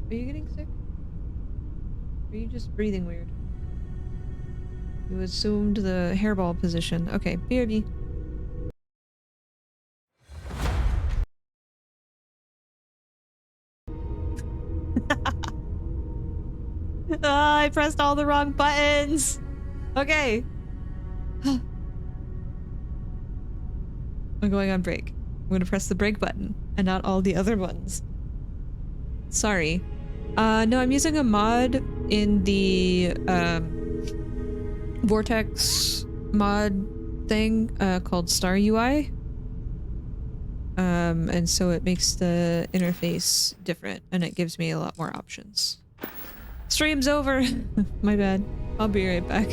[SPEAKER 1] Are you getting sick? Or are you just breathing weird? You assumed the hairball position. Okay, BRB. I pressed all the wrong buttons! Okay. I'm going on break. I'm gonna press the break button and not all the other buttons. Sorry. No, I'm using a mod in the Vortex mod thing called Star UI. And so it makes the interface different and it gives me a lot more options. Stream's over. My bad. I'll be right back.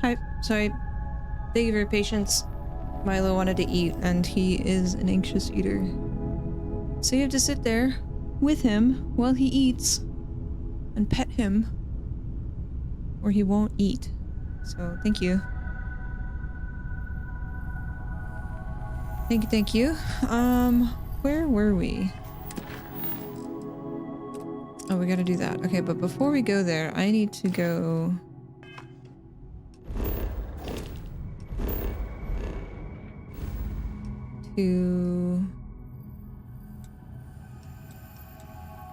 [SPEAKER 1] Hi, sorry. Thank you for your patience. Milo wanted to eat, and he is an anxious eater. So you have to sit there with him while he eats and pet him, or he won't eat. So thank you. Thank you, thank you. Where were we? Oh, we gotta do that. Okay, but before we go there, I need to go... to...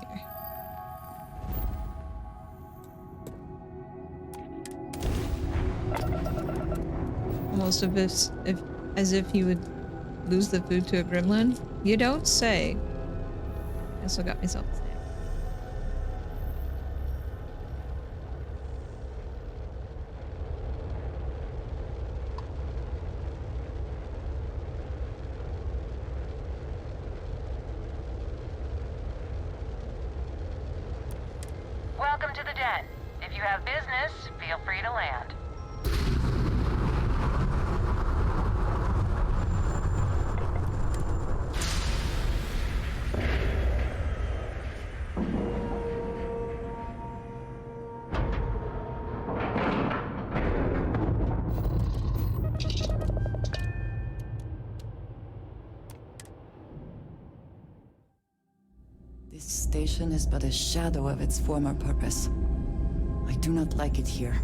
[SPEAKER 1] here. Almost as if he would lose the food to a gremlin. You don't say. I also got myself a snack.
[SPEAKER 16] Welcome to the den. If you have business, feel free to land.
[SPEAKER 3] This station is but a shadow of its former purpose. I do not like it here.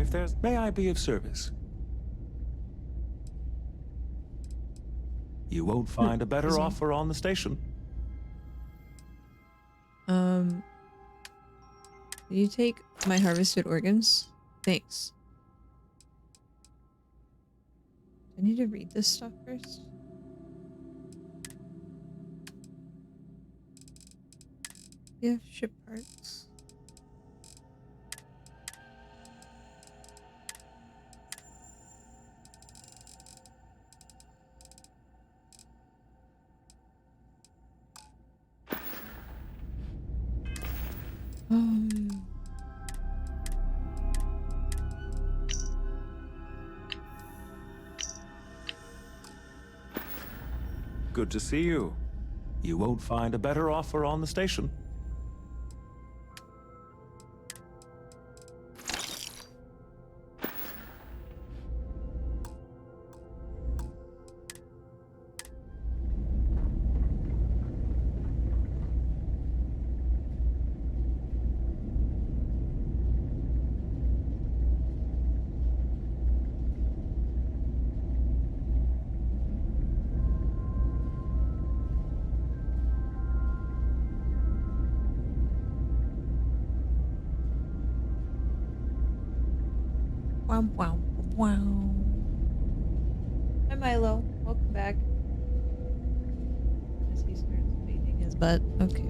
[SPEAKER 13] If there's... May I be of service? You won't find a better offer on the station.
[SPEAKER 1] You take my harvested organs? Thanks. I need to read this stuff first. Yeah, ship parts.
[SPEAKER 13] Good to see you. You won't find a better offer on the station.
[SPEAKER 1] Wow, wow, wow. Hi, Milo. Welcome back. As he starts bathing his butt. Okay.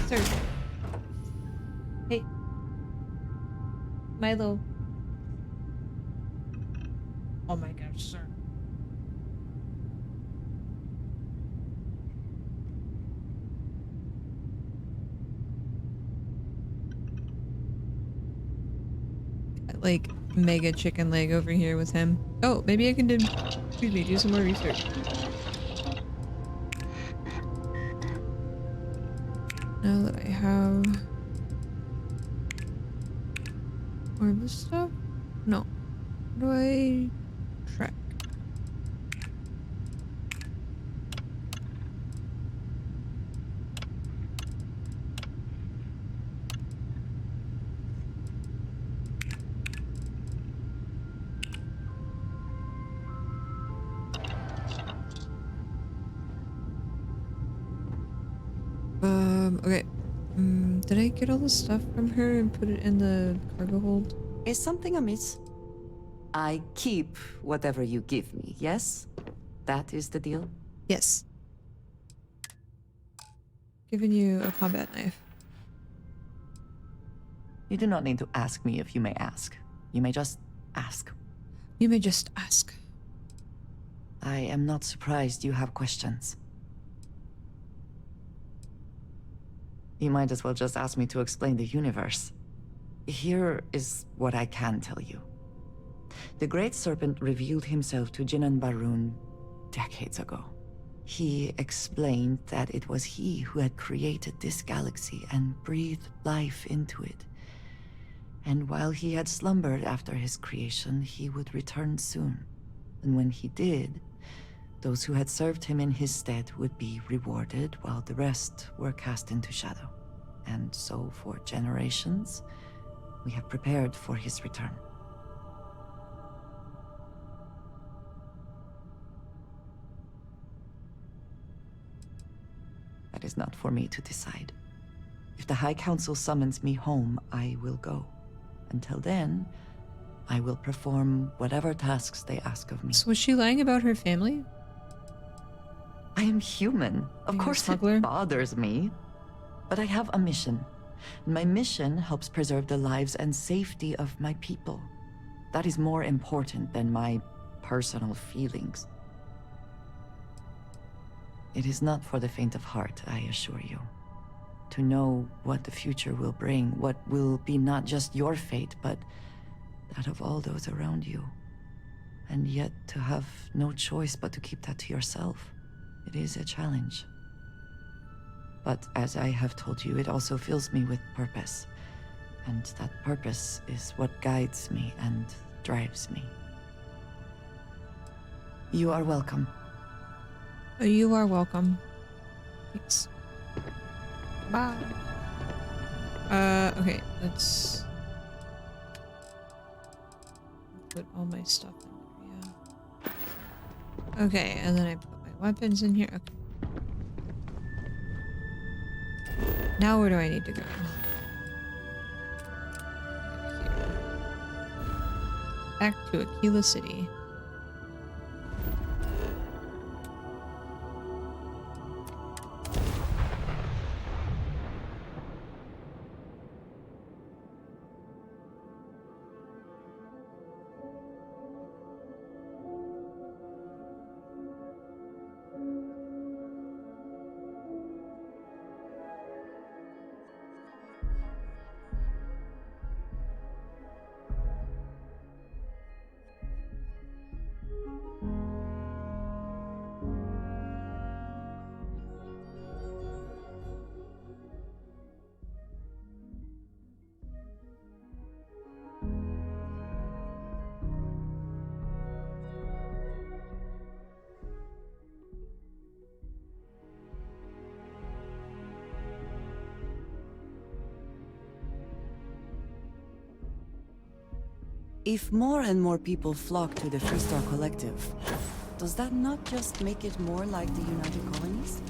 [SPEAKER 1] Sir. Hey. Milo. Oh my gosh, sir. Like mega chicken leg over here with him. Oh, maybe I can do some more research. Now that I have More of this stuff? No. How do I track? Okay. Did I get all the stuff from her and put it in the cargo hold?
[SPEAKER 3] Is something amiss? I keep whatever you give me, yes? That is the deal?
[SPEAKER 1] Yes. Giving you a combat knife.
[SPEAKER 3] You do not need to ask me if you may ask. You may just ask.
[SPEAKER 1] You may just ask.
[SPEAKER 3] I am not surprised you have questions. You might as well just ask me to explain the universe. Here is what I can tell you. The Great Serpent revealed himself to Jinan Barun decades ago. He explained that it was he who had created this galaxy and breathed life into it. And while he had slumbered after his creation, he would return soon. And when he did, those who had served him in his stead would be rewarded, while the rest were cast into shadow. And so, for generations, we have prepared for his return. That is not for me to decide. If the High Council summons me home, I will go. Until then, I will perform whatever tasks they ask of me.
[SPEAKER 1] So was she lying about her family?
[SPEAKER 3] I am human. Of course it bothers me. But I have a mission. My mission helps preserve the lives and safety of my people. That is more important than my personal feelings. It is not for the faint of heart, I assure you. To know what the future will bring, what will be not just your fate, but that of all those around you. And yet to have no choice but to keep that to yourself. It is a challenge. But as I have told you, it also fills me with purpose. And that purpose is what guides me and drives me. You are welcome.
[SPEAKER 1] You are welcome. Thanks. Bye. Okay, let's put all my stuff in there, yeah. Okay, and then I put my weapons in here. Okay. Now where do I need to go? Back to Aquila City.
[SPEAKER 3] If more and more people flock to the Freestar Collective, does that not just make it more like the United Colonies?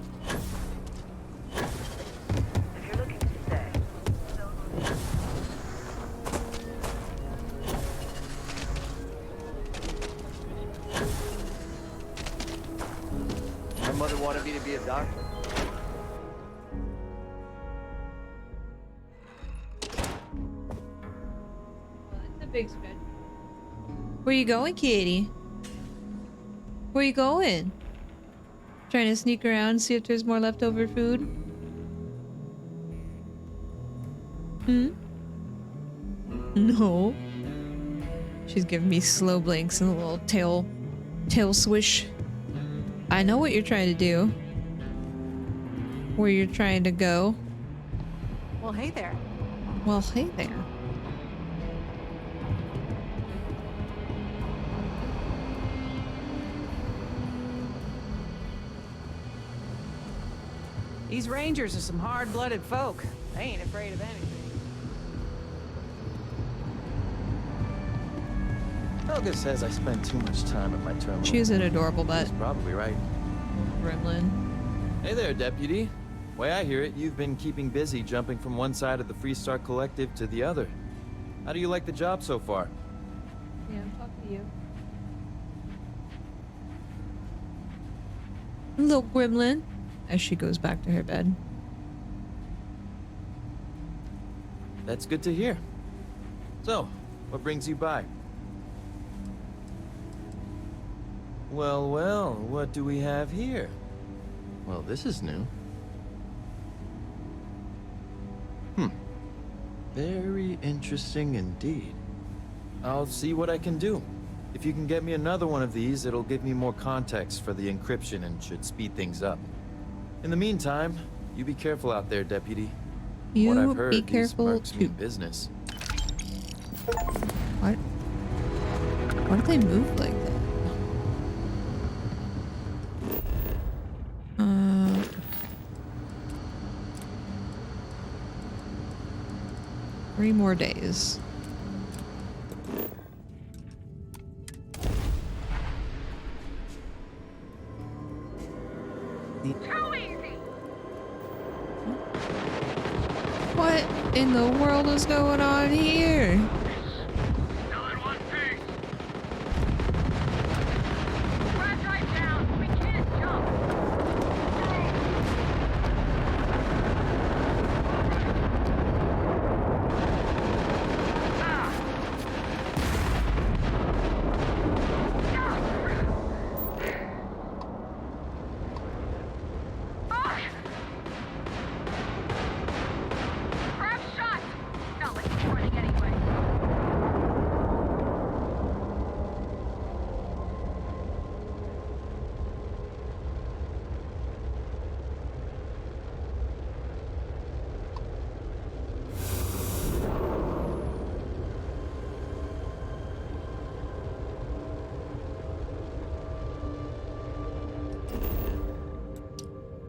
[SPEAKER 8] My mother wanted me to be a doctor.
[SPEAKER 1] That's a big spread. Where you going, kitty? Where you going? Trying to sneak around, see if there's more leftover food? Hmm? No. She's giving me slow blinks and a little tail swish. I know what you're trying to do. Where you're trying to go.
[SPEAKER 20] Well, hey there.
[SPEAKER 1] Well, hey there.
[SPEAKER 20] These Rangers are some hard-blooded folk. They ain't afraid of anything.
[SPEAKER 19] Helga says I spend too much time at my terminal.
[SPEAKER 1] She's an adorable butt.
[SPEAKER 19] She's probably right.
[SPEAKER 1] Gremlin.
[SPEAKER 19] Hey there, Deputy. Way I hear it, you've been keeping busy jumping from one side of the Freestar Collective to the other. How do you like the job so far?
[SPEAKER 1] Yeah, I'm talking to you. Little gremlin. As she goes back to her bed.
[SPEAKER 19] That's good to hear. So, what brings you by? Well, well, what do we have here? Well, this is new. Very interesting indeed. I'll see what I can do. If you can get me another one of these, it'll give me more context for the encryption and should speed things up. In the meantime, you be careful out there, Deputy.
[SPEAKER 1] You
[SPEAKER 19] what I've heard,
[SPEAKER 1] be careful
[SPEAKER 19] these mercs
[SPEAKER 1] too.
[SPEAKER 19] mean business.
[SPEAKER 1] What? Why do they move like that? Okay. 3 more days.
[SPEAKER 16] Too easy.
[SPEAKER 1] What in the world is going on here?
[SPEAKER 16] Run right down. We can't jump. Grab shot. Not like he's running anyway.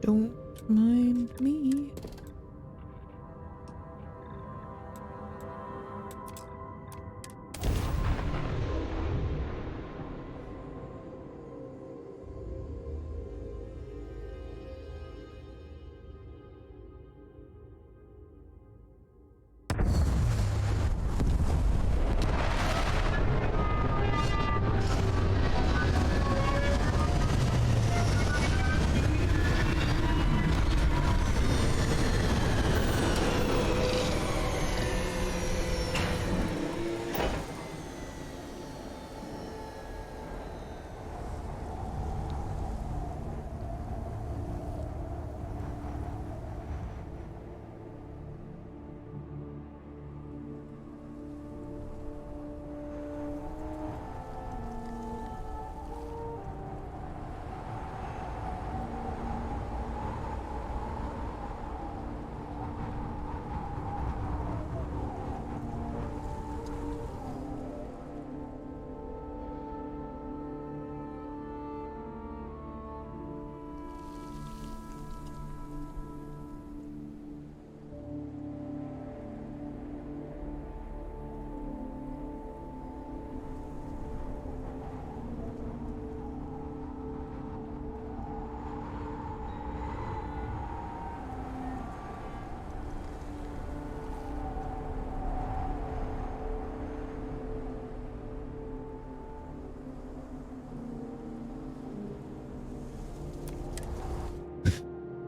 [SPEAKER 1] Don't mind me.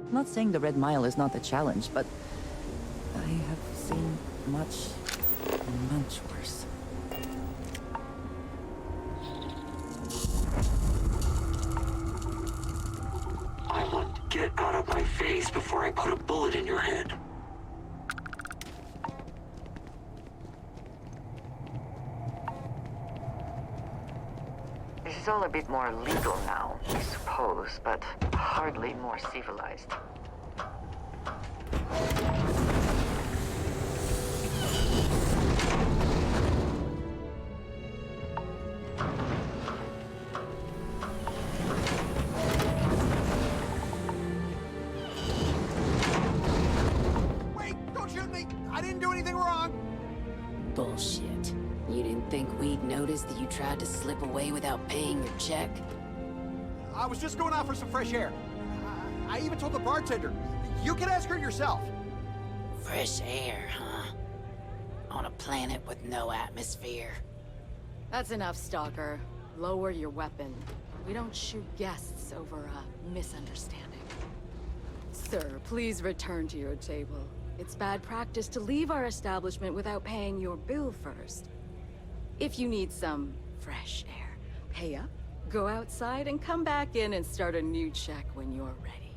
[SPEAKER 3] I'm not saying the Red Mile is not a challenge, but I have seen much, much worse.
[SPEAKER 14] I want to get out of my face before I put a bullet in your head.
[SPEAKER 15] This is all a bit more legal now, I suppose, but hardly more civilized.
[SPEAKER 10] Bullshit. You didn't think we'd notice that you tried to slip away without paying your check?
[SPEAKER 8] I was just going out for some fresh air. I even told the bartender. You can ask her yourself.
[SPEAKER 10] Fresh air, huh? On a planet with no atmosphere.
[SPEAKER 17] That's enough, Stalker. Lower your weapon. We don't shoot guests over a misunderstanding. Sir, please return to your table. It's bad practice to leave our establishment without paying your bill first. If you need some fresh air, pay up, go outside, and come back in and start a new check when you're ready.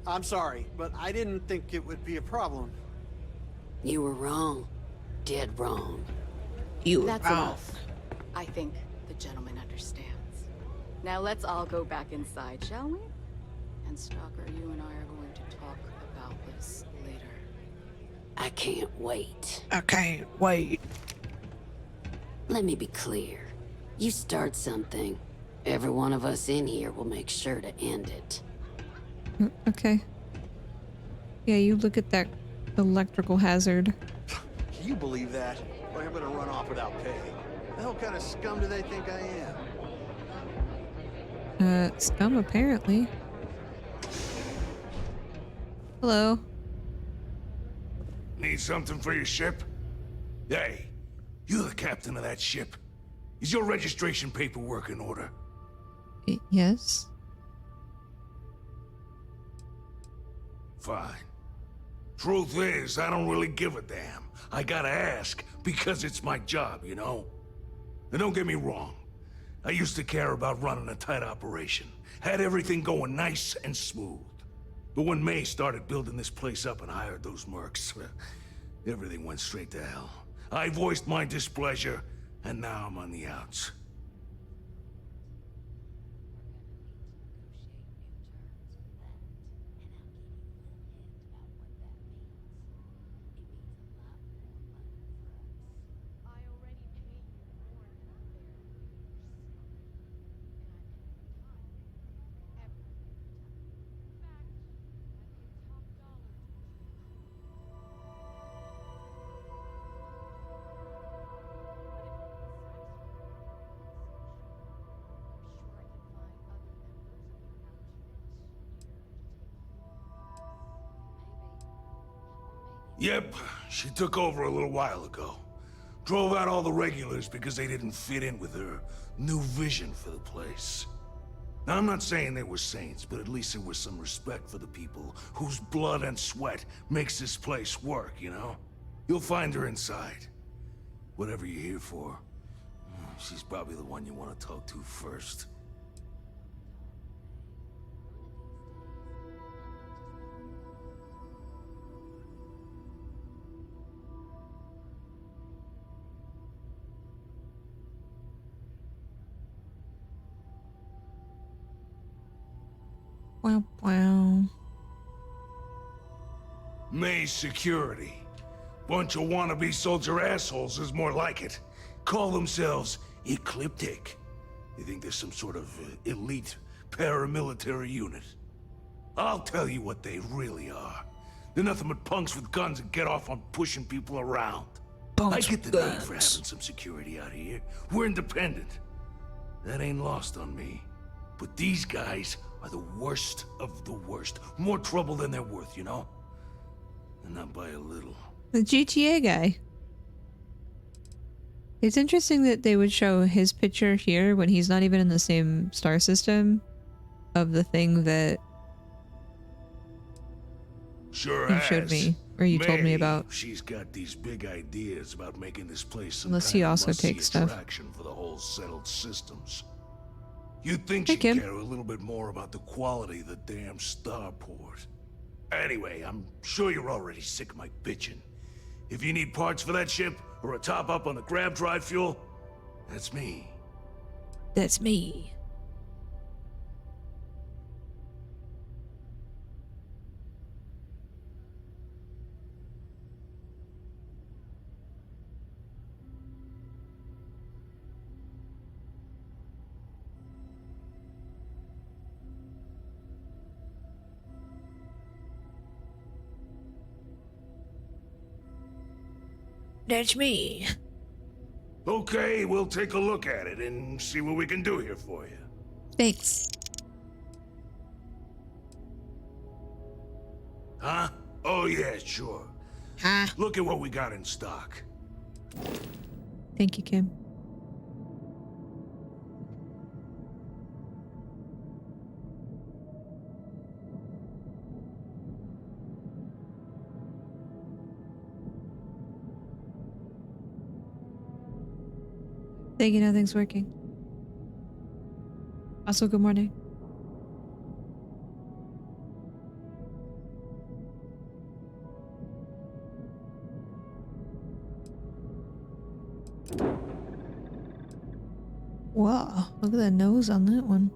[SPEAKER 8] I'm sorry, but I didn't think it would be a problem.
[SPEAKER 10] You were wrong. Dead wrong.
[SPEAKER 17] That's enough. I think the gentleman understands. Now let's all go back inside, shall we? And Stalker, you and I are going to talk about this later.
[SPEAKER 10] I can't wait.
[SPEAKER 1] I can't wait.
[SPEAKER 10] Let me be clear. You start something, every one of us in here will make sure to end it.
[SPEAKER 1] Okay. Yeah, you look at that electrical hazard.
[SPEAKER 8] Can you believe that? Like I'm gonna run off without pay. The hell kind of scum do they think I am?
[SPEAKER 1] Scum apparently. Hello.
[SPEAKER 2] Need something for your ship? Hey, you the captain of that ship. Is your registration paperwork in order?
[SPEAKER 1] Yes.
[SPEAKER 2] Fine. Truth is, I don't really give a damn. I gotta ask, because it's my job, you know? And don't get me wrong. I used to care about running a tight operation. Had everything going nice and smooth. But when May started building this place up and hired those mercs, everything went straight to hell. I voiced my displeasure, and now I'm on the outs. Yep, she took over a little while ago. Drove out all the regulars because they didn't fit in with her new vision for the place. Now, I'm not saying they were saints, but at least there was some respect for the people whose blood and sweat makes this place work, you know? You'll find her inside. Whatever you're here for, she's probably the one you want to talk to first.
[SPEAKER 1] Wow, wow.
[SPEAKER 2] May's security. Bunch of wannabe soldier assholes is more like it. Call themselves Ecliptic. They think they're some sort of elite paramilitary unit. I'll tell you what they really are. They're nothing but punks with guns that get off on pushing people around.
[SPEAKER 1] Punks
[SPEAKER 2] I get the
[SPEAKER 1] with
[SPEAKER 2] need for
[SPEAKER 1] guns.
[SPEAKER 2] having some security out here. We're independent. That ain't lost on me. But these guys are the worst of the worst. More trouble than they're worth, you know? And not by a little.
[SPEAKER 1] The GTA guy. It's interesting that they would show his picture here when he's not even in the same star system of the thing that
[SPEAKER 2] Sure
[SPEAKER 1] you
[SPEAKER 2] has.
[SPEAKER 1] showed me, or you told me
[SPEAKER 2] May,
[SPEAKER 1] about.
[SPEAKER 2] She's got these big ideas about making this place some
[SPEAKER 1] Unless
[SPEAKER 2] kind
[SPEAKER 1] he
[SPEAKER 2] of
[SPEAKER 1] also
[SPEAKER 2] must-see
[SPEAKER 1] takes stuff.
[SPEAKER 2] attraction for the whole settled systems. You'd think
[SPEAKER 1] Hey,
[SPEAKER 2] she'd
[SPEAKER 1] Kim.
[SPEAKER 2] care a little bit more about the quality of the damn starport. Anyway, I'm sure you're already sick of my bitching. If you need parts for that ship, or a top-up on the grab drive fuel, that's me.
[SPEAKER 1] That's me. That's me.
[SPEAKER 2] Okay, we'll take a look at it and see what we can do here for you.
[SPEAKER 1] Thanks.
[SPEAKER 2] Huh? Oh yeah, sure.
[SPEAKER 1] Huh?
[SPEAKER 2] Look at what we got in stock.
[SPEAKER 1] Thank you, Kim. Thank you, nothing's working. Also, good morning. Wow, look at the nose on that one.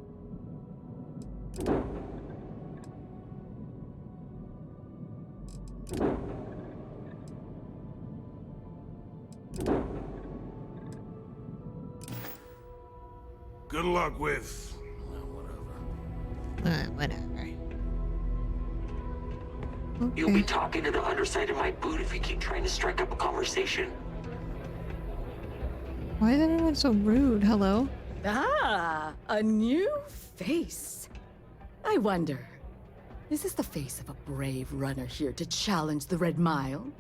[SPEAKER 2] Good luck with...
[SPEAKER 1] Whatever.
[SPEAKER 14] You'll be talking to the underside of my boot if you keep trying to strike up a conversation.
[SPEAKER 1] Why is everyone so rude? Hello?
[SPEAKER 17] Ah, a new face. I wonder, is this the face of a brave runner here to challenge the Red Mile?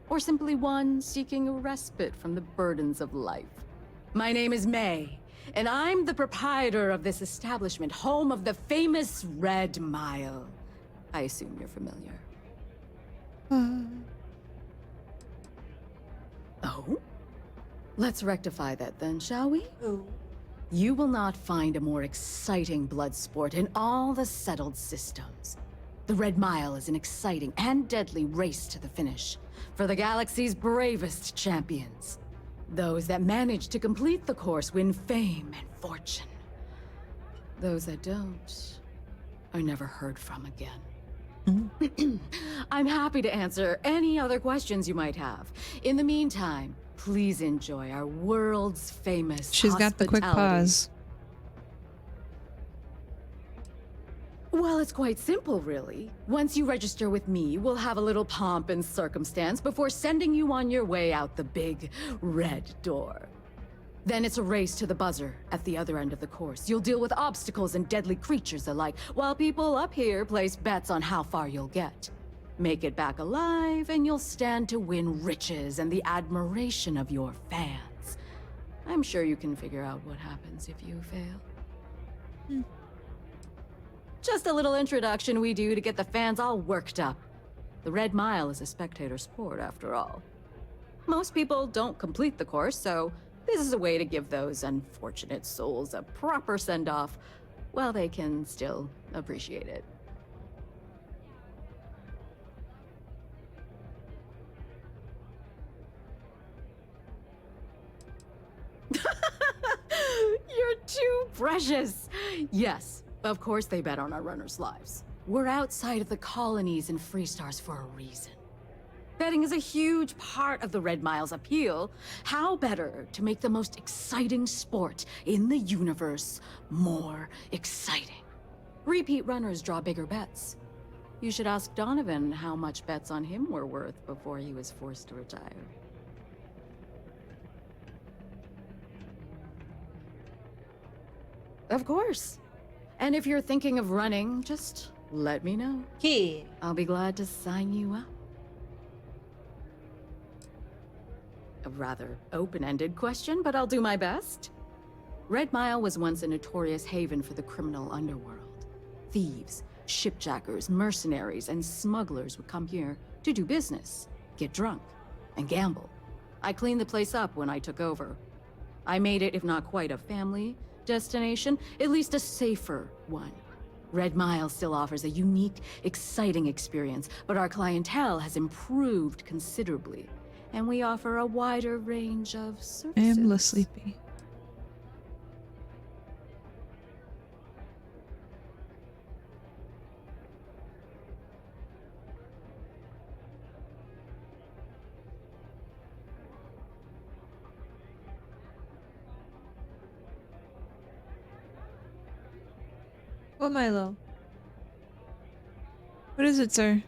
[SPEAKER 17] Or simply one seeking a respite from the burdens of life? My name is May, and I'm the proprietor of this establishment, home of the famous Red Mile. I assume you're familiar. Oh? Let's rectify that then, shall we?
[SPEAKER 1] Oh.
[SPEAKER 17] You will not find a more exciting blood sport in all the settled systems. The Red Mile is an exciting and deadly race to the finish for the galaxy's bravest champions. Those that manage to complete the course win fame and fortune. Those that don't are never heard from again. I'm happy to answer any other questions you might have. In the meantime, please enjoy our world's famous
[SPEAKER 1] She's got the quick pause.
[SPEAKER 17] Well, it's quite simple, really. Once you register with me, we'll have a little pomp and circumstance before sending you on your way out the big red door. Then it's a race to the buzzer at the other end of the course. You'll deal with obstacles and deadly creatures alike, while people up here place bets on how far you'll get. Make it back alive, and you'll stand to win riches and the admiration of your fans. I'm sure you can figure out what happens if you fail. Just a little introduction we do to get the fans all worked up. The Red Mile is a spectator sport, after all. Most people don't complete the course, so this is a way to give those unfortunate souls a proper send-off while they can still appreciate it. You're too precious! Yes, of course they bet on our runners' lives. We're outside of the colonies and Freestars for a reason. Betting is a huge part of the Red Mile's appeal. How better to make the most exciting sport in the universe more exciting? Repeat runners draw bigger bets. You should ask Donovan how much bets on him were worth before he was forced to retire. Of course. And if you're thinking of running, just let me know.
[SPEAKER 1] Yeah.
[SPEAKER 17] I'll be glad to sign you up. A rather open-ended question, but I'll do my best. Red Mile was once a notorious haven for the criminal underworld. Thieves, shipjackers, mercenaries, and smugglers would come here to do business, get drunk, and gamble. I cleaned the place up when I took over. I made it, if not quite a family destination, at least a safer one. Red Mile still offers a unique, exciting experience, but our clientele has improved considerably. And we offer a wider range of services.
[SPEAKER 1] I am less sleepy. What, Milo? What is it, sir?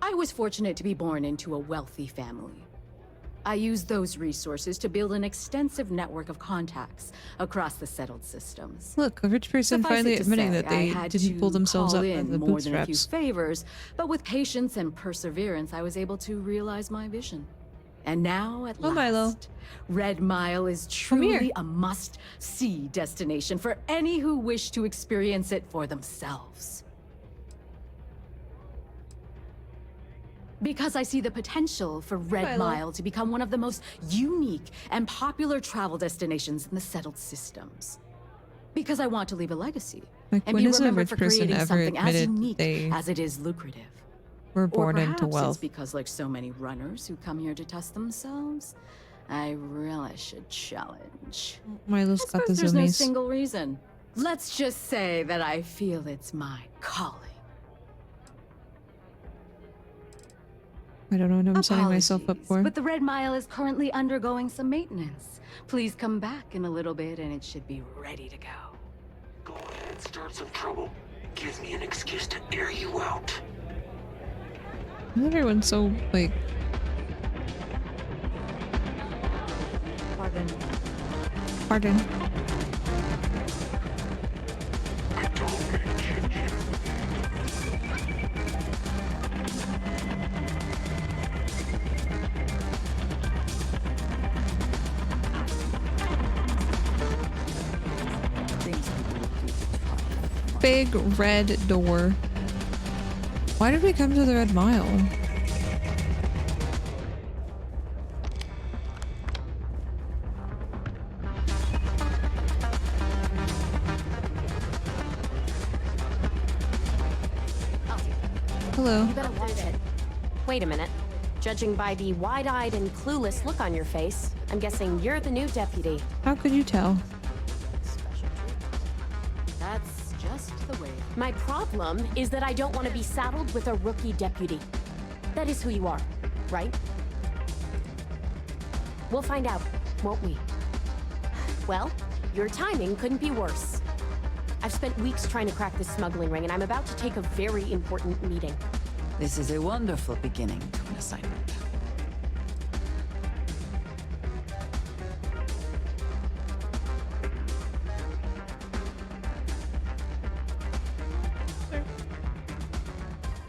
[SPEAKER 17] I was fortunate to be born into a wealthy family. I used those resources to build an extensive network of contacts across the settled systems.
[SPEAKER 1] Look, a rich person
[SPEAKER 17] Suffice
[SPEAKER 1] finally
[SPEAKER 17] it to
[SPEAKER 1] admitting
[SPEAKER 17] say,
[SPEAKER 1] that they
[SPEAKER 17] I had
[SPEAKER 1] didn't
[SPEAKER 17] to
[SPEAKER 1] pull themselves
[SPEAKER 17] call
[SPEAKER 1] up by
[SPEAKER 17] in
[SPEAKER 1] the
[SPEAKER 17] more than a few
[SPEAKER 1] bootstraps.
[SPEAKER 17] favors, but with patience and perseverance, I was able to realize my vision. And now, at last,
[SPEAKER 1] Milo.
[SPEAKER 17] Red Mile is truly a must-see destination for any who wish to experience it for themselves. Because I see the potential for Red Mile to become one of the most unique and popular travel destinations in the settled systems. Because I want to leave a legacy
[SPEAKER 1] Like,
[SPEAKER 17] and
[SPEAKER 1] when
[SPEAKER 17] be
[SPEAKER 1] has a
[SPEAKER 17] remembered
[SPEAKER 1] rich
[SPEAKER 17] for
[SPEAKER 1] person
[SPEAKER 17] creating
[SPEAKER 1] ever
[SPEAKER 17] something as
[SPEAKER 1] admitted that
[SPEAKER 17] unique
[SPEAKER 1] they
[SPEAKER 17] as it is lucrative.
[SPEAKER 1] were
[SPEAKER 17] Or
[SPEAKER 1] born into
[SPEAKER 17] perhaps it's
[SPEAKER 1] wealth?
[SPEAKER 17] because, like so many runners who come here to test themselves, I relish a challenge.
[SPEAKER 1] Milo's got the
[SPEAKER 17] There's no
[SPEAKER 1] zoomies.
[SPEAKER 17] single reason. Let's just say that I feel it's my calling.
[SPEAKER 1] I don't know what I'm setting myself up for.
[SPEAKER 17] But the Red Mile is currently undergoing some maintenance. Please come back in a little bit and it should be ready to go.
[SPEAKER 14] Go ahead, start some trouble. Gives me an excuse to air you out.
[SPEAKER 1] Everyone's so, like...
[SPEAKER 17] Pardon.
[SPEAKER 1] Pardon. Big red door. Why did we come to the Red Mile? Hello.
[SPEAKER 9] You better watch it. Wait a minute. Judging by the wide-eyed and clueless look on your face, I'm guessing you're the new deputy.
[SPEAKER 1] How could you tell?
[SPEAKER 9] That's just the way. My problem is that I don't want to be saddled with a rookie deputy. That is who you are, right? We'll find out, won't we? Well, your timing couldn't be worse. I've spent weeks trying to crack this smuggling ring, and I'm about to take a very important meeting.
[SPEAKER 3] This is a wonderful beginning to an assignment.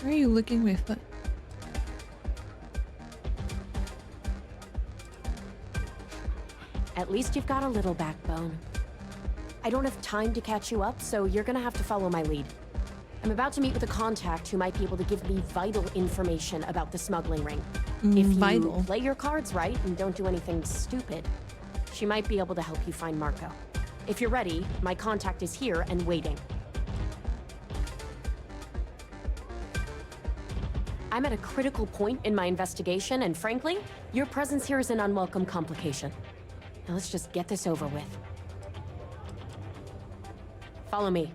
[SPEAKER 1] Why are you licking my foot?
[SPEAKER 9] At least you've got a little backbone. I don't have time to catch you up, so you're gonna have to follow my lead. I'm about to meet with a contact who might be able to give me vital information about the smuggling ring. If you play your cards right and don't do anything stupid, she might be able to help you find Marco. If you're ready, my contact is here and waiting. I'm at a critical point in my investigation, and frankly, your presence here is an unwelcome complication. Now let's just get this over with. Follow me.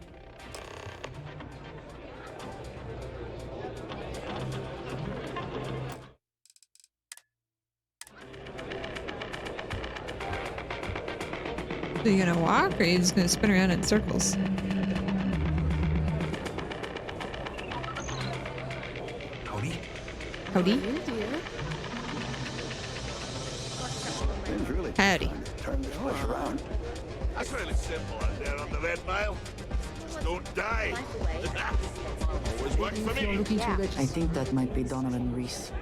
[SPEAKER 1] Are you gonna walk or are you just gonna spin around in circles?
[SPEAKER 2] Howdy.
[SPEAKER 1] Howdy. Howdy.
[SPEAKER 2] Turn this place around. That's really simple out there on the Red Mile. Just don't die. Always works for me.
[SPEAKER 3] I think that might be Donovan Reese.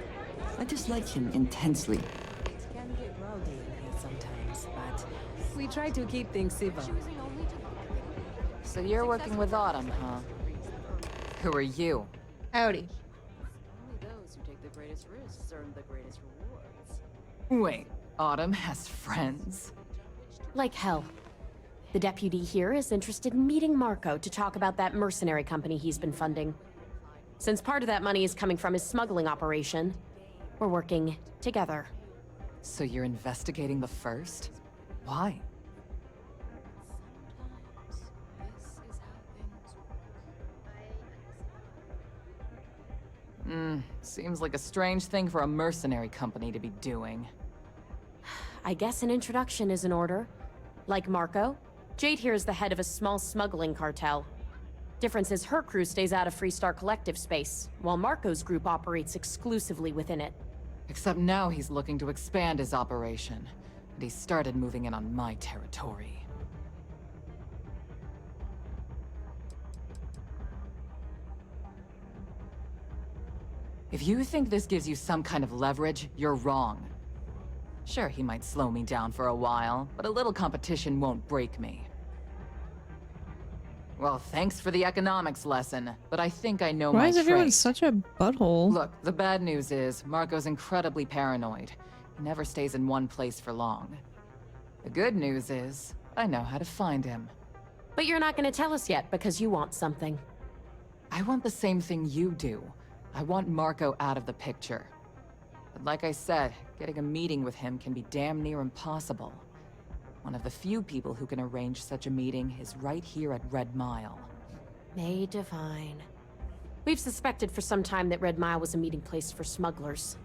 [SPEAKER 3] I dislike him intensely.
[SPEAKER 20] Can get rowdy in here sometimes, but we try to keep things civil.
[SPEAKER 15] So you're working with Autumn, huh? Who are you?
[SPEAKER 1] Howdy.
[SPEAKER 17] Only those who take the greatest risks earn the greatest rewards.
[SPEAKER 15] Wait, Autumn has friends?
[SPEAKER 9] Like hell. The deputy here is interested in meeting Marco to talk about that mercenary company he's been funding. Since part of that money is coming from his smuggling operation, we're working together.
[SPEAKER 15] So you're investigating the first? Why? Seems like a strange thing for a mercenary company to be doing.
[SPEAKER 9] I guess an introduction is in order. Like Marco, Jade here is the head of a small smuggling cartel. Difference is her crew stays out of Freestar Collective space, while Marco's group operates exclusively within it.
[SPEAKER 18] Except now he's looking to expand his operation, and he started moving in on my territory. If you think this gives you some kind of leverage, you're wrong. Sure, he might slow me down for a while, but a little competition won't break me. Well, thanks for the economics lesson, but I think I know my
[SPEAKER 1] Why is everyone
[SPEAKER 18] trade.
[SPEAKER 1] such a butthole?
[SPEAKER 18] Look, the bad news is, Marco's incredibly paranoid. He never stays in one place for long. The good news is, I know how to find him.
[SPEAKER 9] But you're not gonna tell us yet because you want something.
[SPEAKER 18] I want the same thing you do. I want Marco out of the picture. But like I said, getting a meeting with him can be damn near impossible. One of the few people who can arrange such a meeting is right here at Red Mile.
[SPEAKER 9] May Divine. We've suspected for some time that Red Mile was a meeting place for smugglers.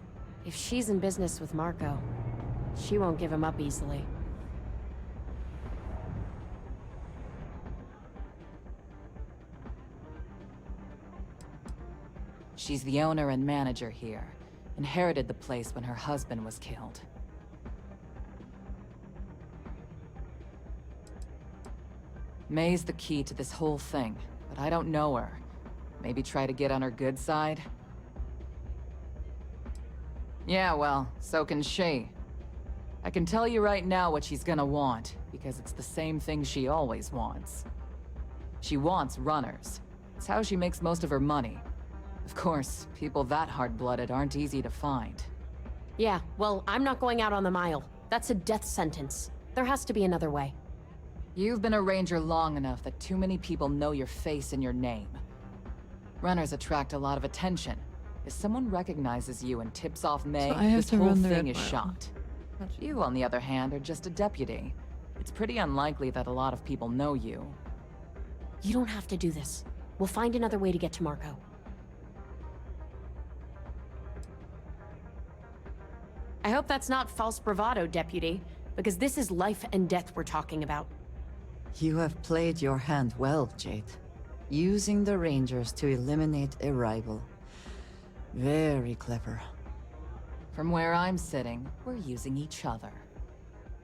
[SPEAKER 9] If she's in business with Marco, she won't give him up easily.
[SPEAKER 18] She's the owner and manager here. Inherited the place when her husband was killed. May's the key to this whole thing, but I don't know her. Maybe try to get on her good side? Yeah, well, so can she. I can tell you right now what she's gonna want, because it's the same thing she always wants. She wants runners. It's how she makes most of her money. Of course, people that hard-blooded aren't easy to find.
[SPEAKER 9] Yeah, well, I'm not going out on the mile. That's a death sentence. There has to be another way.
[SPEAKER 18] You've been a ranger long enough that too many people know your face and your name. Runners attract a lot of attention. If someone recognizes you and tips off May,
[SPEAKER 1] So I have
[SPEAKER 18] this
[SPEAKER 1] to
[SPEAKER 18] whole
[SPEAKER 1] run the
[SPEAKER 18] thing
[SPEAKER 1] Red
[SPEAKER 18] is
[SPEAKER 1] Mile.
[SPEAKER 18] shot. You, on the other hand, are just a deputy. It's pretty unlikely that a lot of people know you.
[SPEAKER 9] You don't have to do this. We'll find another way to get to Marco. I hope that's not false bravado, Deputy, because this is life and death we're talking about.
[SPEAKER 3] You have played your hand well, Jade. Using the Rangers to eliminate a rival. Very clever.
[SPEAKER 18] From where I'm sitting, we're using each other.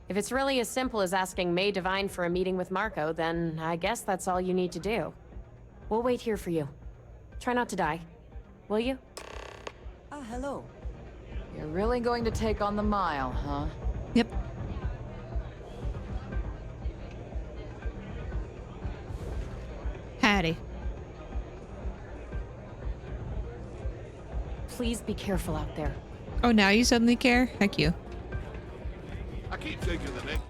[SPEAKER 9] If it's really as simple as asking May Divine for a meeting with Marco, then I guess that's all you need to do. We'll wait here for you. Try not to die. Will you?
[SPEAKER 3] Ah, hello.
[SPEAKER 18] You're really going to take on the mile, huh?
[SPEAKER 1] Yep. Hattie.
[SPEAKER 9] Please be careful out there.
[SPEAKER 1] Oh, now you suddenly care? Heck you.
[SPEAKER 21] I keep thinking the next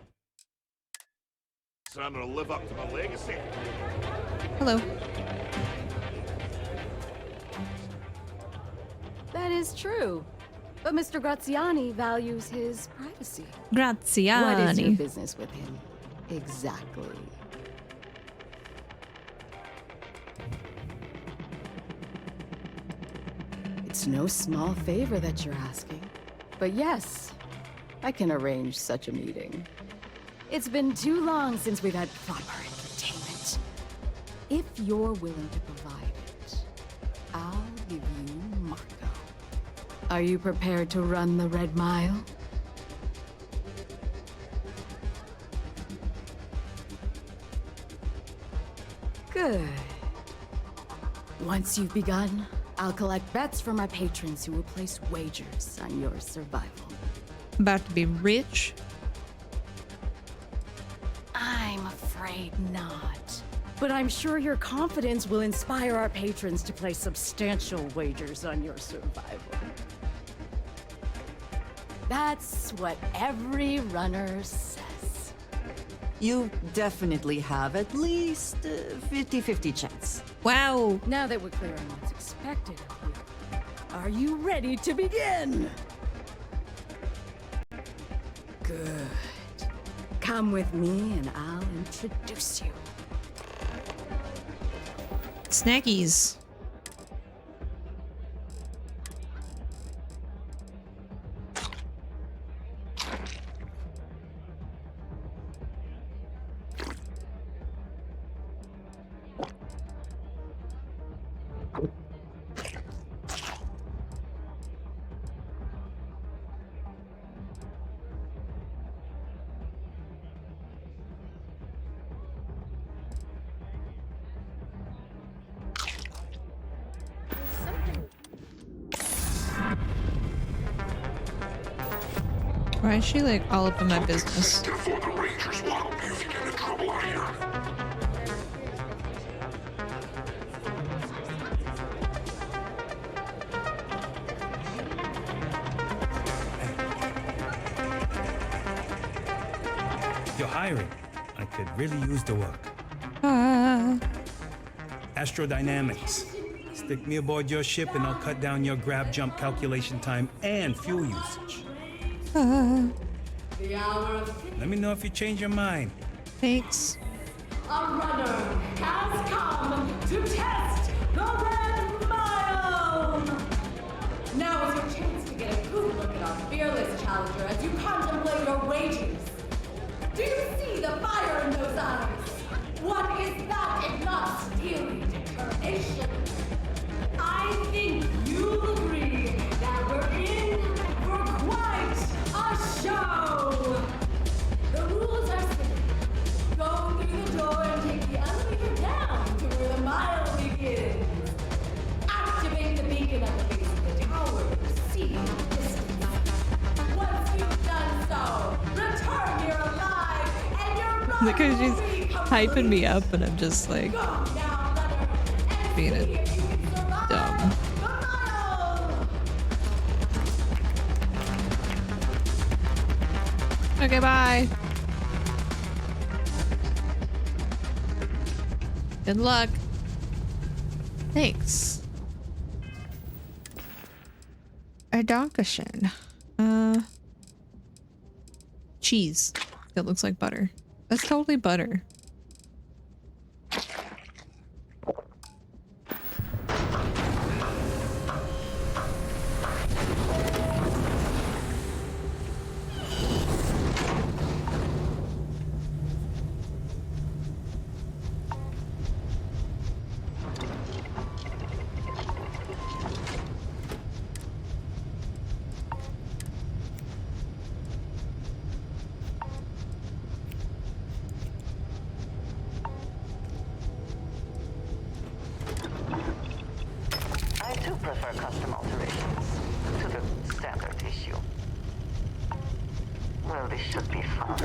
[SPEAKER 21] so I'm gonna live up to my legacy.
[SPEAKER 1] Hello.
[SPEAKER 17] That is true. But Mr. Graziani values his privacy.
[SPEAKER 1] Graziani.
[SPEAKER 17] What is your business with him? Exactly. It's no small favor that you're asking. But yes, I can arrange such a meeting. It's been too long since we've had proper entertainment. If you're willing to provide it, I'll give you Marco. Are you prepared to run the Red Mile? Good. Once you've begun, I'll collect bets from my patrons who will place wagers on your survival.
[SPEAKER 1] About to be rich.
[SPEAKER 17] I'm afraid not. But I'm sure your confidence will inspire our patrons to place substantial wagers on your survival. That's what every runner says.
[SPEAKER 3] You definitely have at least 50-50 chance.
[SPEAKER 1] Wow.
[SPEAKER 17] Now that we're clear on what's expected of you, are you ready to begin? Good. Come with me and I'll introduce you.
[SPEAKER 1] Snackies. Why is she like all up in my business?
[SPEAKER 14] Therefore, the Rangers will help you if you get in trouble out here.
[SPEAKER 5] You're hiring. I could really use the work. Astrodynamics. Stick me aboard your ship and I'll cut down your grab jump calculation time and fuel usage. Let me know if you change your mind.
[SPEAKER 1] Thanks.
[SPEAKER 7] A runner has come to test the Red Mile! Now is your chance to get a good look at our fearless challenger as you contemplate your wagers. Do you see the fire in those eyes? What is that if not steely determination? I think you'll agree that we're in for quite a show! The rules are simple. Go through the door and take the elevator down to where the mile begins. Activate the beacon at the base of the tower to see the distance. Once you've done so, return here alive, and your runner
[SPEAKER 1] Look how she's
[SPEAKER 7] will be
[SPEAKER 1] hyping me up and I'm just like being a dumb. Okay, bye. Good luck. Thanks. A Dankeschön. Cheese. That looks like butter. That's totally butter.
[SPEAKER 15] I too prefer custom alterations to the standard issue. Well, this should be fun.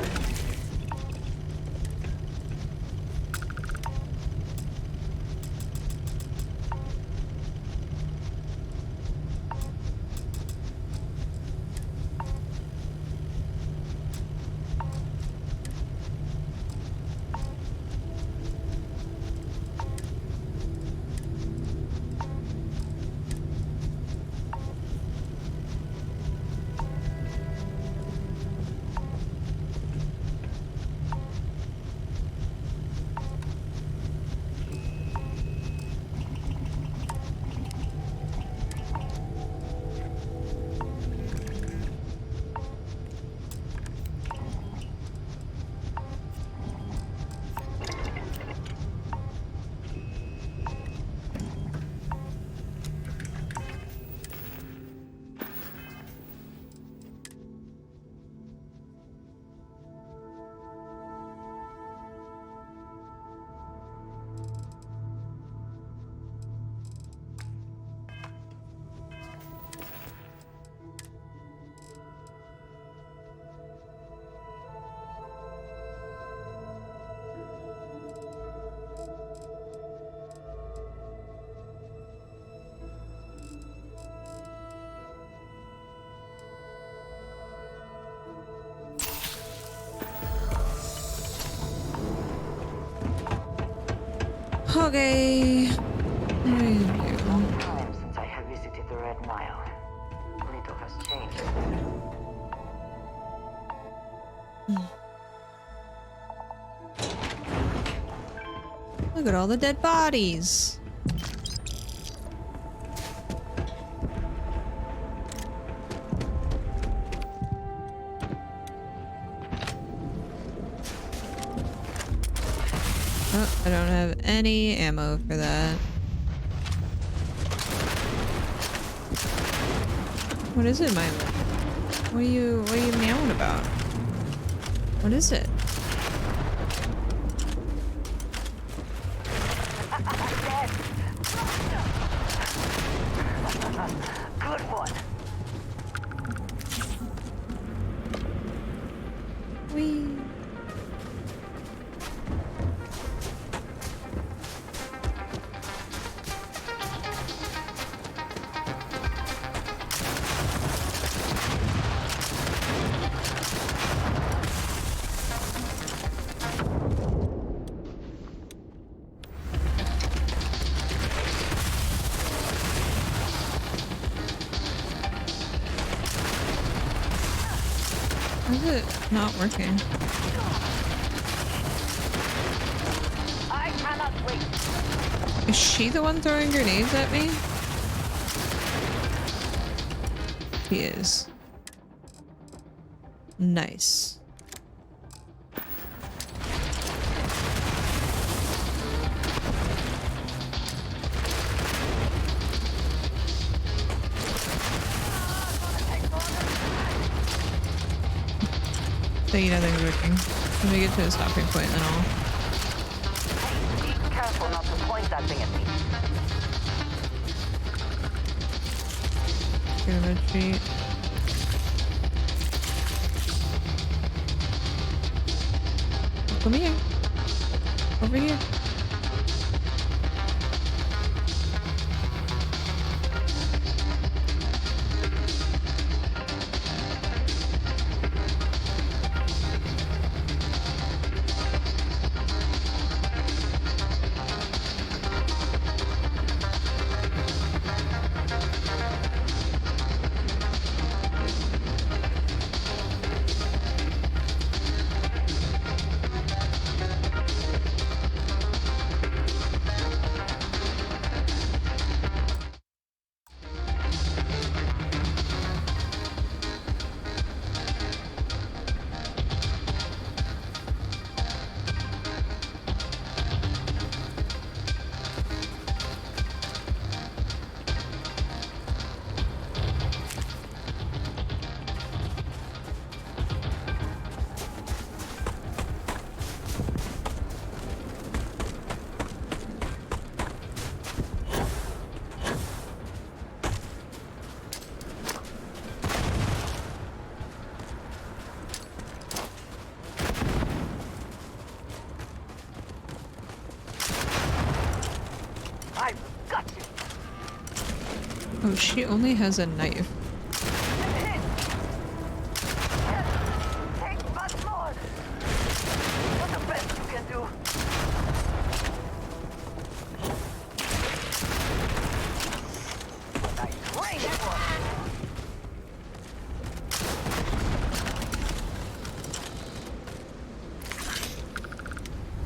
[SPEAKER 1] Okay.
[SPEAKER 15] Long time since I have visited the Red Mile. Little has changed.
[SPEAKER 1] Look at all the dead bodies. Oh, I don't have any ammo for that. What is it, Milo? What are you meowing about? What is it?
[SPEAKER 15] Good one.
[SPEAKER 1] Why is it not working?
[SPEAKER 15] I cannot wait.
[SPEAKER 1] Is she the one throwing grenades at me? She is. Nice. So you know things working. When we get to a stopping point, then I'll...
[SPEAKER 15] Be careful not to point that thing at me.
[SPEAKER 1] Get a retreat. Come here. Over here. Oh, she only has a knife.
[SPEAKER 15] Take much more. What's the best you can do? I trained for.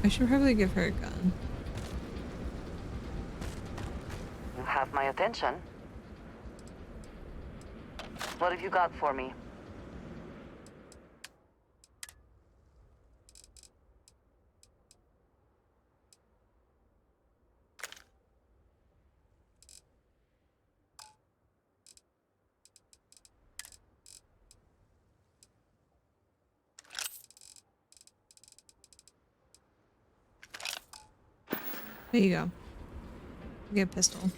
[SPEAKER 1] I should probably give her a gun.
[SPEAKER 15] You have my attention. What have you got for me?
[SPEAKER 1] There you go. Get a pistol.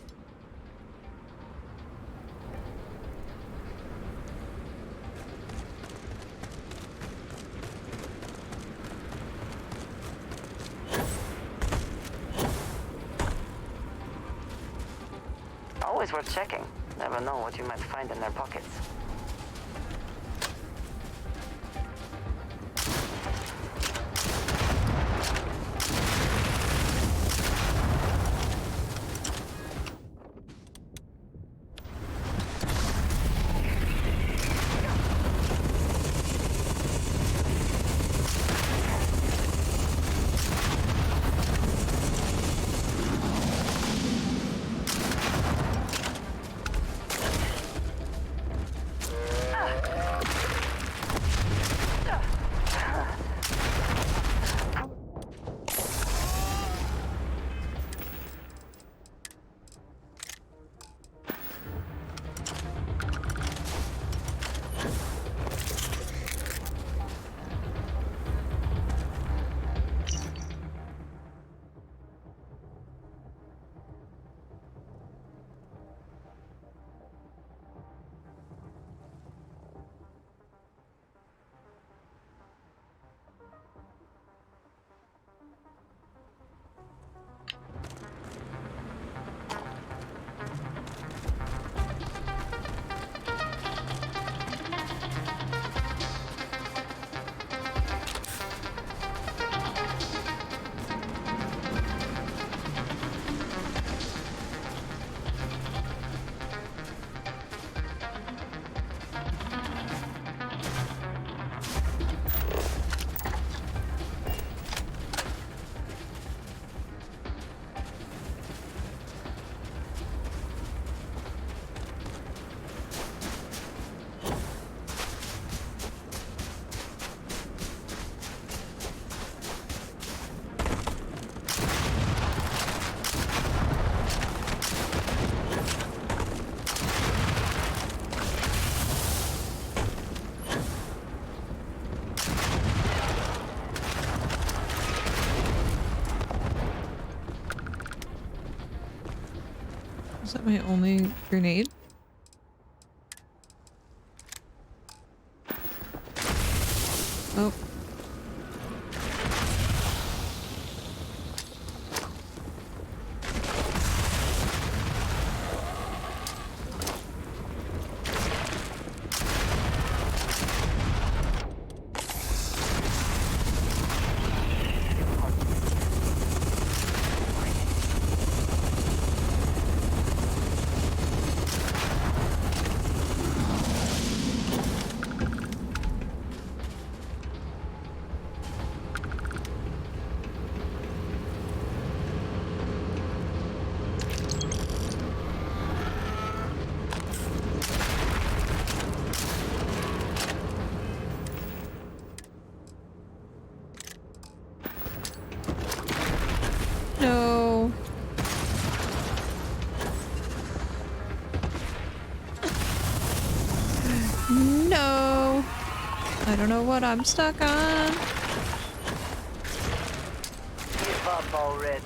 [SPEAKER 15] Always worth checking. Never know what you might find in their pockets.
[SPEAKER 1] Is that my only grenade? Oh. No. No. I don't know what I'm stuck on.
[SPEAKER 6] Give up already.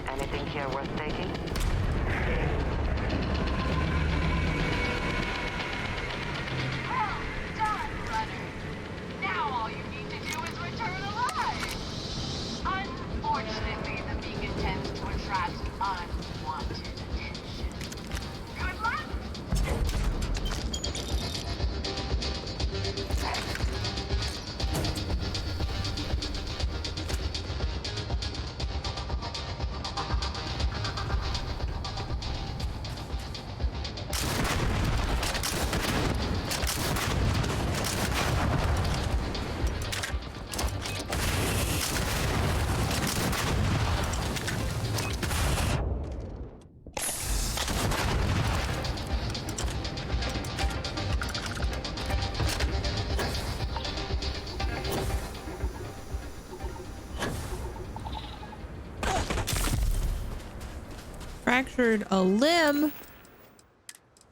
[SPEAKER 15] Anything here worth taking?
[SPEAKER 16] Well done, runner. Now all you need to do is return alive. Unfortunately, the beacon tends to attract unwanted attention. Good luck.
[SPEAKER 1] Fractured a limb.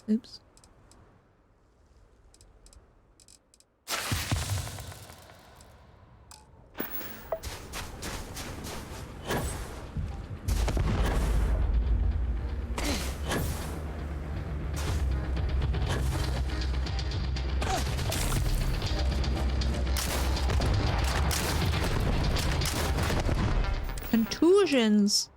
[SPEAKER 1] Oops. Contusions.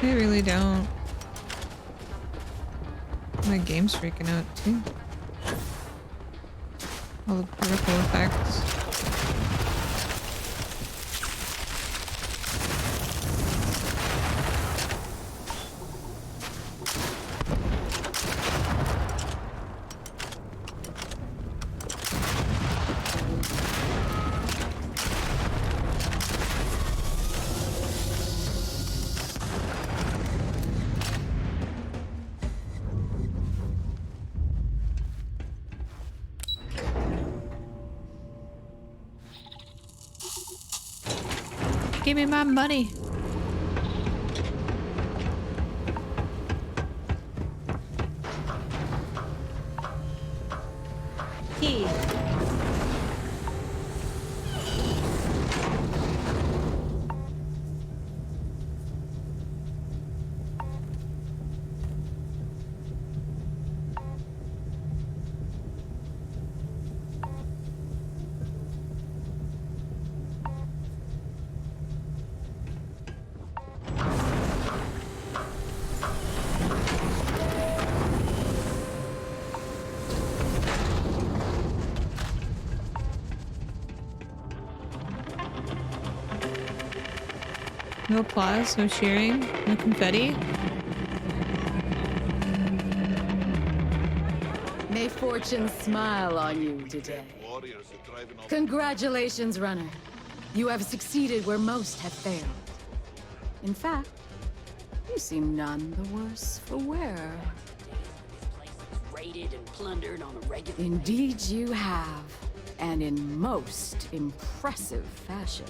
[SPEAKER 1] They really don't. My game's freaking out too. All the particle effects. Give me my money. Key. No applause, no cheering, no confetti.
[SPEAKER 17] May fortune smile on you today. Congratulations, runner. You have succeeded where most have failed. In fact, you seem none the worse for wear.
[SPEAKER 10] Raided and plundered on a regular
[SPEAKER 17] Indeed you have, and in most impressive fashion.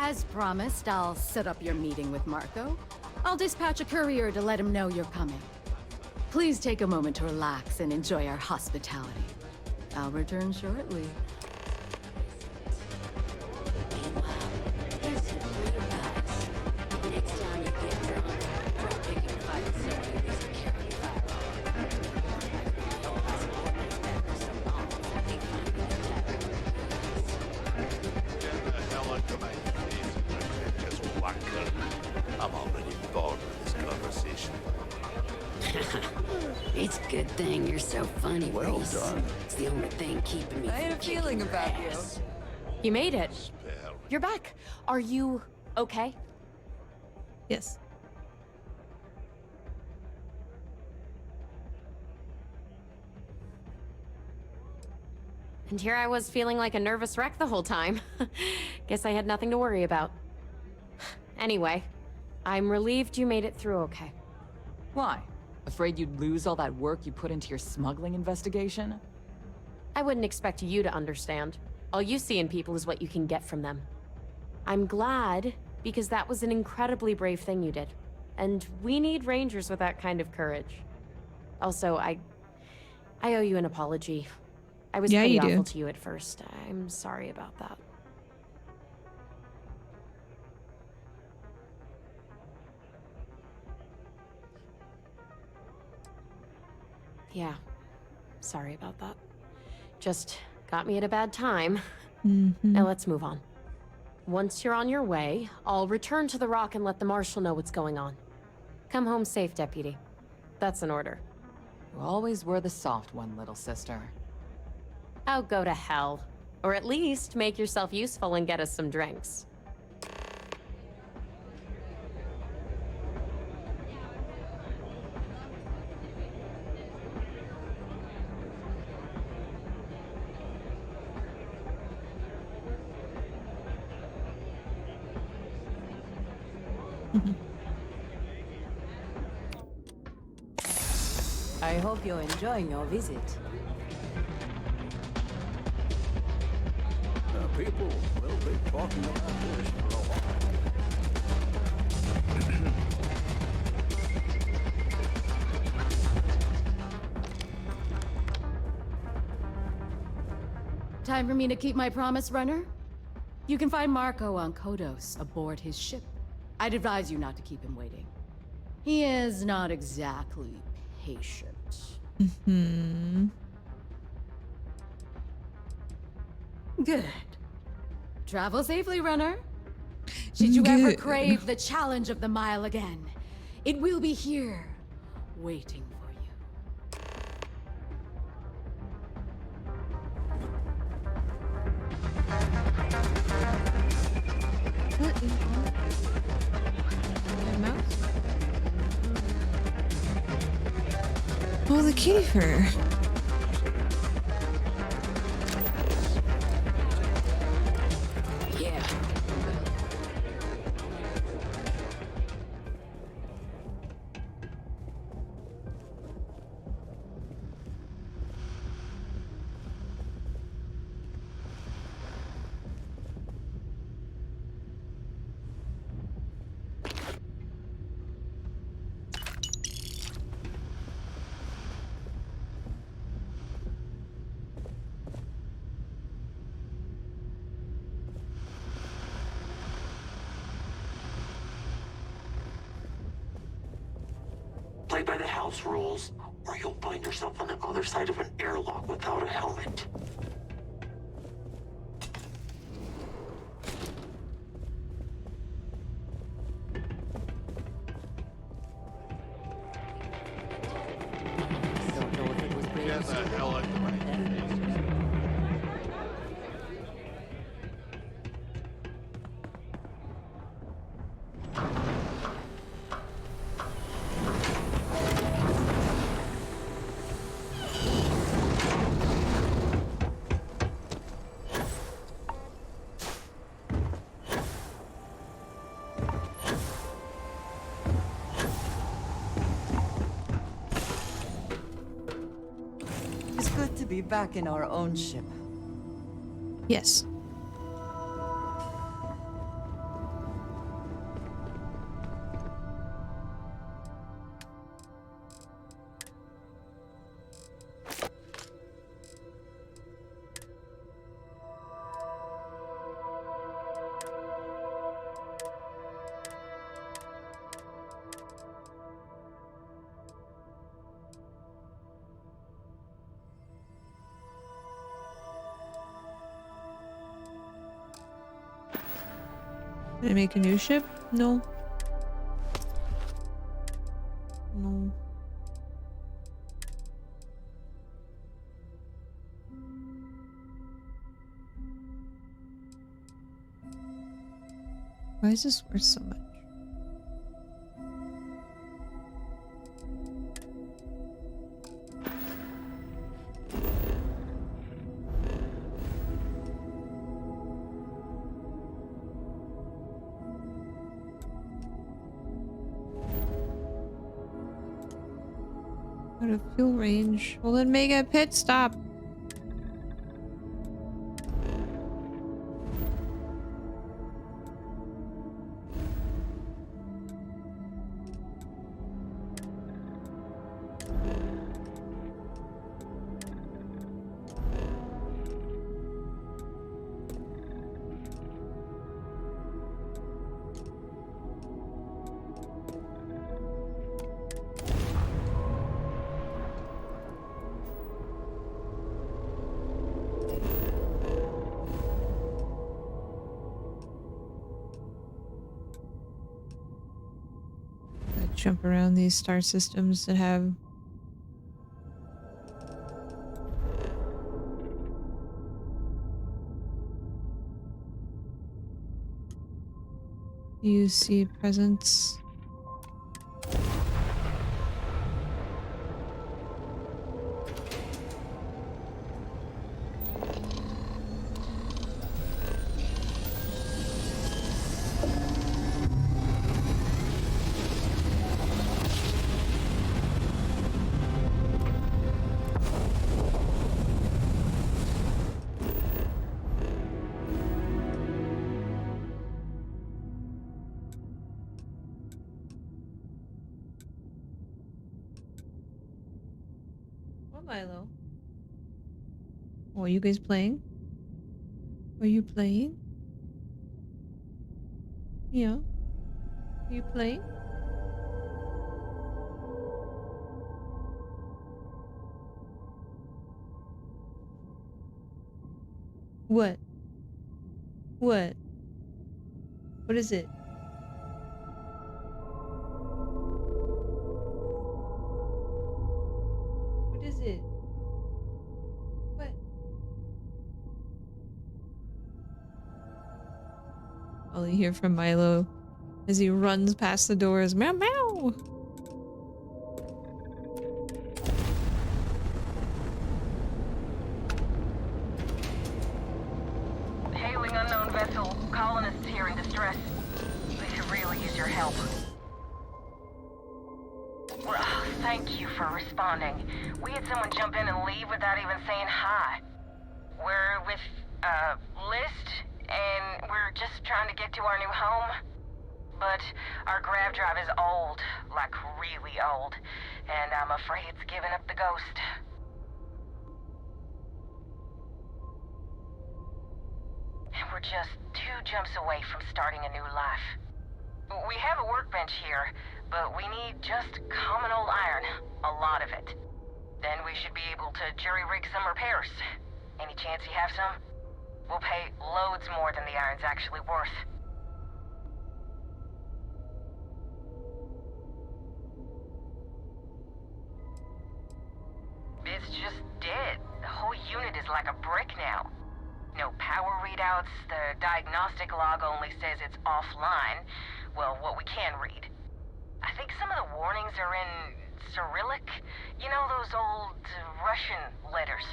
[SPEAKER 17] As promised, I'll set up your meeting with Marco. I'll dispatch a courier to let him know you're coming. Please take a moment to relax and enjoy our hospitality. I'll return shortly.
[SPEAKER 21] I'm already bored with this conversation.
[SPEAKER 10] It's a good thing you're so funny,
[SPEAKER 21] Well
[SPEAKER 10] Reese.
[SPEAKER 21] done.
[SPEAKER 10] It's the only thing keeping me
[SPEAKER 9] I had
[SPEAKER 10] from
[SPEAKER 9] a feeling
[SPEAKER 10] kicking your
[SPEAKER 9] about you.
[SPEAKER 10] ass.
[SPEAKER 9] You made it. You're back. Are you okay?
[SPEAKER 1] Yes.
[SPEAKER 9] And here I was feeling like a nervous wreck the whole time. Guess I had nothing to worry about. Anyway, I'm relieved you made it through okay.
[SPEAKER 18] Why? Afraid you'd lose all that work you put into your smuggling investigation?
[SPEAKER 9] I wouldn't expect you to understand. All you see in people is what you can get from them. I'm glad, because that was an incredibly brave thing you did. And we need rangers with that kind of courage. Also, I owe you an apology. I was
[SPEAKER 1] Yeah,
[SPEAKER 9] pretty
[SPEAKER 1] you do.
[SPEAKER 9] awful to you at first. I'm sorry about that. Yeah, sorry about that. Just got me at a bad time. Now let's move on. Once you're on your way, I'll return to the Rock and let the Marshal know what's going on. Come home safe, Deputy. That's an order.
[SPEAKER 18] You always were the soft one, little sister.
[SPEAKER 9] Oh, go to hell. Or at least make yourself useful and get us some drinks.
[SPEAKER 20] I hope you're enjoying your visit.
[SPEAKER 21] People will be talking about this for a while.
[SPEAKER 17] Time for me to keep my promise, runner? You can find Marco on Kodos aboard his ship. I'd advise you not to keep him waiting. He is not exactly patient. Good. Travel safely, runner. Should you ever
[SPEAKER 1] Good.
[SPEAKER 17] crave the challenge of the mile again, It will be here, waiting for you.
[SPEAKER 1] What is my mouse? Oh, the kitty fur.
[SPEAKER 10] Yeah.
[SPEAKER 14] Play by the house rules, or you'll find yourself on the other side of an airlock without a helmet.
[SPEAKER 21] Get the hell out of my face.
[SPEAKER 3] It's good to be back in our own ship.
[SPEAKER 1] Yes. Did I make a new ship? No. No. Why is this worth so much? Out of fuel range. Well, then make a pit stop. Jump around these star systems that have UC presence. What, Milo? Oh, are you guys playing? Are you playing? Yeah. Are you playing? What? What? What is it? you hear from Milo as he runs past the doors. Meow meow!
[SPEAKER 16] Hailing unknown vessel. Colonists here in distress. They could really use your help. Well, thank you for responding. We had someone jump in and leave without even saying hi. We're with, List, and we're just trying to get to our new home. But our grav drive is old, like really old, and I'm afraid it's giving up the ghost. And we're just 2 jumps away from starting a new life. We have a workbench here, but we need just common old iron, a lot of it. Then we should be able to jury-rig some repairs. Any chance you have some? We'll pay loads more than the iron's actually worth. It's just dead. The whole unit is like a brick now. No power readouts, the diagnostic log only says it's offline. Well, what we can read. I think some of the warnings are in Cyrillic. You know those old Russian letters.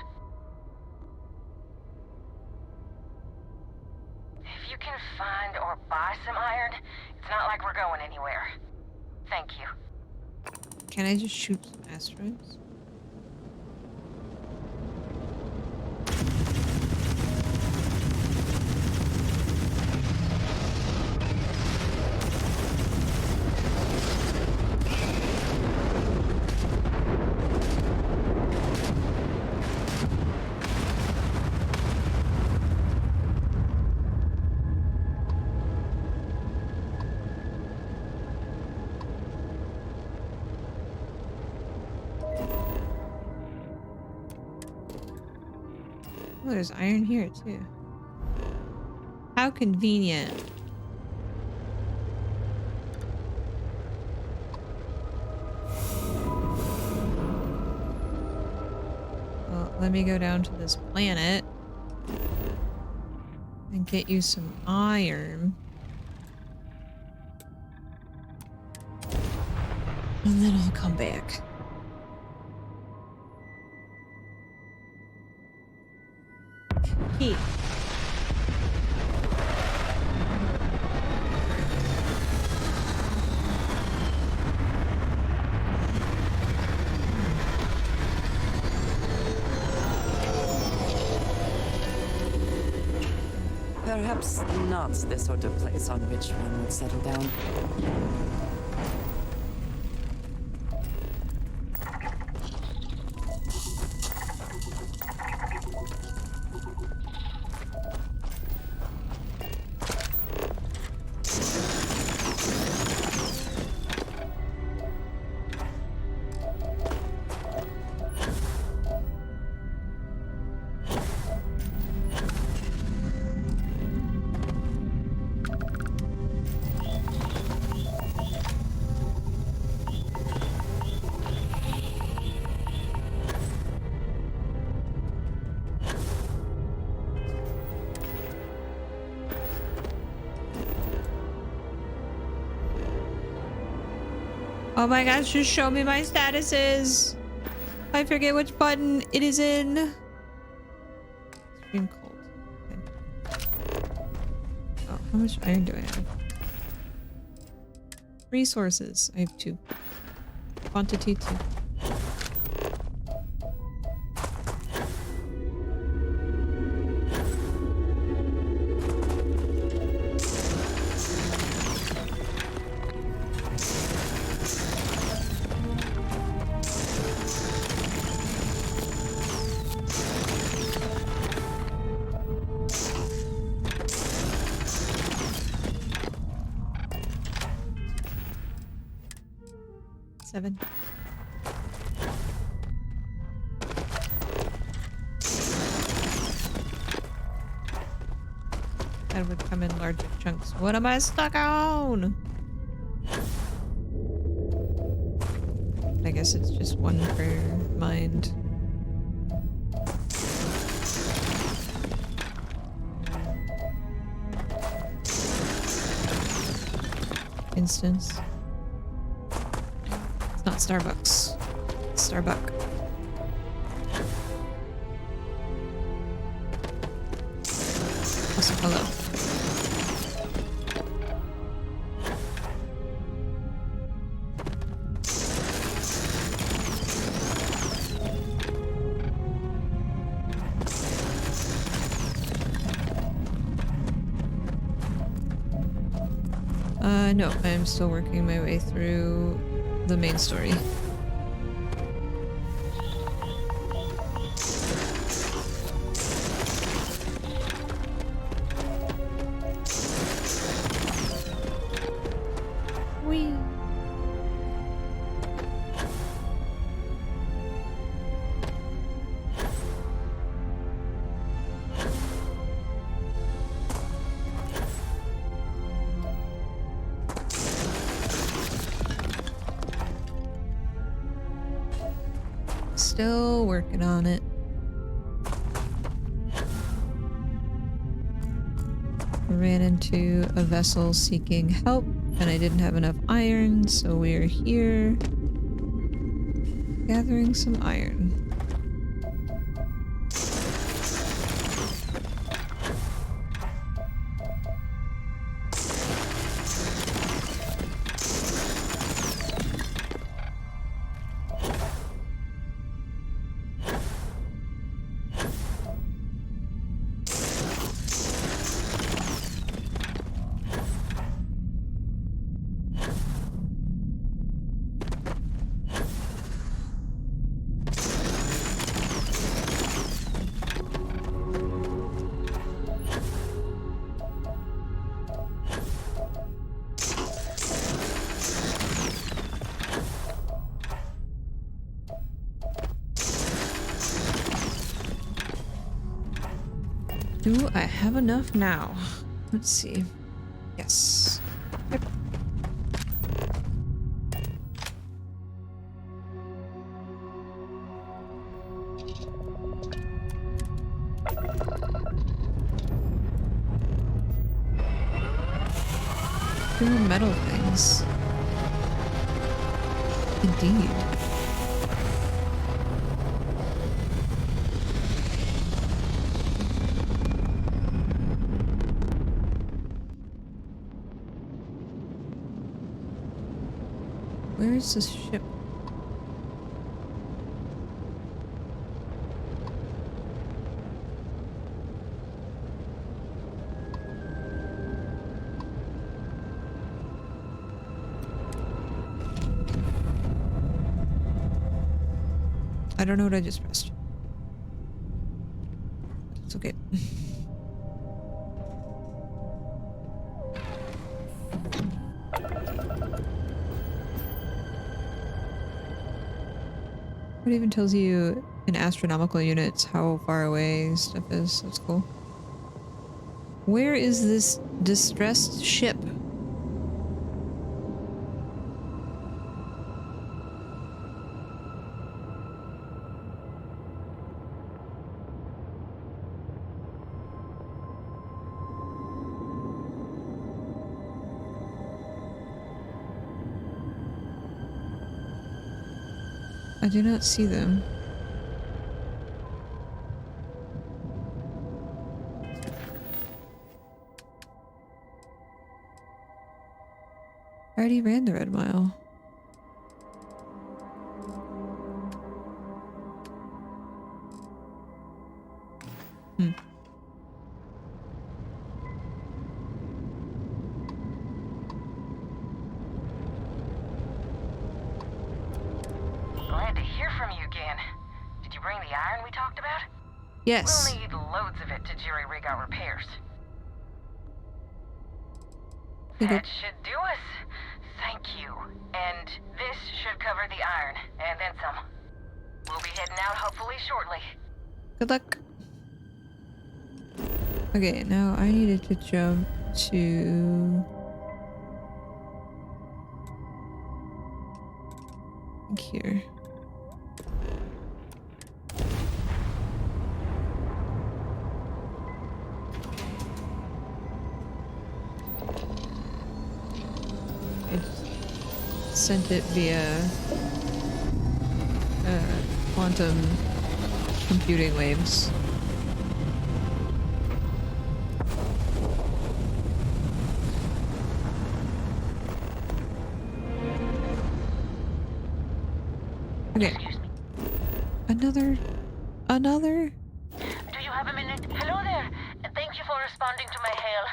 [SPEAKER 16] If you can find or buy some iron, it's not like we're going anywhere. Thank you.
[SPEAKER 1] Can I just shoot some asteroids? Oh, there's iron here too. How convenient. Well, let me go down to this planet and get you some iron. And then I'll come back. Heat.
[SPEAKER 3] Perhaps not the sort of place on which one would settle down.
[SPEAKER 1] Oh my gosh, just show me my statuses. I forget which button it is in. Extreme cold. Okay. Oh, how much iron do I have? Resources. I have 2. Quantity 2. That would come in larger chunks. What am I stuck on? I guess it's just one per mind. instance. It's not Starbucks. It's Starbuck. Also, hello. No, I'm still working my way through the main story. Whee! Still working on it. Ran into a vessel seeking help, and I didn't have enough iron, so we're here gathering some iron. Do I have enough now? Let's see. Yes. Yep. There are metal things. Indeed. Where is this ship? I don't know what I just pressed. It's okay. It even tells you in astronomical units how far away stuff is. That's cool. Where is this distressed ship? I do not see them. I already ran the Red Mile.
[SPEAKER 16] Glad to hear from you again. Did you bring the iron we talked about?
[SPEAKER 1] Yes.
[SPEAKER 16] We'll need loads of it to jury-rig our repairs. That should do us. Thank you. And this should cover the iron, and then some. We'll be heading out hopefully shortly.
[SPEAKER 1] Good luck. Okay, now I needed to jump to... here. sent it via quantum computing waves. Okay. Another?
[SPEAKER 16] Do you have a minute? Hello there. Thank you for responding to my hail.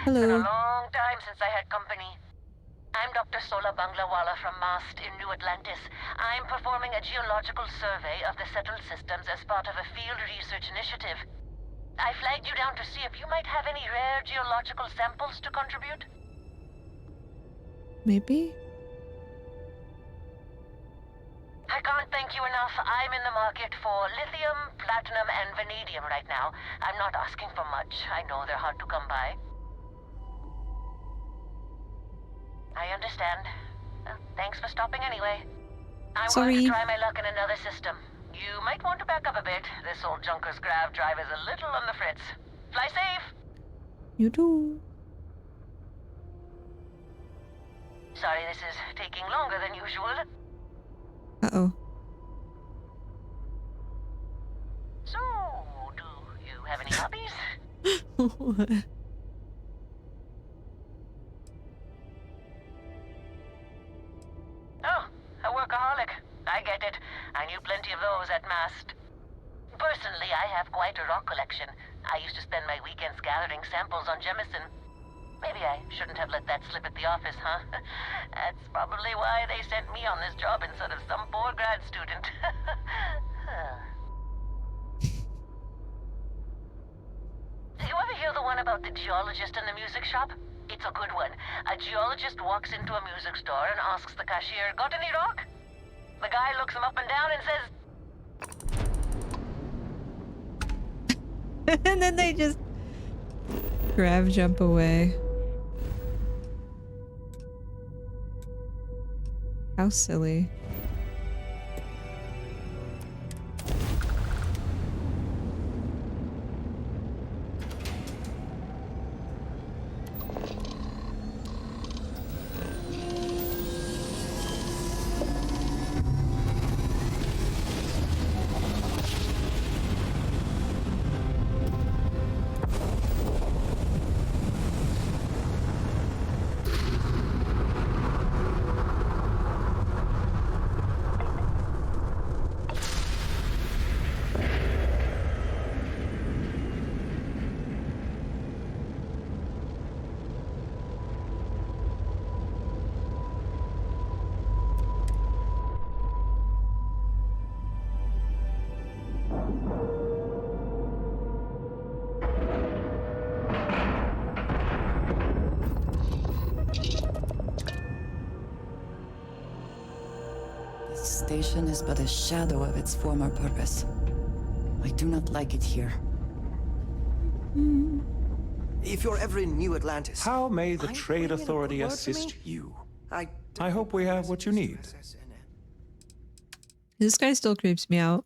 [SPEAKER 1] Hello.
[SPEAKER 16] It's been a long time since I had company. I'm Dr. Sola Banglawala from MAST in New Atlantis. I'm performing a geological survey of the settled systems as part of a field research initiative. I flagged you down to see if you might have any rare geological samples to contribute.
[SPEAKER 1] Maybe?
[SPEAKER 16] I can't thank you enough. I'm in the market for lithium, platinum, and vanadium right now. I'm not asking for much. I know they're hard to come by. I understand. Thanks for stopping anyway. I'm going to try my luck in another system. You might want to back up a bit. This old junker's grav drive is a little on the fritz. Fly safe!
[SPEAKER 1] You do.
[SPEAKER 16] Sorry this is taking longer than usual.
[SPEAKER 1] Uh-oh.
[SPEAKER 16] So, do you have any hobbies?
[SPEAKER 1] What?
[SPEAKER 16] Oh, a workaholic. I get it. I knew plenty of those at MAST. Personally, I have quite a rock collection. I used to spend my weekends gathering samples on Jemison. Maybe I shouldn't have let that slip at the office, huh? That's probably why they sent me on this job instead of some poor grad student. Did you ever hear the one about the geologist in the music shop? It's a good one. A geologist walks into a music store and asks the cashier, "Got any rock?" The guy looks him up and down and says...
[SPEAKER 1] And then they just grab jump away. How silly.
[SPEAKER 3] This station is but a shadow of its former purpose. I do not like it here.
[SPEAKER 11] If you're ever in New Atlantis...
[SPEAKER 13] How may the Trade Authority assist you? I hope we have what you need.
[SPEAKER 1] This guy still creeps me out.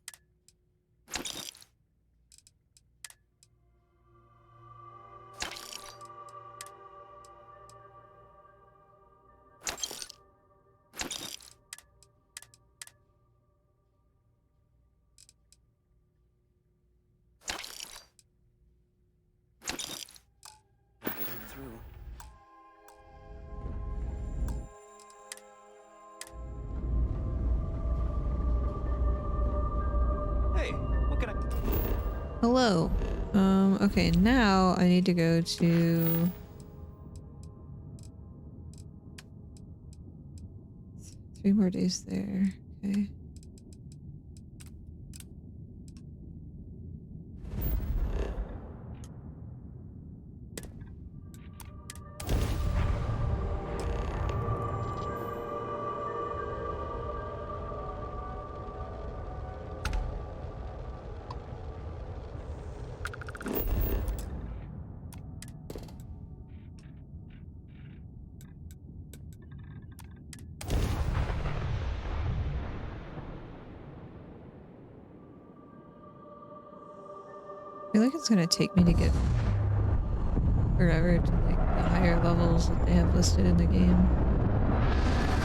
[SPEAKER 1] Hello. Okay, now I need to go to... 3 more days there. Okay. I feel like it's gonna take me to get forever to like the higher levels that they have listed in the game.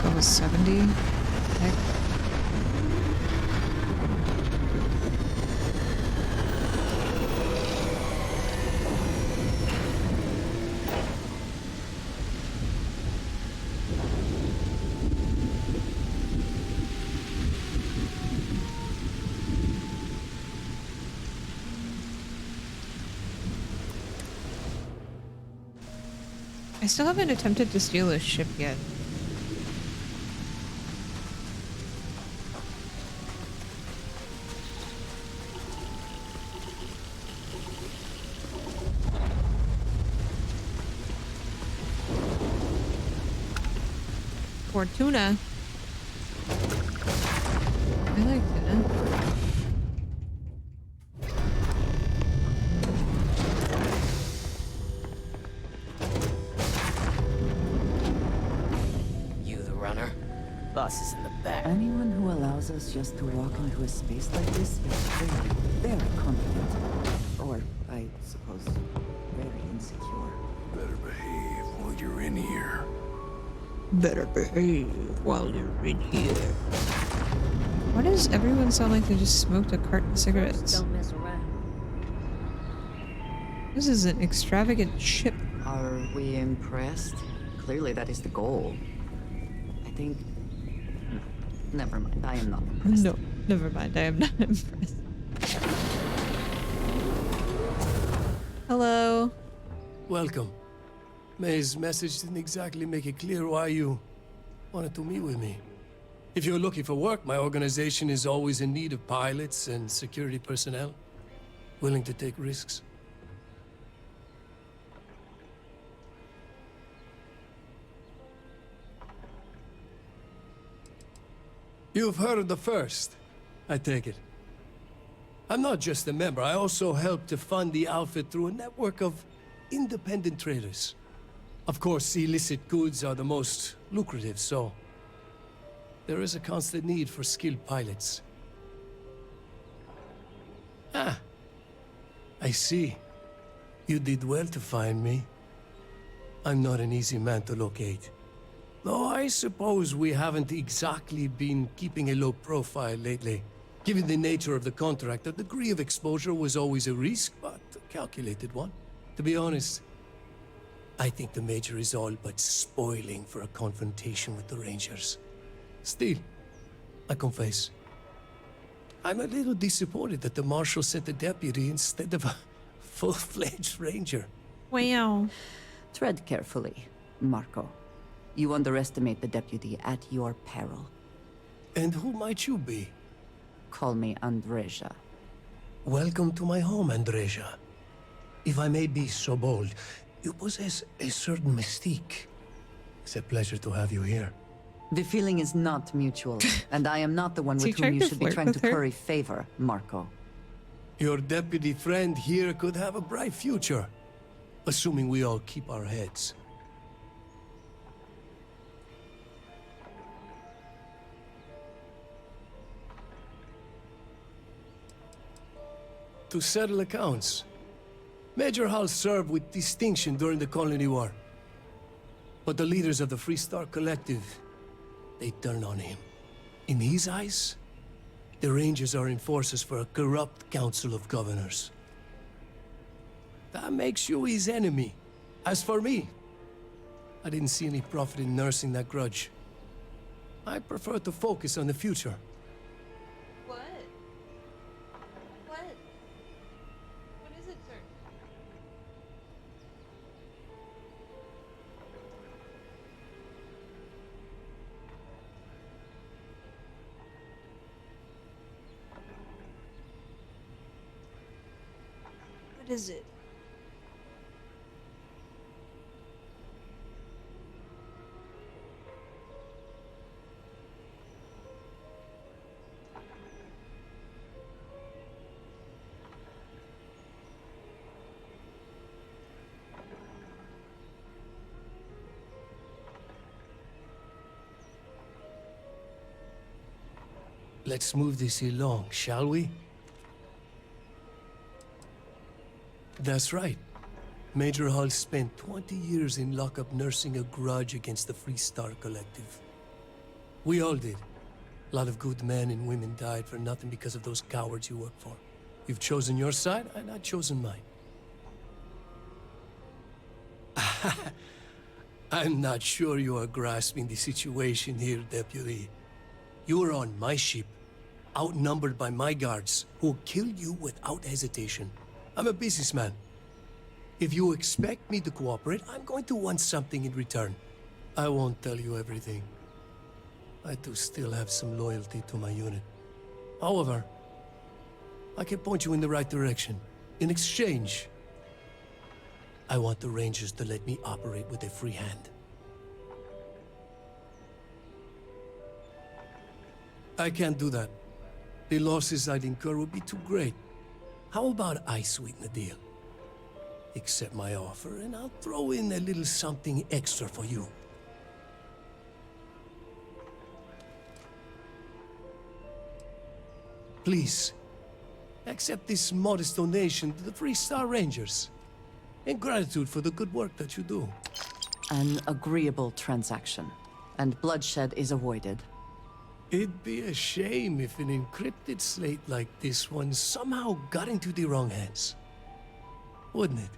[SPEAKER 1] But level 70? Heck. I still haven't attempted to steal a ship yet. Fortuna. I like tuna.
[SPEAKER 11] You the runner? Boss is in the back.
[SPEAKER 3] Anyone who allows us just to walk into a space like this is very, very confident. Or, I suppose, very insecure.
[SPEAKER 2] Better behave while you're in here.
[SPEAKER 1] Better behave while you're in here. Why does everyone sound like they just smoked a carton of cigarettes?
[SPEAKER 20] Don't mess around.
[SPEAKER 1] This is an extravagant ship.
[SPEAKER 3] Are we impressed? Clearly that is the goal. I think... Never mind, I am not impressed.
[SPEAKER 1] No, never mind, I am not impressed. Hello.
[SPEAKER 4] Welcome. May's message didn't exactly make it clear why you wanted to meet with me. If you're looking for work, my organization is always in need of pilots and security personnel, willing to take risks. You've heard of the First, I take it. I'm not just a member, I also help to fund the outfit through a network of independent traders. Of course, illicit goods are the most lucrative, so there is a constant need for skilled pilots. Ah, I see. You did well to find me. I'm not an easy man to locate. Though I suppose we haven't exactly been keeping a low profile lately. Given the nature of the contract, a degree of exposure was always a risk, but a calculated one. To be honest, I think the Major is all but spoiling for a confrontation with the Rangers. Still, I confess, I'm a little disappointed that the Marshal sent a deputy instead of a full-fledged Ranger.
[SPEAKER 1] Wow.
[SPEAKER 3] Tread carefully, Marco. You underestimate the deputy at your peril.
[SPEAKER 4] And who might you be?
[SPEAKER 3] Call me Andreja.
[SPEAKER 4] Welcome to my home, Andreja. If I may be so bold, you possess a certain mystique. It's a pleasure to have you here.
[SPEAKER 3] The feeling is not mutual, and I am not the one with whom you should be trying to curry favor, Marco.
[SPEAKER 4] Your deputy friend here could have a bright future, assuming we all keep our heads. To settle accounts. Major Hall served with distinction during the Colony War. But the leaders of the Free Star Collective, they turned on him. In his eyes, the Rangers are enforcers for a corrupt Council of Governors. That makes you his enemy. As for me, I didn't see any profit in nursing that grudge. I prefer to focus on the future.
[SPEAKER 1] What? What? What is it, sir? What is it?
[SPEAKER 4] Let's move this along, shall we? That's right. Major Hall spent 20 years in lockup nursing a grudge against the Free Star Collective. We all did. A lot of good men and women died for nothing because of those cowards you work for. You've chosen your side, and I've chosen mine. I'm not sure you are grasping the situation here, Deputy. You are on my ship, outnumbered by my guards, who will kill you without hesitation. I'm a businessman. If you expect me to cooperate, I'm going to want something in return. I won't tell you everything. I do still have some loyalty to my unit. However, I can point you in the right direction. In exchange, I want the Rangers to let me operate with a free hand. I can't do that. The losses I'd incur would be too great. How about I sweeten the deal? Accept my offer, and I'll throw in a little something extra for you. Please, accept this modest donation to the Freestar Rangers, in gratitude for the good work that you do.
[SPEAKER 3] An agreeable transaction, and bloodshed is avoided.
[SPEAKER 4] It'd be a shame if an encrypted slate like this one somehow got into the wrong hands. Wouldn't it?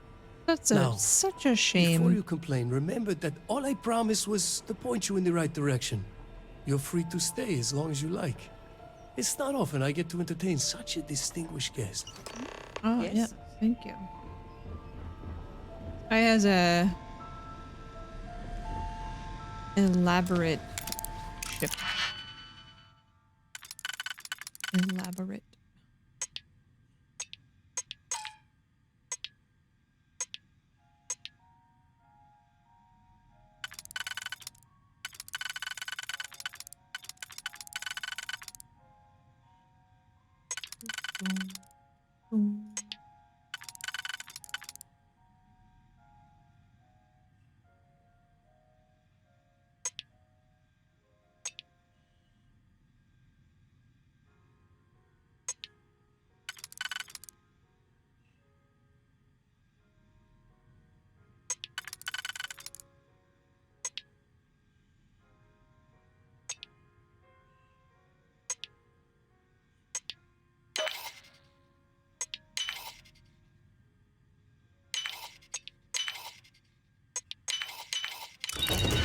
[SPEAKER 1] That's such a
[SPEAKER 4] Before
[SPEAKER 1] shame.
[SPEAKER 4] you complain, remember that all I promised was to point you in the right direction. You're free to stay as long as you like. It's not often I get to entertain such a distinguished guest.
[SPEAKER 1] Oh, yeah. Thank you. I has a elaborate ship. Elaborate.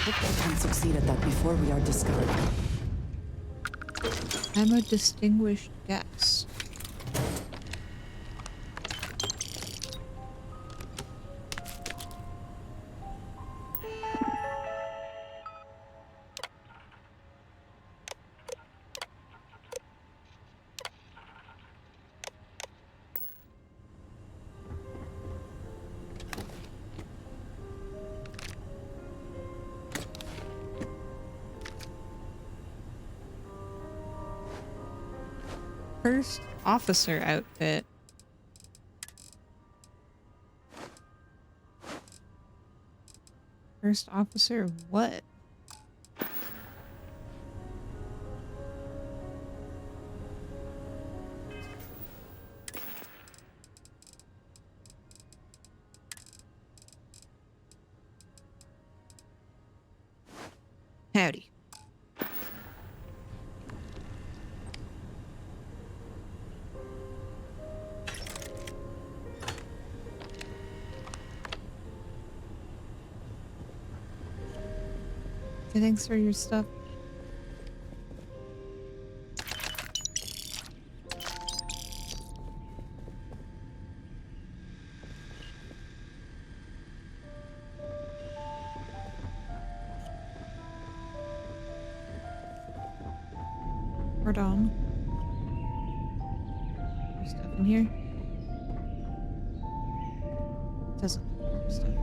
[SPEAKER 3] Hope I can succeed at that before we are discovered.
[SPEAKER 1] I'm a distinguished guest. First officer outfit. First officer of what? Howdy. Thanks for your stuff. Hold on. There's stuff in here. Doesn't look like there's stuff in here.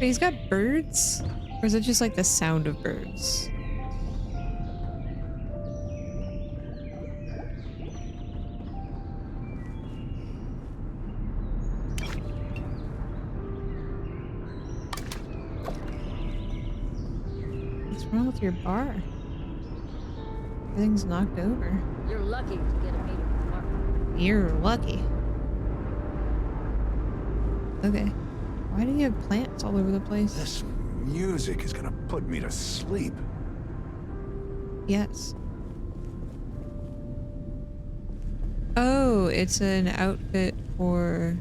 [SPEAKER 1] Wait, he's got birds? Or is it just like the sound of birds? What's wrong with your bar? Everything's knocked over.
[SPEAKER 12] You're lucky to get a meeting with Mark.
[SPEAKER 1] You're lucky. Okay. Why do you have plants all over the place?
[SPEAKER 2] This
[SPEAKER 19] music is gonna put me to sleep.
[SPEAKER 1] Yes. Oh, it's an outfit for...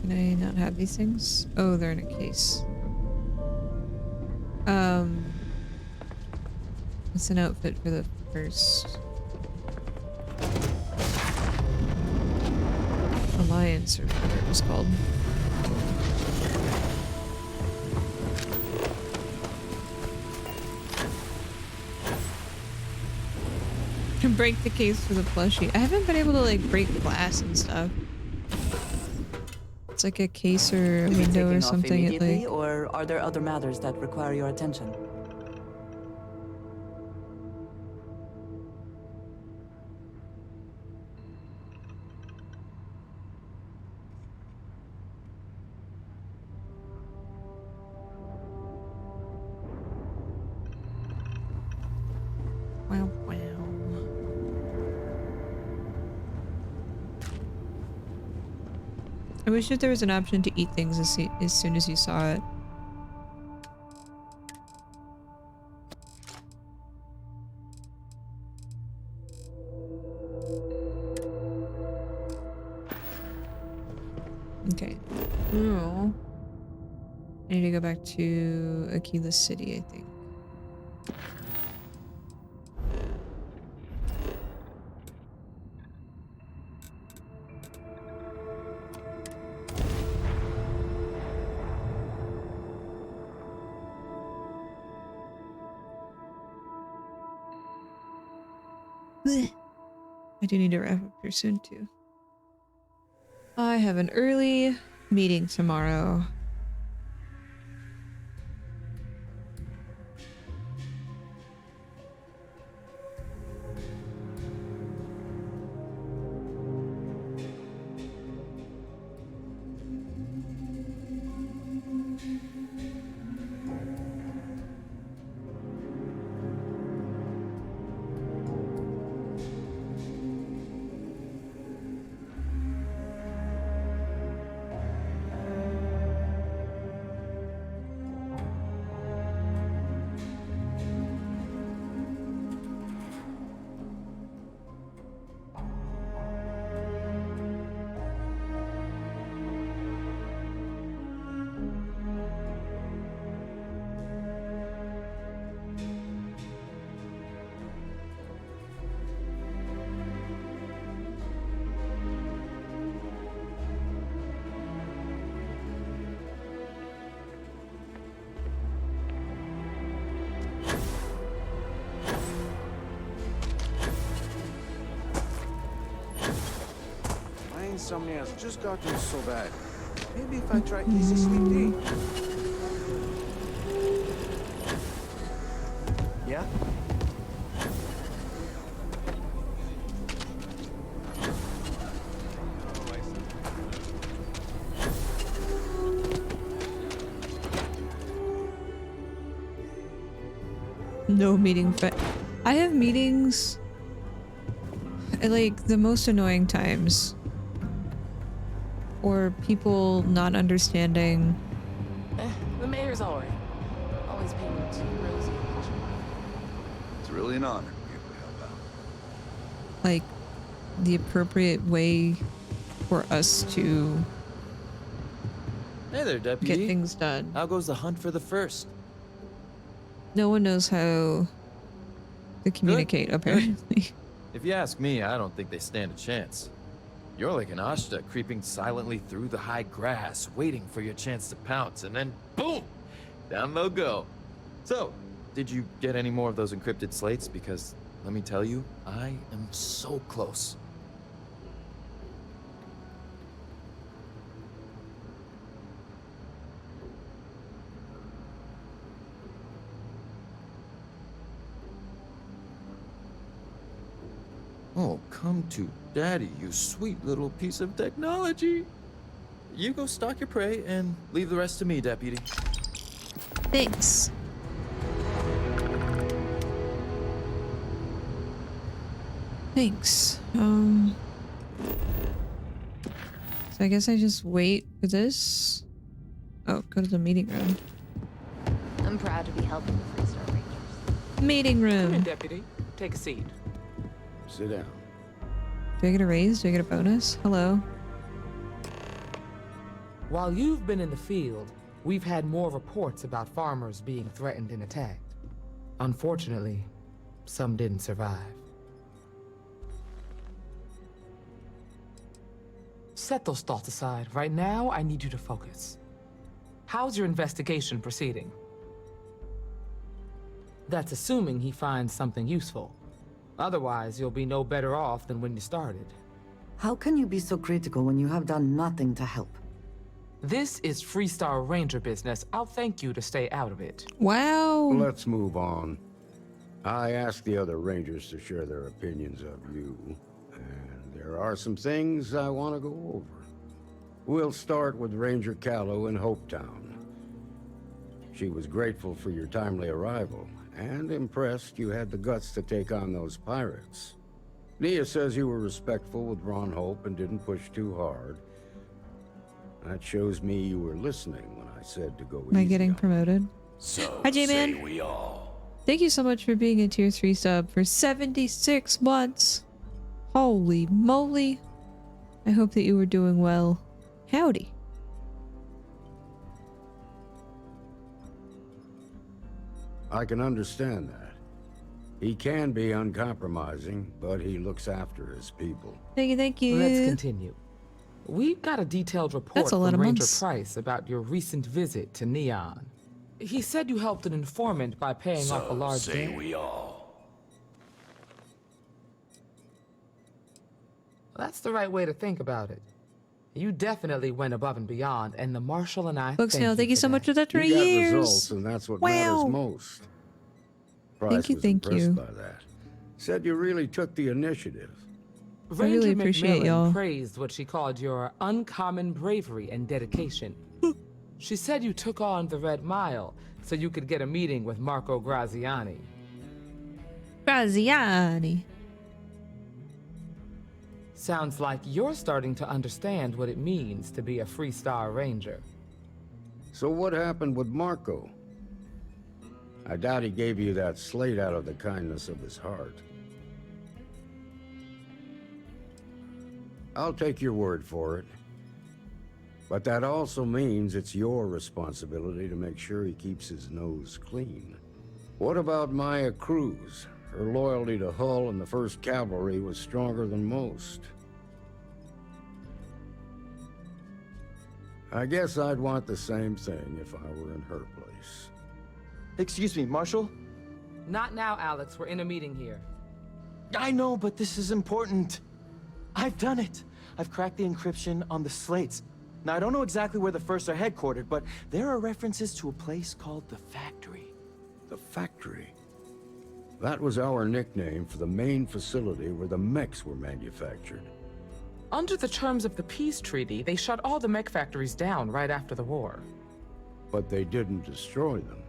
[SPEAKER 1] Can I not have these things? Oh, they're in a case. It's an outfit for the first Alliance, or whatever it was called. Break the case for the plushie. I haven't been able to like break glass and stuff. It's like a case or a
[SPEAKER 3] Will you be
[SPEAKER 1] window or
[SPEAKER 3] taking off
[SPEAKER 1] something. It
[SPEAKER 3] immediately,
[SPEAKER 1] like...
[SPEAKER 3] or are there other matters that require your attention?
[SPEAKER 1] Wow, wow. I wish that there was an option to eat things as soon as you saw it. Okay. Oh. I need to go back to Aquila City, I think. Blech. I do need to wrap up here soon too. I have an early meeting tomorrow.
[SPEAKER 8] Insomnia has just gotten so bad. Maybe if I try easy sleep tea. Yeah?
[SPEAKER 1] No meeting, but I have meetings at like the most annoying times. Or people not understanding.
[SPEAKER 11] The mayor's alright. Always painting too rosy.
[SPEAKER 19] It's really an honor to be able to help out.
[SPEAKER 1] Like the appropriate way for us to
[SPEAKER 22] Hey there, Deputy.
[SPEAKER 1] get things done.
[SPEAKER 22] How goes the hunt for the first?
[SPEAKER 1] No one knows how to communicate, apparently.
[SPEAKER 22] If you ask me, I don't think they stand a chance. You're like an Ashta creeping silently through the high grass, waiting for your chance to pounce, and then boom! Down they'll go. So, did you get any more of those encrypted slates? Because, let me tell you, I am so close. Oh, come to Daddy, you sweet little piece of technology. You go stalk your prey and leave the rest to me, Deputy.
[SPEAKER 1] Thanks. Thanks. I guess I just wait for this. Oh, go to the meeting room.
[SPEAKER 11] I'm proud to be helping the Freestar Rangers.
[SPEAKER 1] Meeting
[SPEAKER 5] Come in,
[SPEAKER 1] room.
[SPEAKER 5] Deputy. Take a seat.
[SPEAKER 2] Sit down.
[SPEAKER 1] Do I get a raise? Do I get a bonus? Hello.
[SPEAKER 5] While you've been in the field, we've had more reports about farmers being threatened and attacked. Unfortunately, some didn't survive. Set those thoughts aside. Right now, I need you to focus. How's your investigation proceeding? That's assuming he finds something useful. Otherwise, you'll be no better off than when you started.
[SPEAKER 3] How can you be so critical when you have done nothing to help?
[SPEAKER 5] This is Freestar Ranger business. I'll thank you to stay out of it.
[SPEAKER 1] Wow.
[SPEAKER 7] Let's move on. I asked the other Rangers to share their opinions of you, and there are some things I want to go over. We'll start with Ranger Callow in Hopetown. She was grateful for your timely arrival, and impressed you had the guts to take on those pirates. Nia says you were respectful with Ron Hope and didn't push too hard. That shows me you were listening when I said to go easy.
[SPEAKER 1] Am I getting promoted?
[SPEAKER 23] So
[SPEAKER 1] Hi, J-Man.
[SPEAKER 23] say we all.
[SPEAKER 1] Thank you so much for being a tier 3 sub for 76 months. Holy moly. I hope that you were doing well. Howdy.
[SPEAKER 7] I can understand that. He can be uncompromising, but he looks after his people.
[SPEAKER 1] Thank you, thank you.
[SPEAKER 5] Let's continue. We've got a detailed report
[SPEAKER 1] That's a lot
[SPEAKER 5] from
[SPEAKER 1] of
[SPEAKER 5] Ranger
[SPEAKER 1] months.
[SPEAKER 5] Price about your recent visit to Neon. He said you helped an informant by paying off a large
[SPEAKER 23] say
[SPEAKER 5] debt.
[SPEAKER 23] we all.
[SPEAKER 5] That's the right way to think about it. You definitely went above and beyond, and the Marshal and I
[SPEAKER 1] Books now, thank you so
[SPEAKER 5] for
[SPEAKER 1] much
[SPEAKER 5] that.
[SPEAKER 1] for the 3
[SPEAKER 7] You got
[SPEAKER 1] years.
[SPEAKER 7] results, and that's what
[SPEAKER 1] Wow.
[SPEAKER 7] matters most. Price was
[SPEAKER 1] Thank
[SPEAKER 7] impressed
[SPEAKER 1] you.
[SPEAKER 7] by that. Said you really took the initiative.
[SPEAKER 5] Ranger
[SPEAKER 1] really appreciate
[SPEAKER 5] McMillan
[SPEAKER 1] y'all.
[SPEAKER 5] praised what she called your uncommon bravery and dedication. She said you took on the Red Mile so you could get a meeting with Marco Graziani.
[SPEAKER 1] Graziani.
[SPEAKER 5] Sounds like you're starting to understand what it means to be a Freestar Ranger.
[SPEAKER 7] So what happened with Marco? I doubt he gave you that slate out of the kindness of his heart. I'll take your word for it. But that also means it's your responsibility to make sure he keeps his nose clean. What about Maya Cruz? Her loyalty to Hull and the 1st Cavalry was stronger than most. I guess I'd want the same thing if I were in her place.
[SPEAKER 24] Excuse me, Marshal?
[SPEAKER 5] Not now, Alex. We're in a meeting here.
[SPEAKER 24] I know, but this is important. I've done it. I've cracked the encryption on the slates. Now, I don't know exactly where the First are headquartered, but there are references to a place called the Factory.
[SPEAKER 7] The Factory? That was our nickname for the main facility where the mechs were manufactured.
[SPEAKER 5] Under the terms of the peace treaty, they shut all the mech factories down right after the war.
[SPEAKER 7] But they didn't destroy them.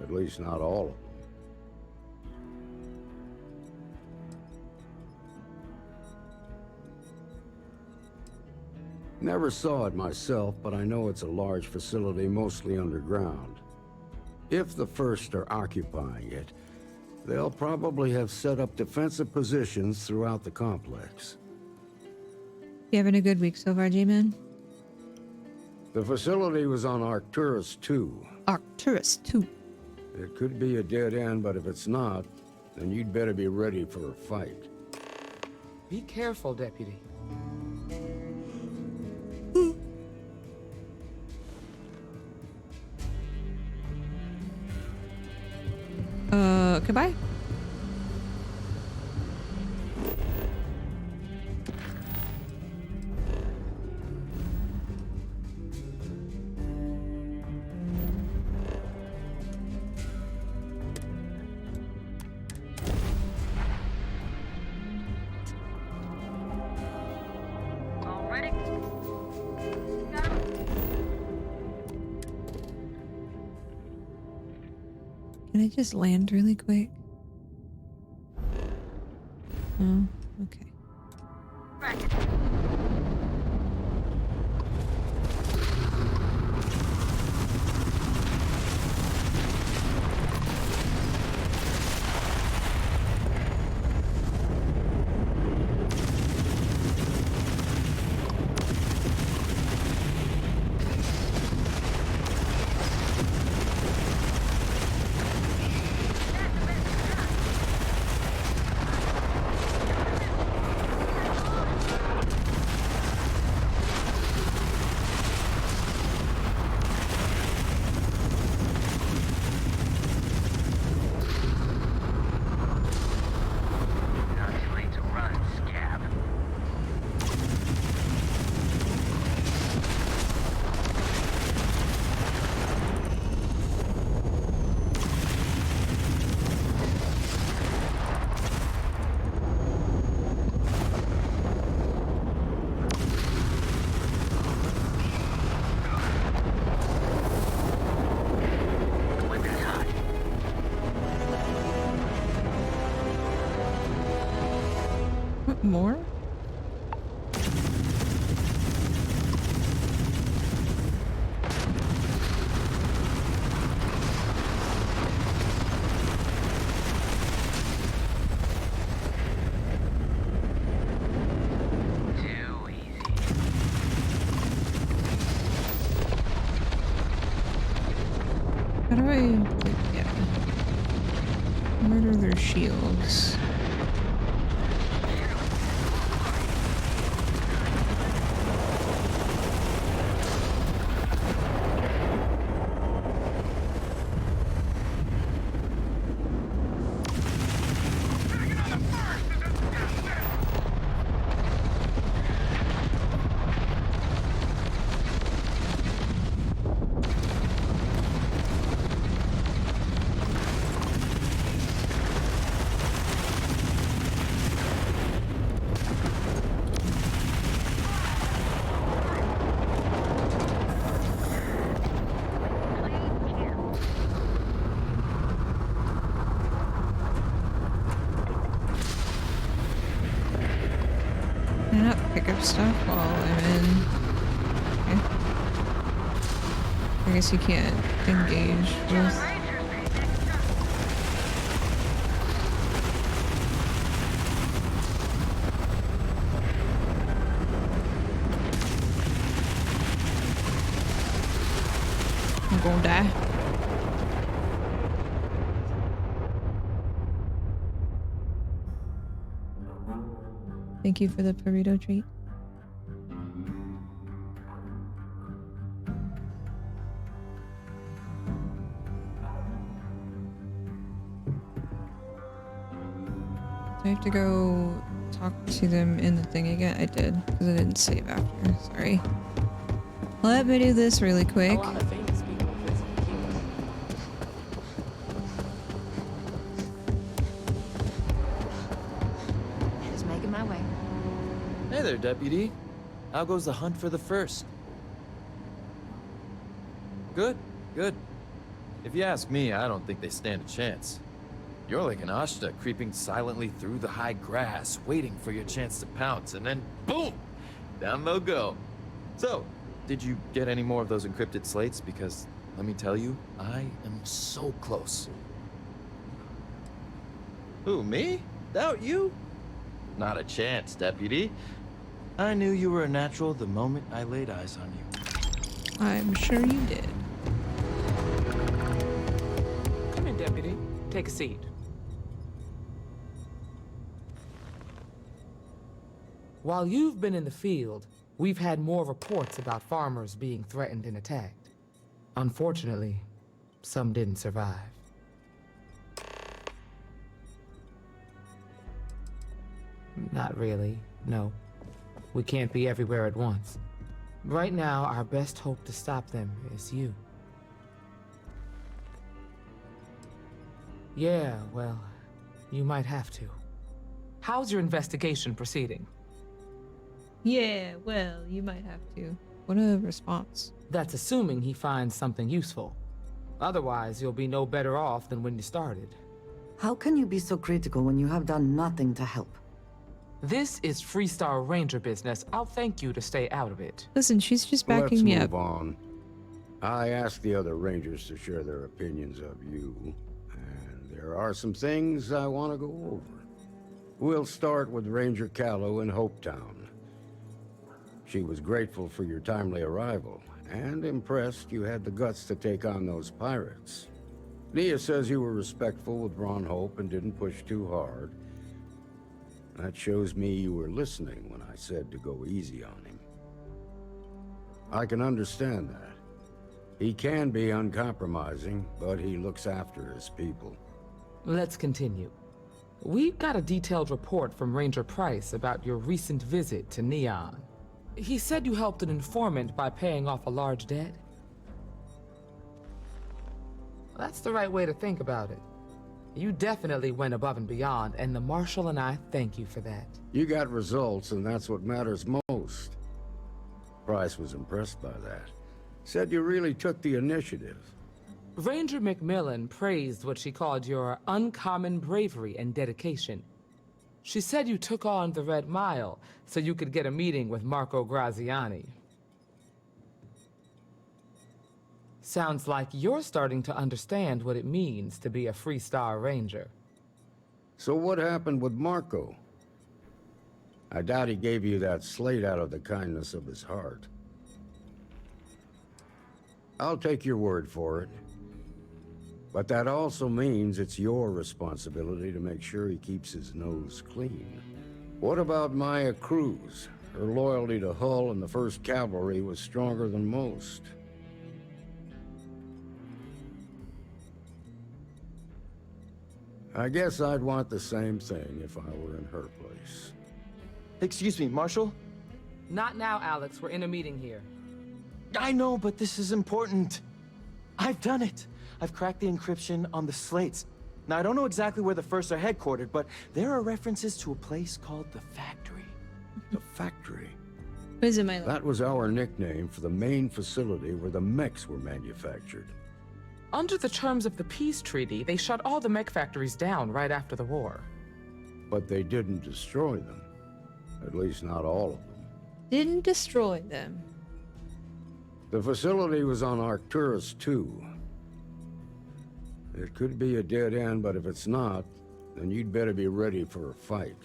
[SPEAKER 7] At least not all of them. Never saw it myself, but I know it's a large facility mostly underground. If the First are occupying it, they'll probably have set up defensive positions throughout the complex.
[SPEAKER 1] You having a good week so far, J-Man?
[SPEAKER 7] The facility was on Arcturus 2.
[SPEAKER 1] Arcturus 2.
[SPEAKER 7] It could be a dead end, but if it's not, then you'd better be ready for a fight.
[SPEAKER 5] Be careful, Deputy.
[SPEAKER 1] Goodbye.
[SPEAKER 12] Already?
[SPEAKER 1] Can I just land really quick? No? Okay. More? How do I, yeah, murder their shields? Can I not pick up stuff while I'm in? Okay. I guess you can't engage with. I'm gonna die. Thank you for the burrito treat. Do I have to go talk to them in the thing again? I did, because I didn't save after. Sorry. Let me do this really quick.
[SPEAKER 11] A lot of famous people visit here.
[SPEAKER 12] Just making my way.
[SPEAKER 22] Hey there, Deputy. How goes the hunt for the first? Good, good. If you ask me, I don't think they stand a chance. You're like an Ashta creeping silently through the high grass, waiting for your chance to pounce, and then boom! Down they'll go. So, did you get any more of those encrypted slates? Because, let me tell you, I am so close. Who, me? Doubt you? Not a chance, Deputy. I knew you were a natural the moment I laid eyes on you.
[SPEAKER 1] I'm sure you did.
[SPEAKER 5] Come in, Deputy. Take a seat. While you've been in the field, we've had more reports about farmers being threatened and attacked. Unfortunately, some didn't survive. Not really, no. We can't be everywhere at once. Right now, our best hope to stop them is you. Yeah, well, you might have to. How's your investigation proceeding?
[SPEAKER 1] Yeah, well, you might have to. What a response.
[SPEAKER 5] That's assuming he finds something useful. Otherwise, you'll be no better off than when you started.
[SPEAKER 3] How can you be so critical when you have done nothing to help?
[SPEAKER 5] This is Freestar Ranger business. I'll thank you to stay out of it.
[SPEAKER 1] Listen, she's just backing me up.
[SPEAKER 7] Let's move on. I asked the other Rangers to share their opinions of you, and there are some things I want to go over. We'll start with Ranger Callow in Hopetown. She was grateful for your timely arrival, and impressed you had the guts to take on those pirates. Nia says you were respectful with Ron Hope and didn't push too hard. That shows me you were listening when I said to go easy on him. I can understand that. He can be uncompromising, but he looks after his people.
[SPEAKER 5] Let's continue. We got a detailed report from Ranger Price about your recent visit to Neon. He said you helped an informant by paying off a large debt. That's the right way to think about it. You definitely went above and beyond, and the Marshal and I thank you for that.
[SPEAKER 7] You got results, and that's what matters most. Price was impressed by that. Said you really took the initiative.
[SPEAKER 5] Ranger McMillan praised what she called your uncommon bravery and dedication. She said you took on the Red Mile so you could get a meeting with Marco Graziani. Sounds like you're starting to understand what it means to be a Freestar Ranger.
[SPEAKER 7] So what happened with Marco? I doubt he gave you that slate out of the kindness of his heart. I'll take your word for it. But that also means it's your responsibility to make sure he keeps his nose clean. What about Maya Cruz? Her loyalty to Hull and the 1st Cavalry was stronger than most. I guess I'd want the same thing if I were in her place.
[SPEAKER 24] Excuse me, Marshal?
[SPEAKER 5] Not now, Alex. We're in a meeting here.
[SPEAKER 24] I know, but this is important. I've done it. I've cracked the encryption on the slates. Now, I don't know exactly where the First are headquartered, but there are references to a place called the Factory.
[SPEAKER 7] The Factory?
[SPEAKER 1] What is it, my lord?
[SPEAKER 7] That was our nickname for the main facility where the mechs were manufactured.
[SPEAKER 5] Under the terms of the peace treaty, they shut all the mech factories down right after the war.
[SPEAKER 7] But they didn't destroy them. At least not all of them.
[SPEAKER 1] Didn't destroy them.
[SPEAKER 7] The facility was on Arcturus 2. It could be a dead end, but if it's not, then you'd better be ready for a fight.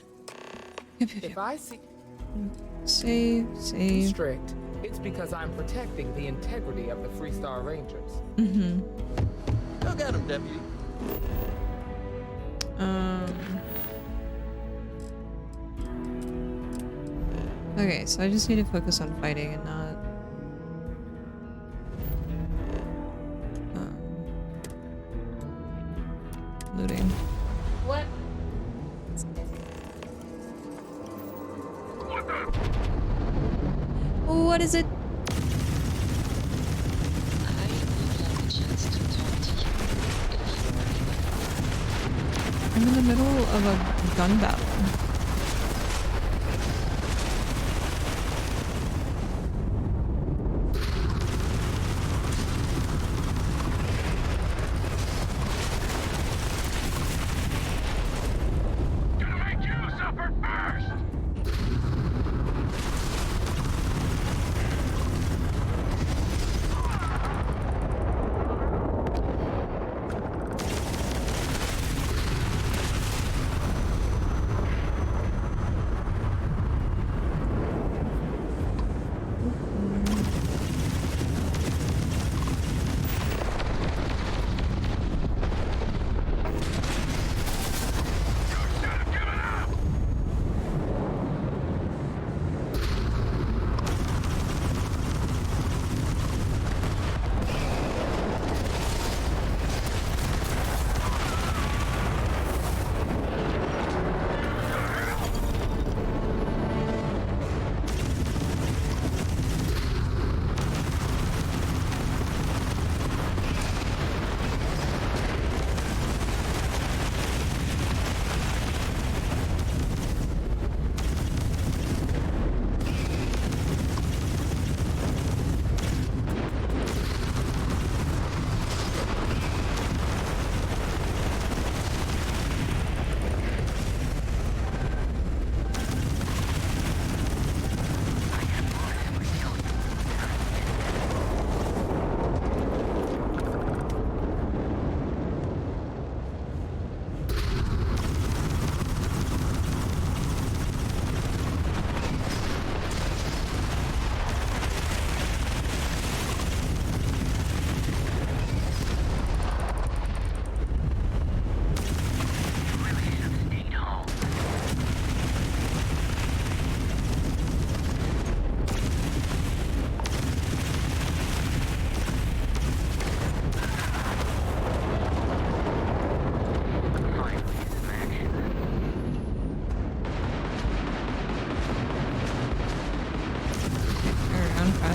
[SPEAKER 5] If I see...
[SPEAKER 1] Save.
[SPEAKER 5] Strict, it's because I'm protecting the integrity of the Freestar Rangers.
[SPEAKER 1] Mm-hmm.
[SPEAKER 22] Go get him, deputy.
[SPEAKER 1] Okay, so I just need to focus on fighting and not... looting.
[SPEAKER 12] What?
[SPEAKER 1] What is it? I'm in the middle of a gun battle.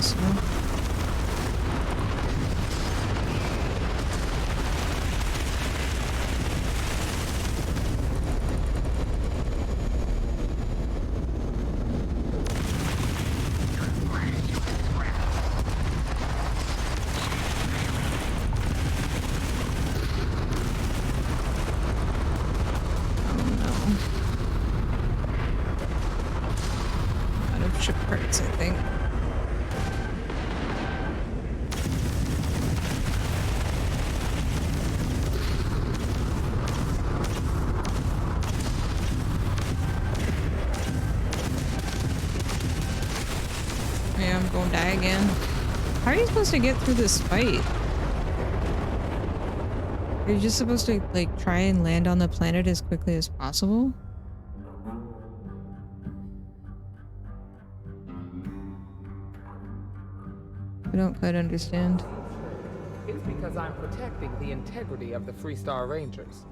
[SPEAKER 1] Arsenal. gonna die again. How are you supposed to get through this fight? Are you just supposed to like try and land on the planet as quickly as possible? I don't quite understand.
[SPEAKER 5] It's because I'm protecting the integrity of the Freestar Rangers.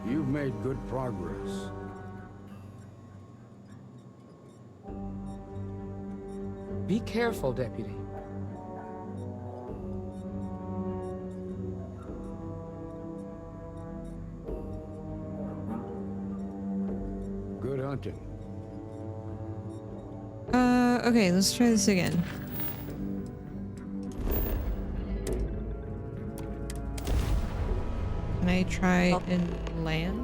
[SPEAKER 7] You've made good progress.
[SPEAKER 5] Be careful, Deputy.
[SPEAKER 7] Good hunting.
[SPEAKER 1] Okay, let's try this again. Can I try and land?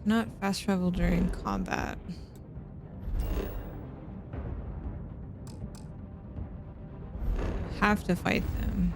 [SPEAKER 1] Not fast travel during combat. Have to fight them.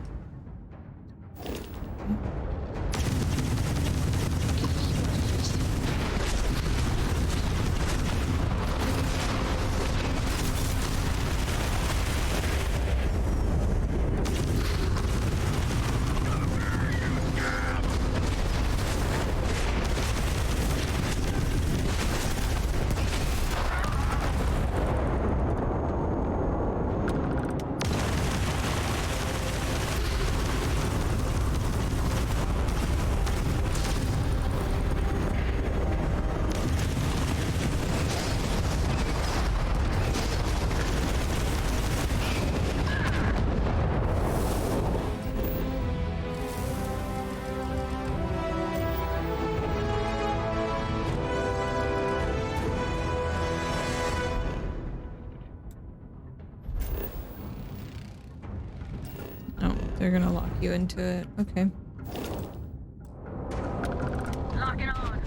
[SPEAKER 1] They're gonna lock you into it. Okay.
[SPEAKER 16] Lock it on.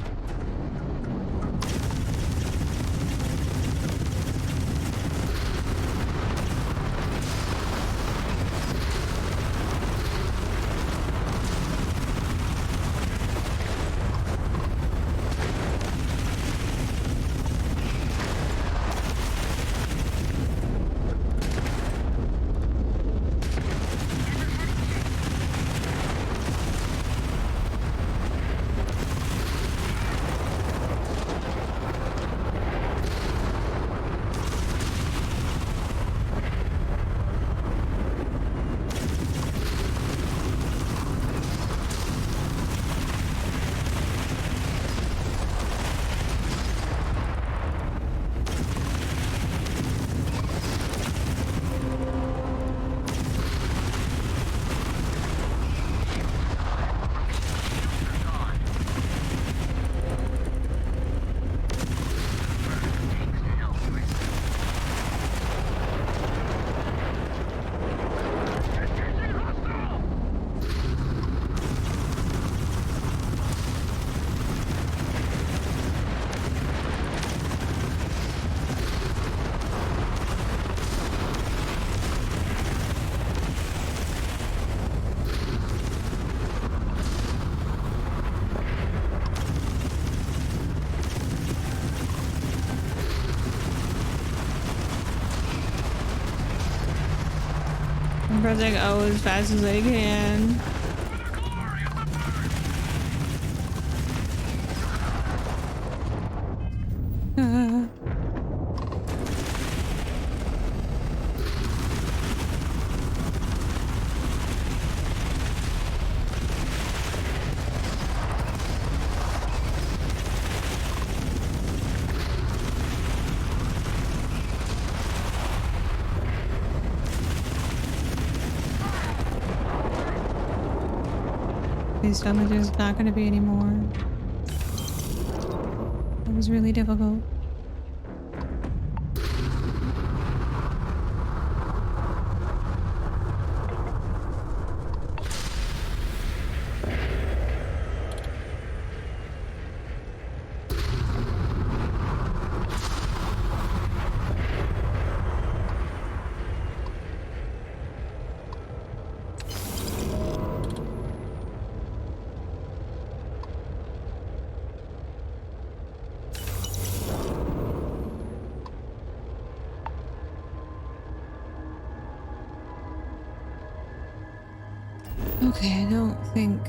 [SPEAKER 1] I'm pressing O as fast as I can. Please tell me there's not going to be any more. That was really difficult. Okay, I don't think...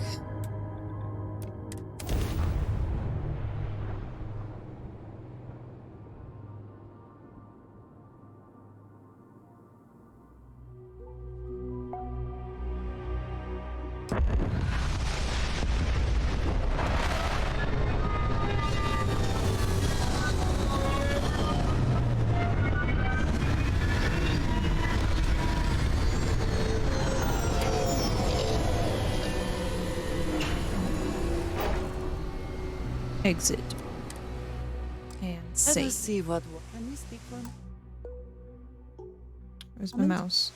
[SPEAKER 1] Exit. And
[SPEAKER 3] Let
[SPEAKER 1] save.
[SPEAKER 3] us see what. Can we speak for?
[SPEAKER 1] Where's my mouse?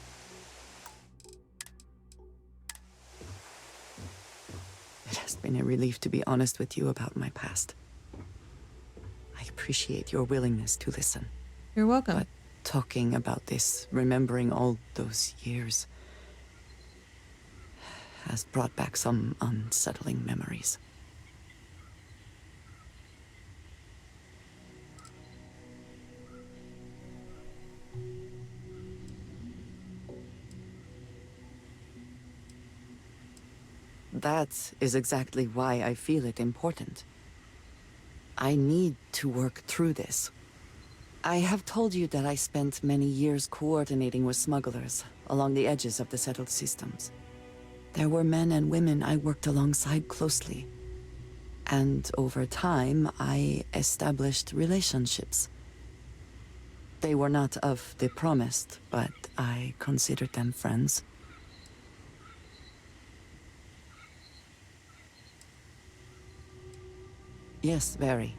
[SPEAKER 3] It has been a relief to be honest with you about my past. I appreciate your willingness to listen.
[SPEAKER 1] You're welcome.
[SPEAKER 3] But talking about this, remembering all those years, has brought back some unsettling memories. That is exactly why I feel it important. I need to work through this. I have told you that I spent many years coordinating with smugglers along the edges of the settled systems. There were men and women I worked alongside closely. And over time, I established relationships. They were not of the promised, but I considered them friends. Yes, very.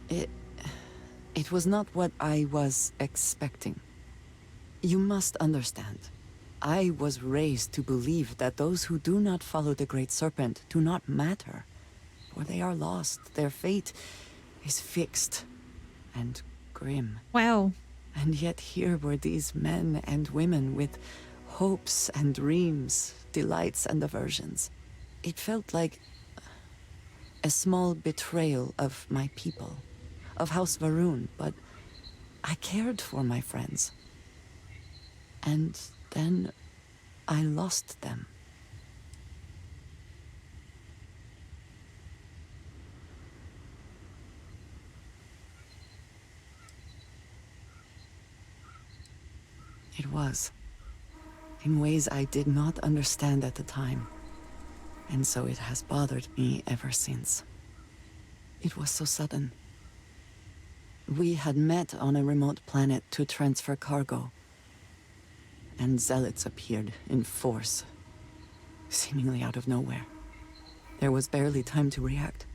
[SPEAKER 3] It was not what I was expecting. You must understand. I was raised to believe that those who do not follow the Great Serpent do not matter. For they are lost. Their fate is fixed and grim.
[SPEAKER 1] Wow.
[SPEAKER 3] And yet here were these men and women with hopes and dreams, delights and aversions. It felt like a small betrayal of my people, of House Varun, but I cared for my friends. And then I lost them. It was, in ways I did not understand at the time. And so it has bothered me ever since. It was so sudden. We had met on a remote planet to transfer cargo. And zealots appeared in force, seemingly out of nowhere. There was barely time to react.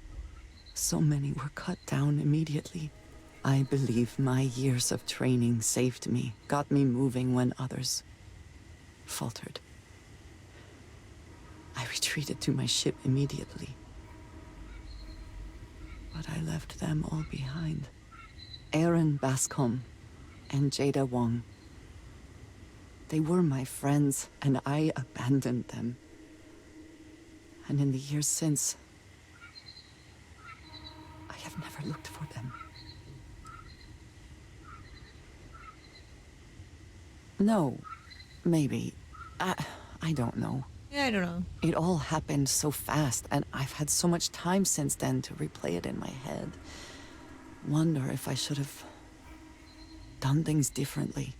[SPEAKER 3] So many were cut down immediately. I believe my years of training saved me, got me moving when others faltered. I retreated to my ship immediately. But I left them all behind. Aaron Bascom and Jada Wong. They were my friends, and I abandoned them. And in the years since, I have never looked for them. No, maybe. I don't know.
[SPEAKER 1] Yeah, I don't know.
[SPEAKER 3] It all happened so fast, and I've had so much time since then to replay it in my head. Wonder if I should have done things differently.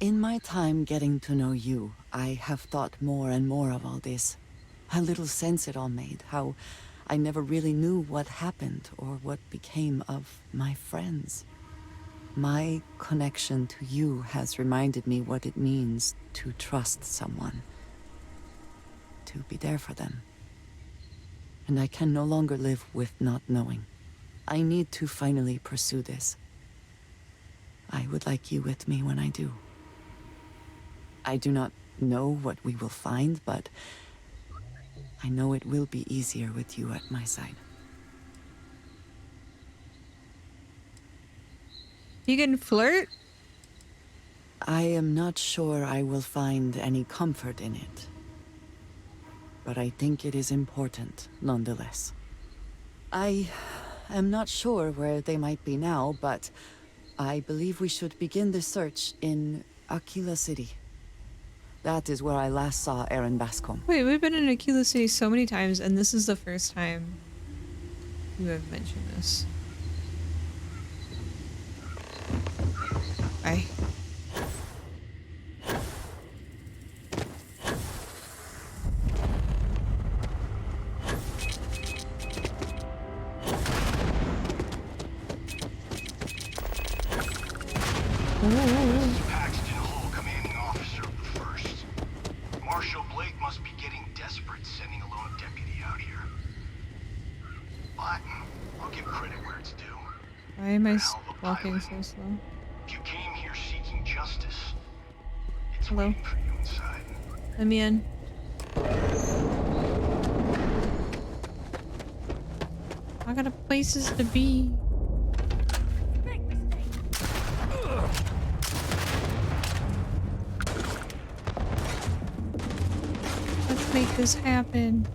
[SPEAKER 3] In my time getting to know you, I have thought more and more of all this. How little sense it all made, how I never really knew what happened or what became of my friends. My connection to you has reminded me what it means to trust someone. To be there for them. And I can no longer live with not knowing. I need to finally pursue this. I would like you with me when I do. I do not know what we will find, but I know it will be easier with you at my side.
[SPEAKER 1] You can flirt?
[SPEAKER 3] I am not sure I will find any comfort in it. But I think it is important, nonetheless. I am not sure where they might be now, but I believe we should begin the search in Aquila City. That is where I last saw Aaron Bascom.
[SPEAKER 1] Wait, we've been in Aquila City so many times, and this is the first time you have mentioned this. Bye.
[SPEAKER 6] Paxton Hall, commanding officer first. Marshal Blake must be getting desperate sending a lone deputy out here. But I'll give credit where it's due.
[SPEAKER 1] Why am I walking so slow?
[SPEAKER 6] If you came here seeking justice, it's
[SPEAKER 1] Hello?
[SPEAKER 6] waiting for you inside.
[SPEAKER 1] Let me in. I got places to be. Let's make this happen.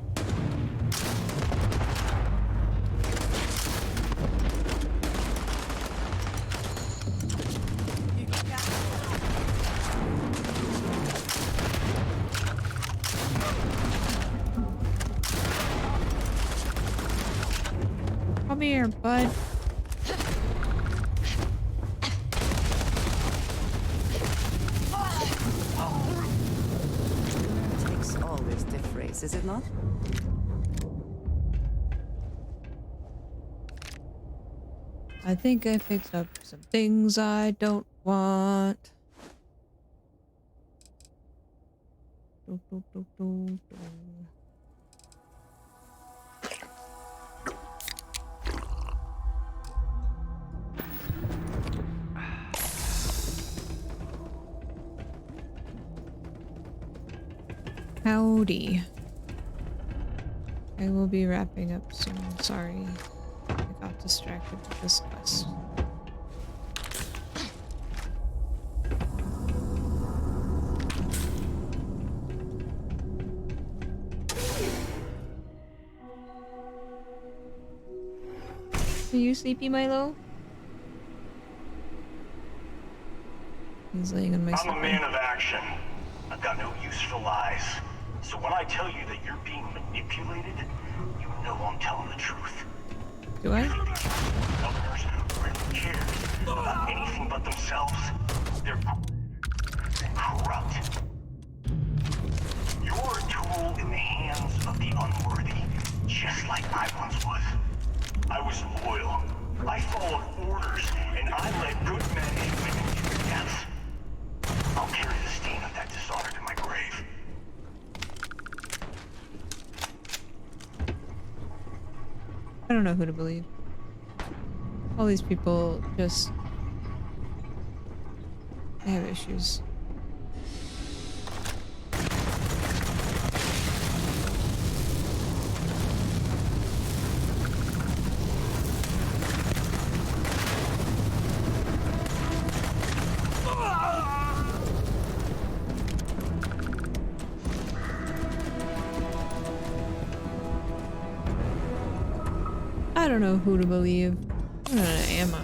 [SPEAKER 1] Come here, bud.
[SPEAKER 3] Takes always to phrase, is it not?
[SPEAKER 1] I think I picked up some things I don't want. Do, do, do, do, do. Howdy. I will be wrapping up soon. Sorry. I got distracted with this quest. Are you sleepy, Milo? He's laying on my
[SPEAKER 6] I'm a man of action. I've got no use for lies. So when I tell you that you're being manipulated, you know I'm telling the truth.
[SPEAKER 1] Do I?
[SPEAKER 6] Governors really care about anything but themselves. They're corrupt. You're a tool in the hands of the unworthy, just like I once was. I was loyal. I followed orders, and I led good men and women to their deaths. I'll carry the stain of that dishonor to my grave.
[SPEAKER 1] I don't know who to believe. All these people just... they have issues. I don't know who to believe. I'm out of ammo.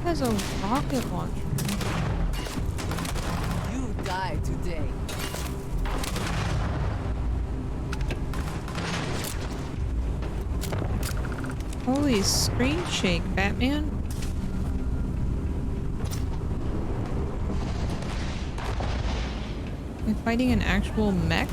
[SPEAKER 1] Has a rocket launcher.
[SPEAKER 3] You die today.
[SPEAKER 1] Holy screen shake, Batman. Am I fighting an actual mech?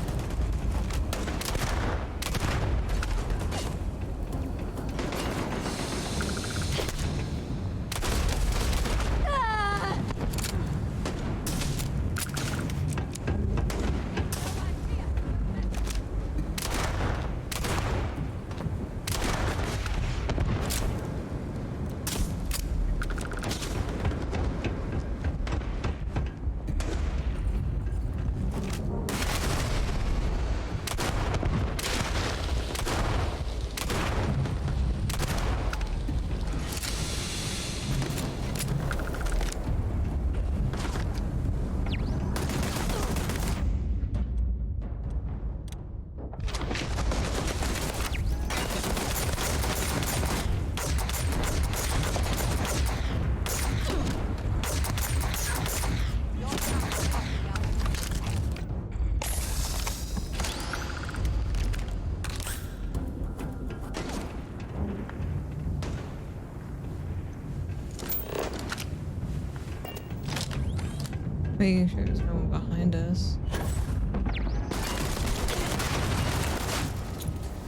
[SPEAKER 1] Making sure there's no one behind us.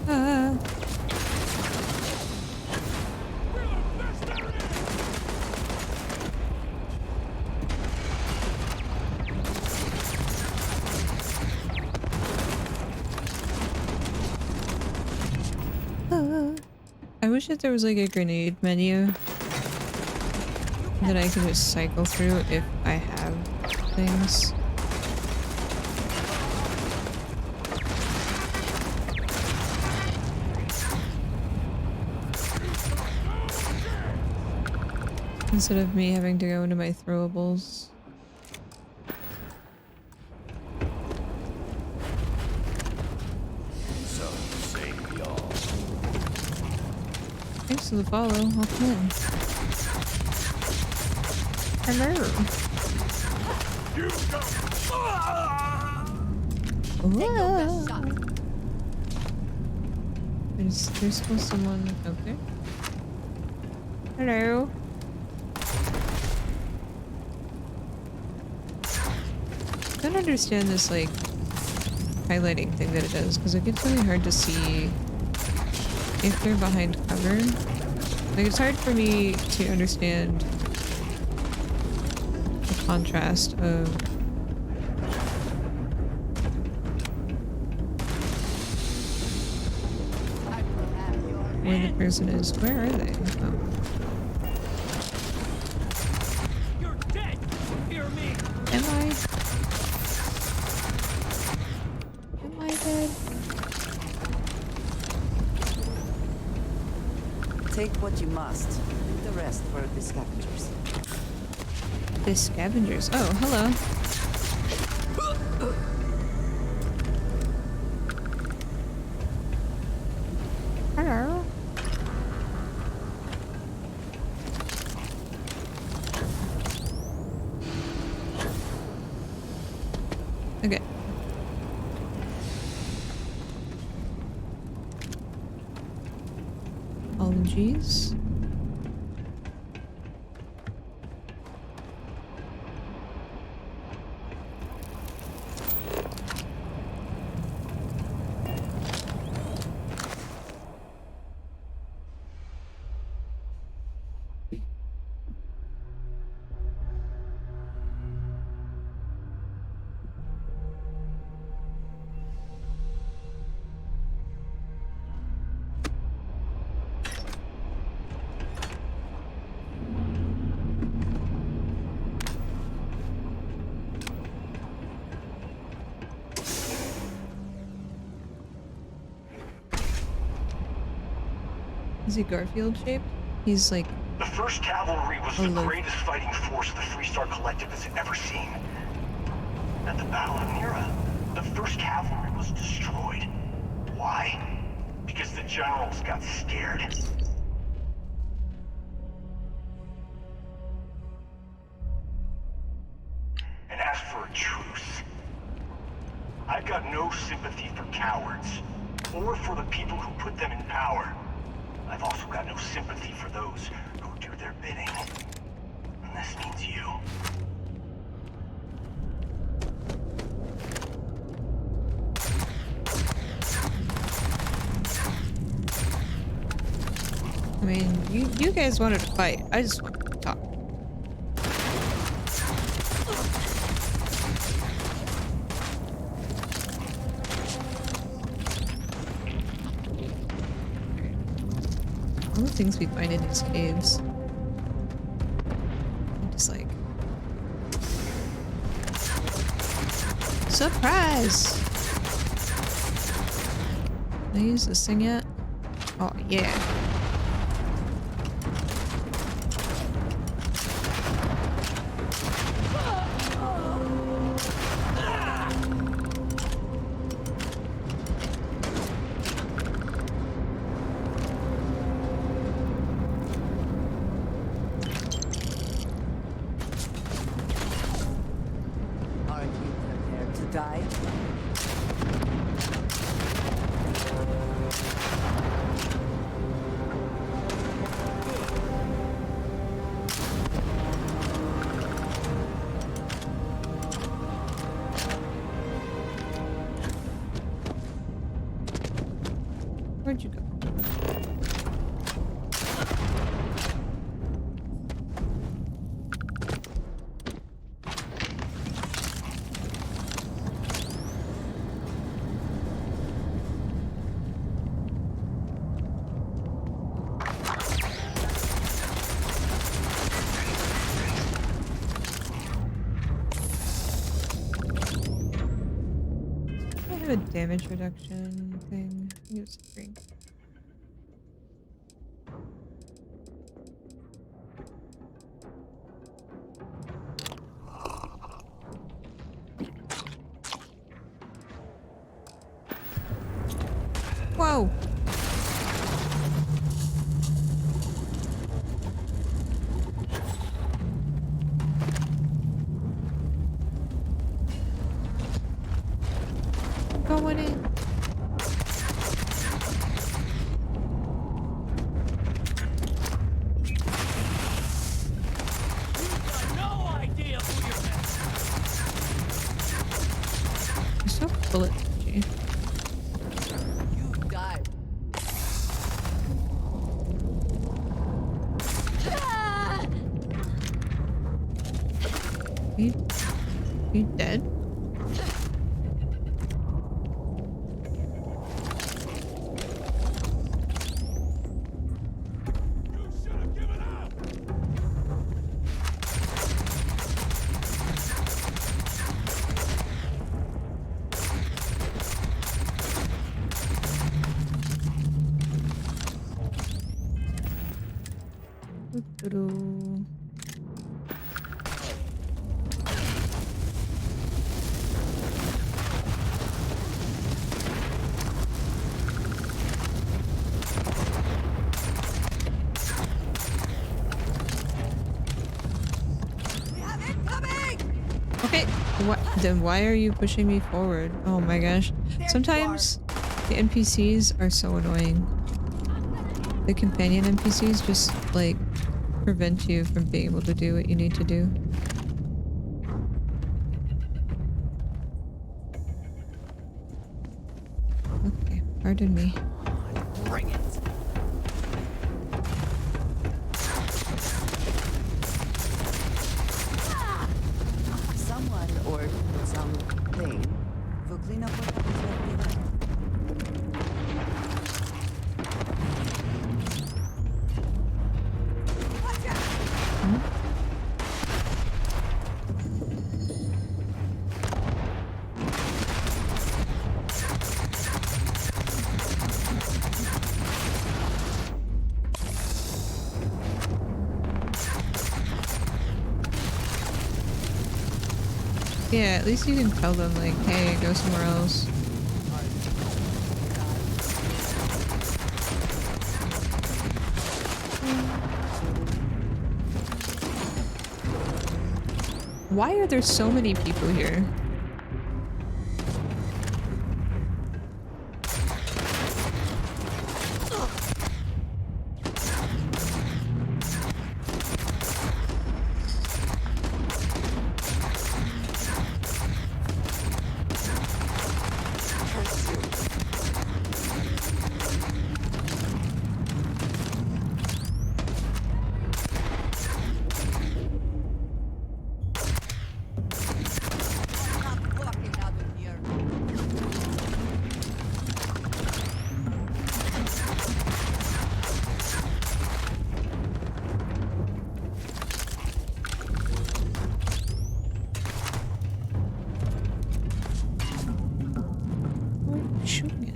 [SPEAKER 1] Ah. I wish that there was like a grenade menu that I could just cycle through if I have things. Instead of me having to go into my throwables.
[SPEAKER 7] So, save y'all.
[SPEAKER 1] Thanks for the follow. I'll come in. Hello. Whoa. There's still someone out there. Hello. I don't understand this like highlighting thing that it does because it gets really hard to see if they're behind cover. Like it's hard for me to understand the contrast of where the person is. Where are they? Oh.
[SPEAKER 9] You're dead. Hear me.
[SPEAKER 1] Am I? Am I dead?
[SPEAKER 3] Take what you must. Leave the rest for the scavengers.
[SPEAKER 1] The scavengers. Oh, hello. Hello. Okay. Apologies. Is he Garfield shaped? He's like
[SPEAKER 6] The 1st Cavalry was the greatest fighting force the Freestar Collective has ever seen. At the Battle of Nira, the 1st Cavalry was destroyed. Why? Because the generals got scared. And asked for a truce. I've got no sympathy for cowards, or for the people who put them in power. I've also got no sympathy for those who do their bidding. And this means you.
[SPEAKER 1] I mean, you guys wanted to fight. I just wanted to talk. All the things we find in these caves. I'm just like... Surprise! Can I use this thing yet? Oh, yeah. Where'd you go? I have a damage reduction thing. I think it was 3. Whoa! Going in.
[SPEAKER 9] No idea who you're
[SPEAKER 1] There's no bullet energy.
[SPEAKER 11] You died.
[SPEAKER 1] You dead? Doo-doo-doo. Okay, then why are you pushing me forward? Oh my gosh. Sometimes the NPCs are so annoying. The companion NPCs just, like, prevent you from being able to do what you need to do. Okay, pardon me.
[SPEAKER 11] Bring it.
[SPEAKER 3] Someone or something will clean up what happens left behind.
[SPEAKER 1] Yeah, at least you can tell them, like, hey, go somewhere else. Why are there so many people here? Shooting it.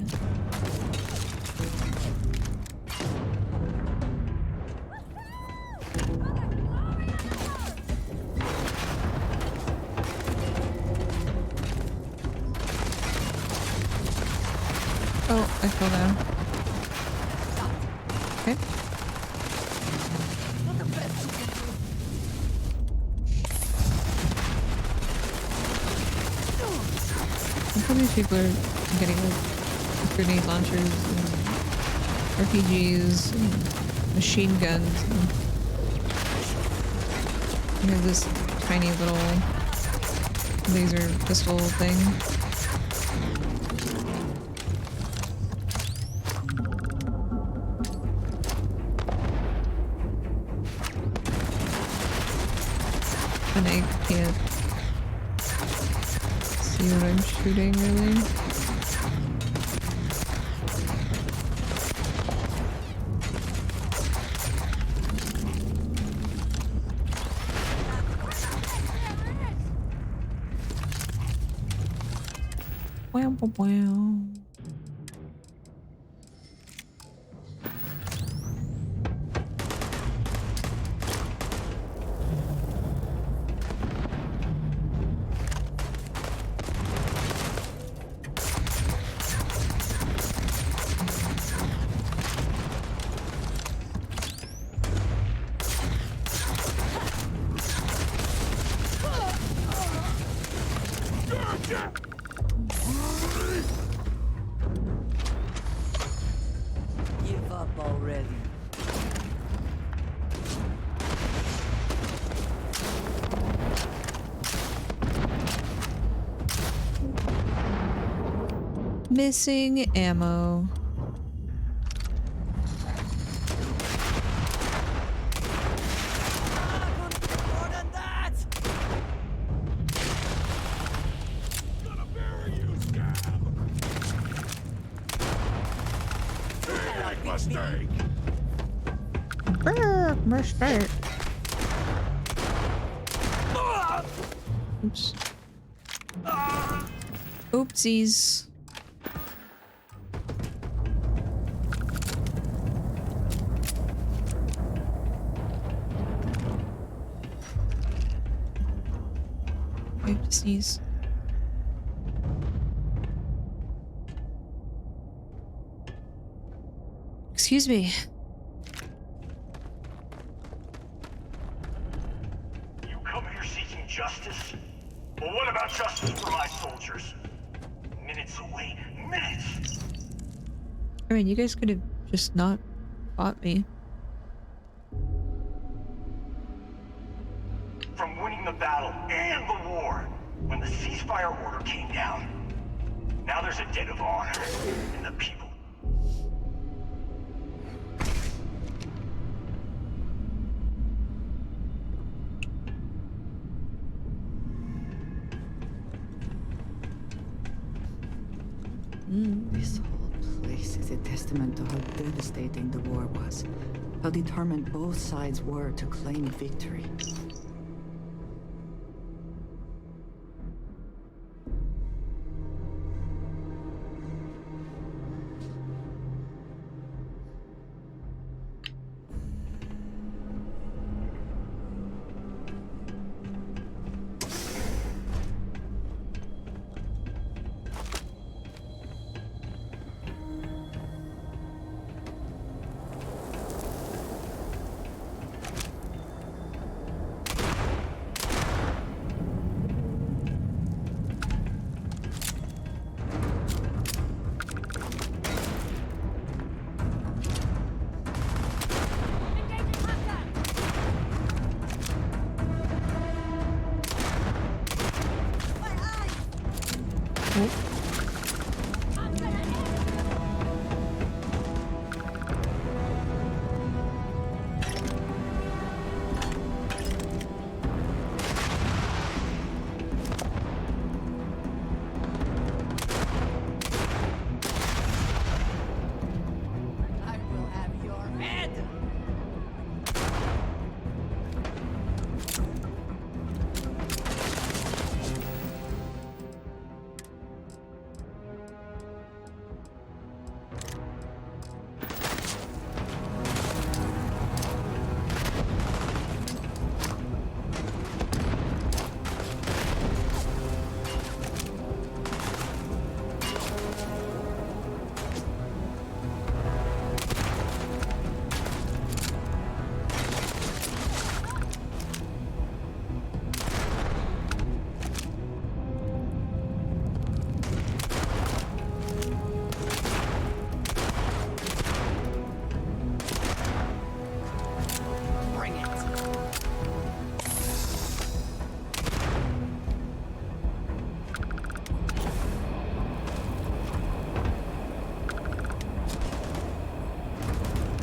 [SPEAKER 1] Oh, I fell down. Okay. How many people are getting like grenade launchers and RPGs and machine guns and you have this tiny little laser pistol thing. and I can't see what I'm shooting really. Wow, wow, wow.
[SPEAKER 3] Give up already.
[SPEAKER 1] Missing ammo.
[SPEAKER 21] Mistake.
[SPEAKER 1] Mistake. Oops. Oopsies. I have to sneeze. Excuse me.
[SPEAKER 6] You come here seeking justice? Well, what about justice for my soldiers? Minutes away. Minutes!
[SPEAKER 1] I mean, you guys could have just not fought me.
[SPEAKER 6] From winning the battle and the war, when the ceasefire order came down, now there's a debt of honor in the people.
[SPEAKER 3] This whole place is a testament to how devastating the war was. How determined both sides were to claim victory.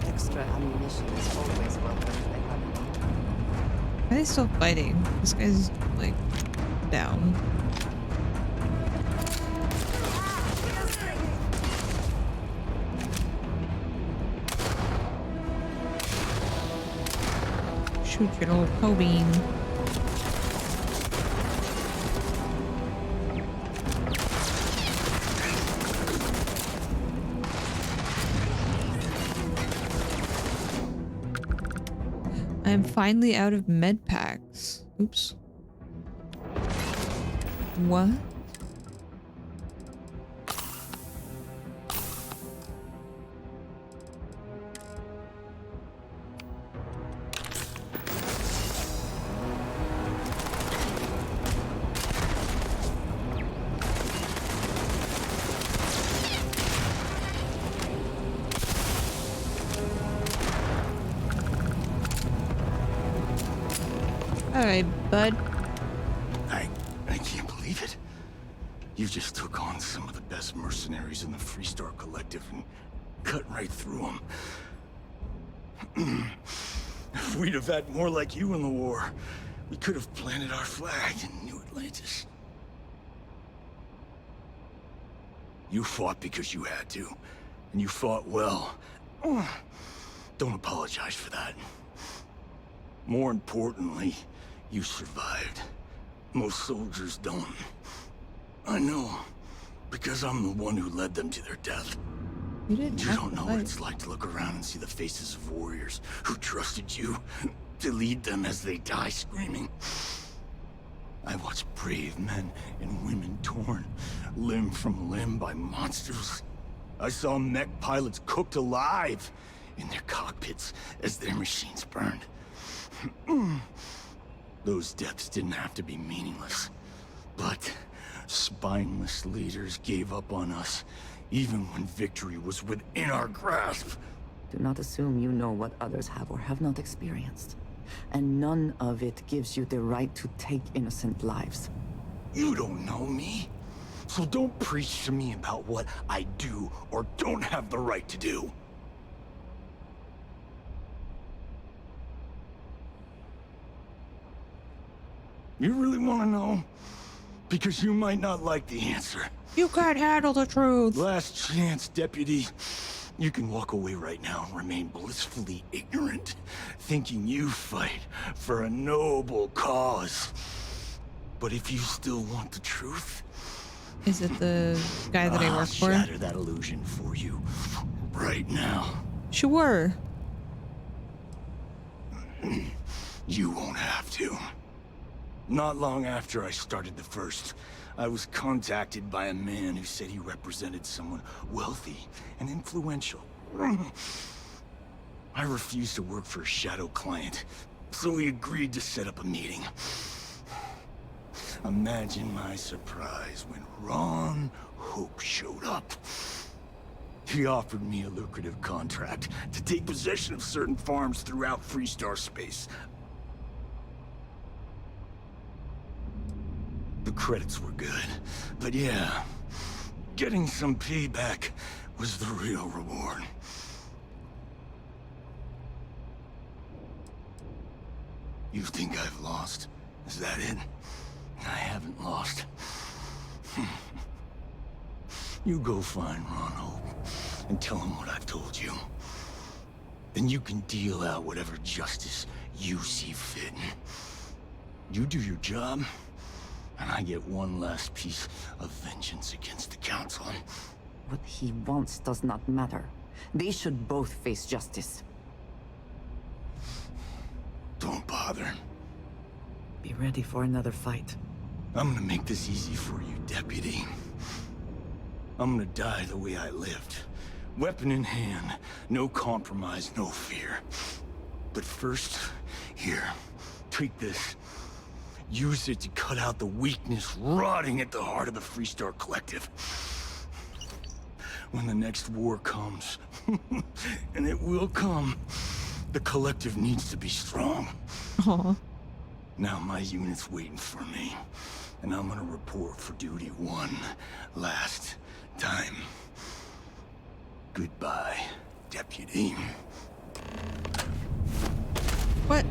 [SPEAKER 3] Extra ammunition is always welcome if they have it.
[SPEAKER 1] Why are they still fighting? This guy's like down. Shoot your little toe beam. I'm finally out of med packs. Oops. What? Alright, bud.
[SPEAKER 8] I can't believe it. You just took on some of the best mercenaries in the Freestar Collective and cut right through them. If we'd have had more like you in the war, we could have planted our flag in New Atlantis. You fought because you had to, and you fought well. Don't apologize for that. More importantly, you survived. Most soldiers don't. I know, because I'm the one who led them to their death.
[SPEAKER 1] You
[SPEAKER 8] don't know what it's like to look around and see the faces of warriors who trusted you to lead them as they die screaming. I watched brave men and women torn limb from limb by monsters. I saw mech pilots cooked alive in their cockpits as their machines burned. Those deaths didn't have to be meaningless, but spineless leaders gave up on us, even when victory was within our grasp.
[SPEAKER 3] Do not assume you know what others have or have not experienced. And none of it gives you the right to take innocent lives.
[SPEAKER 8] You don't know me, so don't preach to me about what I do or don't have the right to do. You really want to know? Because you might not like the answer.
[SPEAKER 1] You can't handle the truth.
[SPEAKER 8] Last chance, Deputy. You can walk away right now and remain blissfully ignorant, thinking you fight for a noble cause. But if you still want the truth...
[SPEAKER 1] Is it the guy that I work for?
[SPEAKER 8] I'll shatter that illusion for you right now.
[SPEAKER 1] Sure.
[SPEAKER 8] You won't have to. Not long after I started the First, I was contacted by a man who said he represented someone wealthy and influential. I refused to work for a shadow client, so he agreed to set up a meeting. Imagine my surprise when Ron Hope showed up. He offered me a lucrative contract to take possession of certain farms throughout Freestar space. The credits were good, but yeah, getting some payback was the real reward. You think I've lost? Is that it? I haven't lost. You go find Ron Hope and tell him what I've told you. Then you can deal out whatever justice you see fit. You do your job, and I get one last piece of vengeance against the Council.
[SPEAKER 3] What he wants does not matter. They should both face justice.
[SPEAKER 8] Don't bother.
[SPEAKER 3] Be ready for another fight.
[SPEAKER 8] I'm gonna make this easy for you, Deputy. I'm gonna die the way I lived. Weapon in hand, no compromise, no fear. But first, here, take this. Use it to cut out the weakness rotting at the heart of the Freestar Collective. When the next war comes, and it will come, the Collective needs to be strong.
[SPEAKER 1] Aww.
[SPEAKER 8] Now my unit's waiting for me, and I'm gonna report for duty one last time. Goodbye, Deputy.
[SPEAKER 1] What?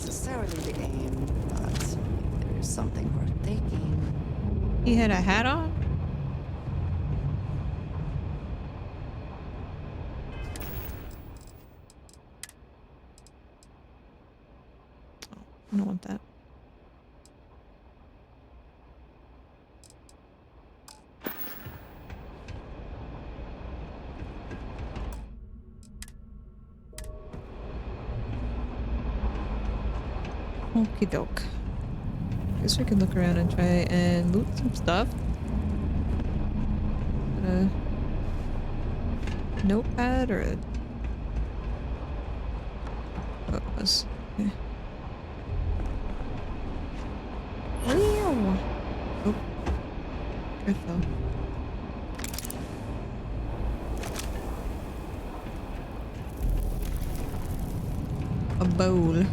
[SPEAKER 3] necessarily the aim, but there's something worth taking.
[SPEAKER 1] He had a hat on? Oh, I don't want that. Okie doke. Guess we can look around and try and loot some stuff. Notepad or oh, it was. Okay. Oh, I fell. A bowl.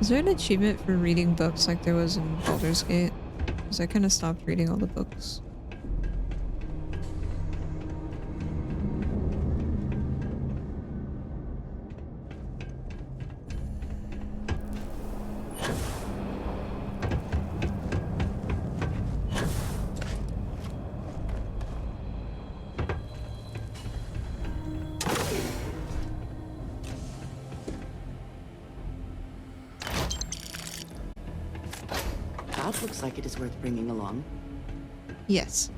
[SPEAKER 1] Is there an achievement for reading books like there was in Baldur's Gate? Because I kind of stopped reading all the books.
[SPEAKER 3] That looks like it is worth bringing along.
[SPEAKER 1] Yes.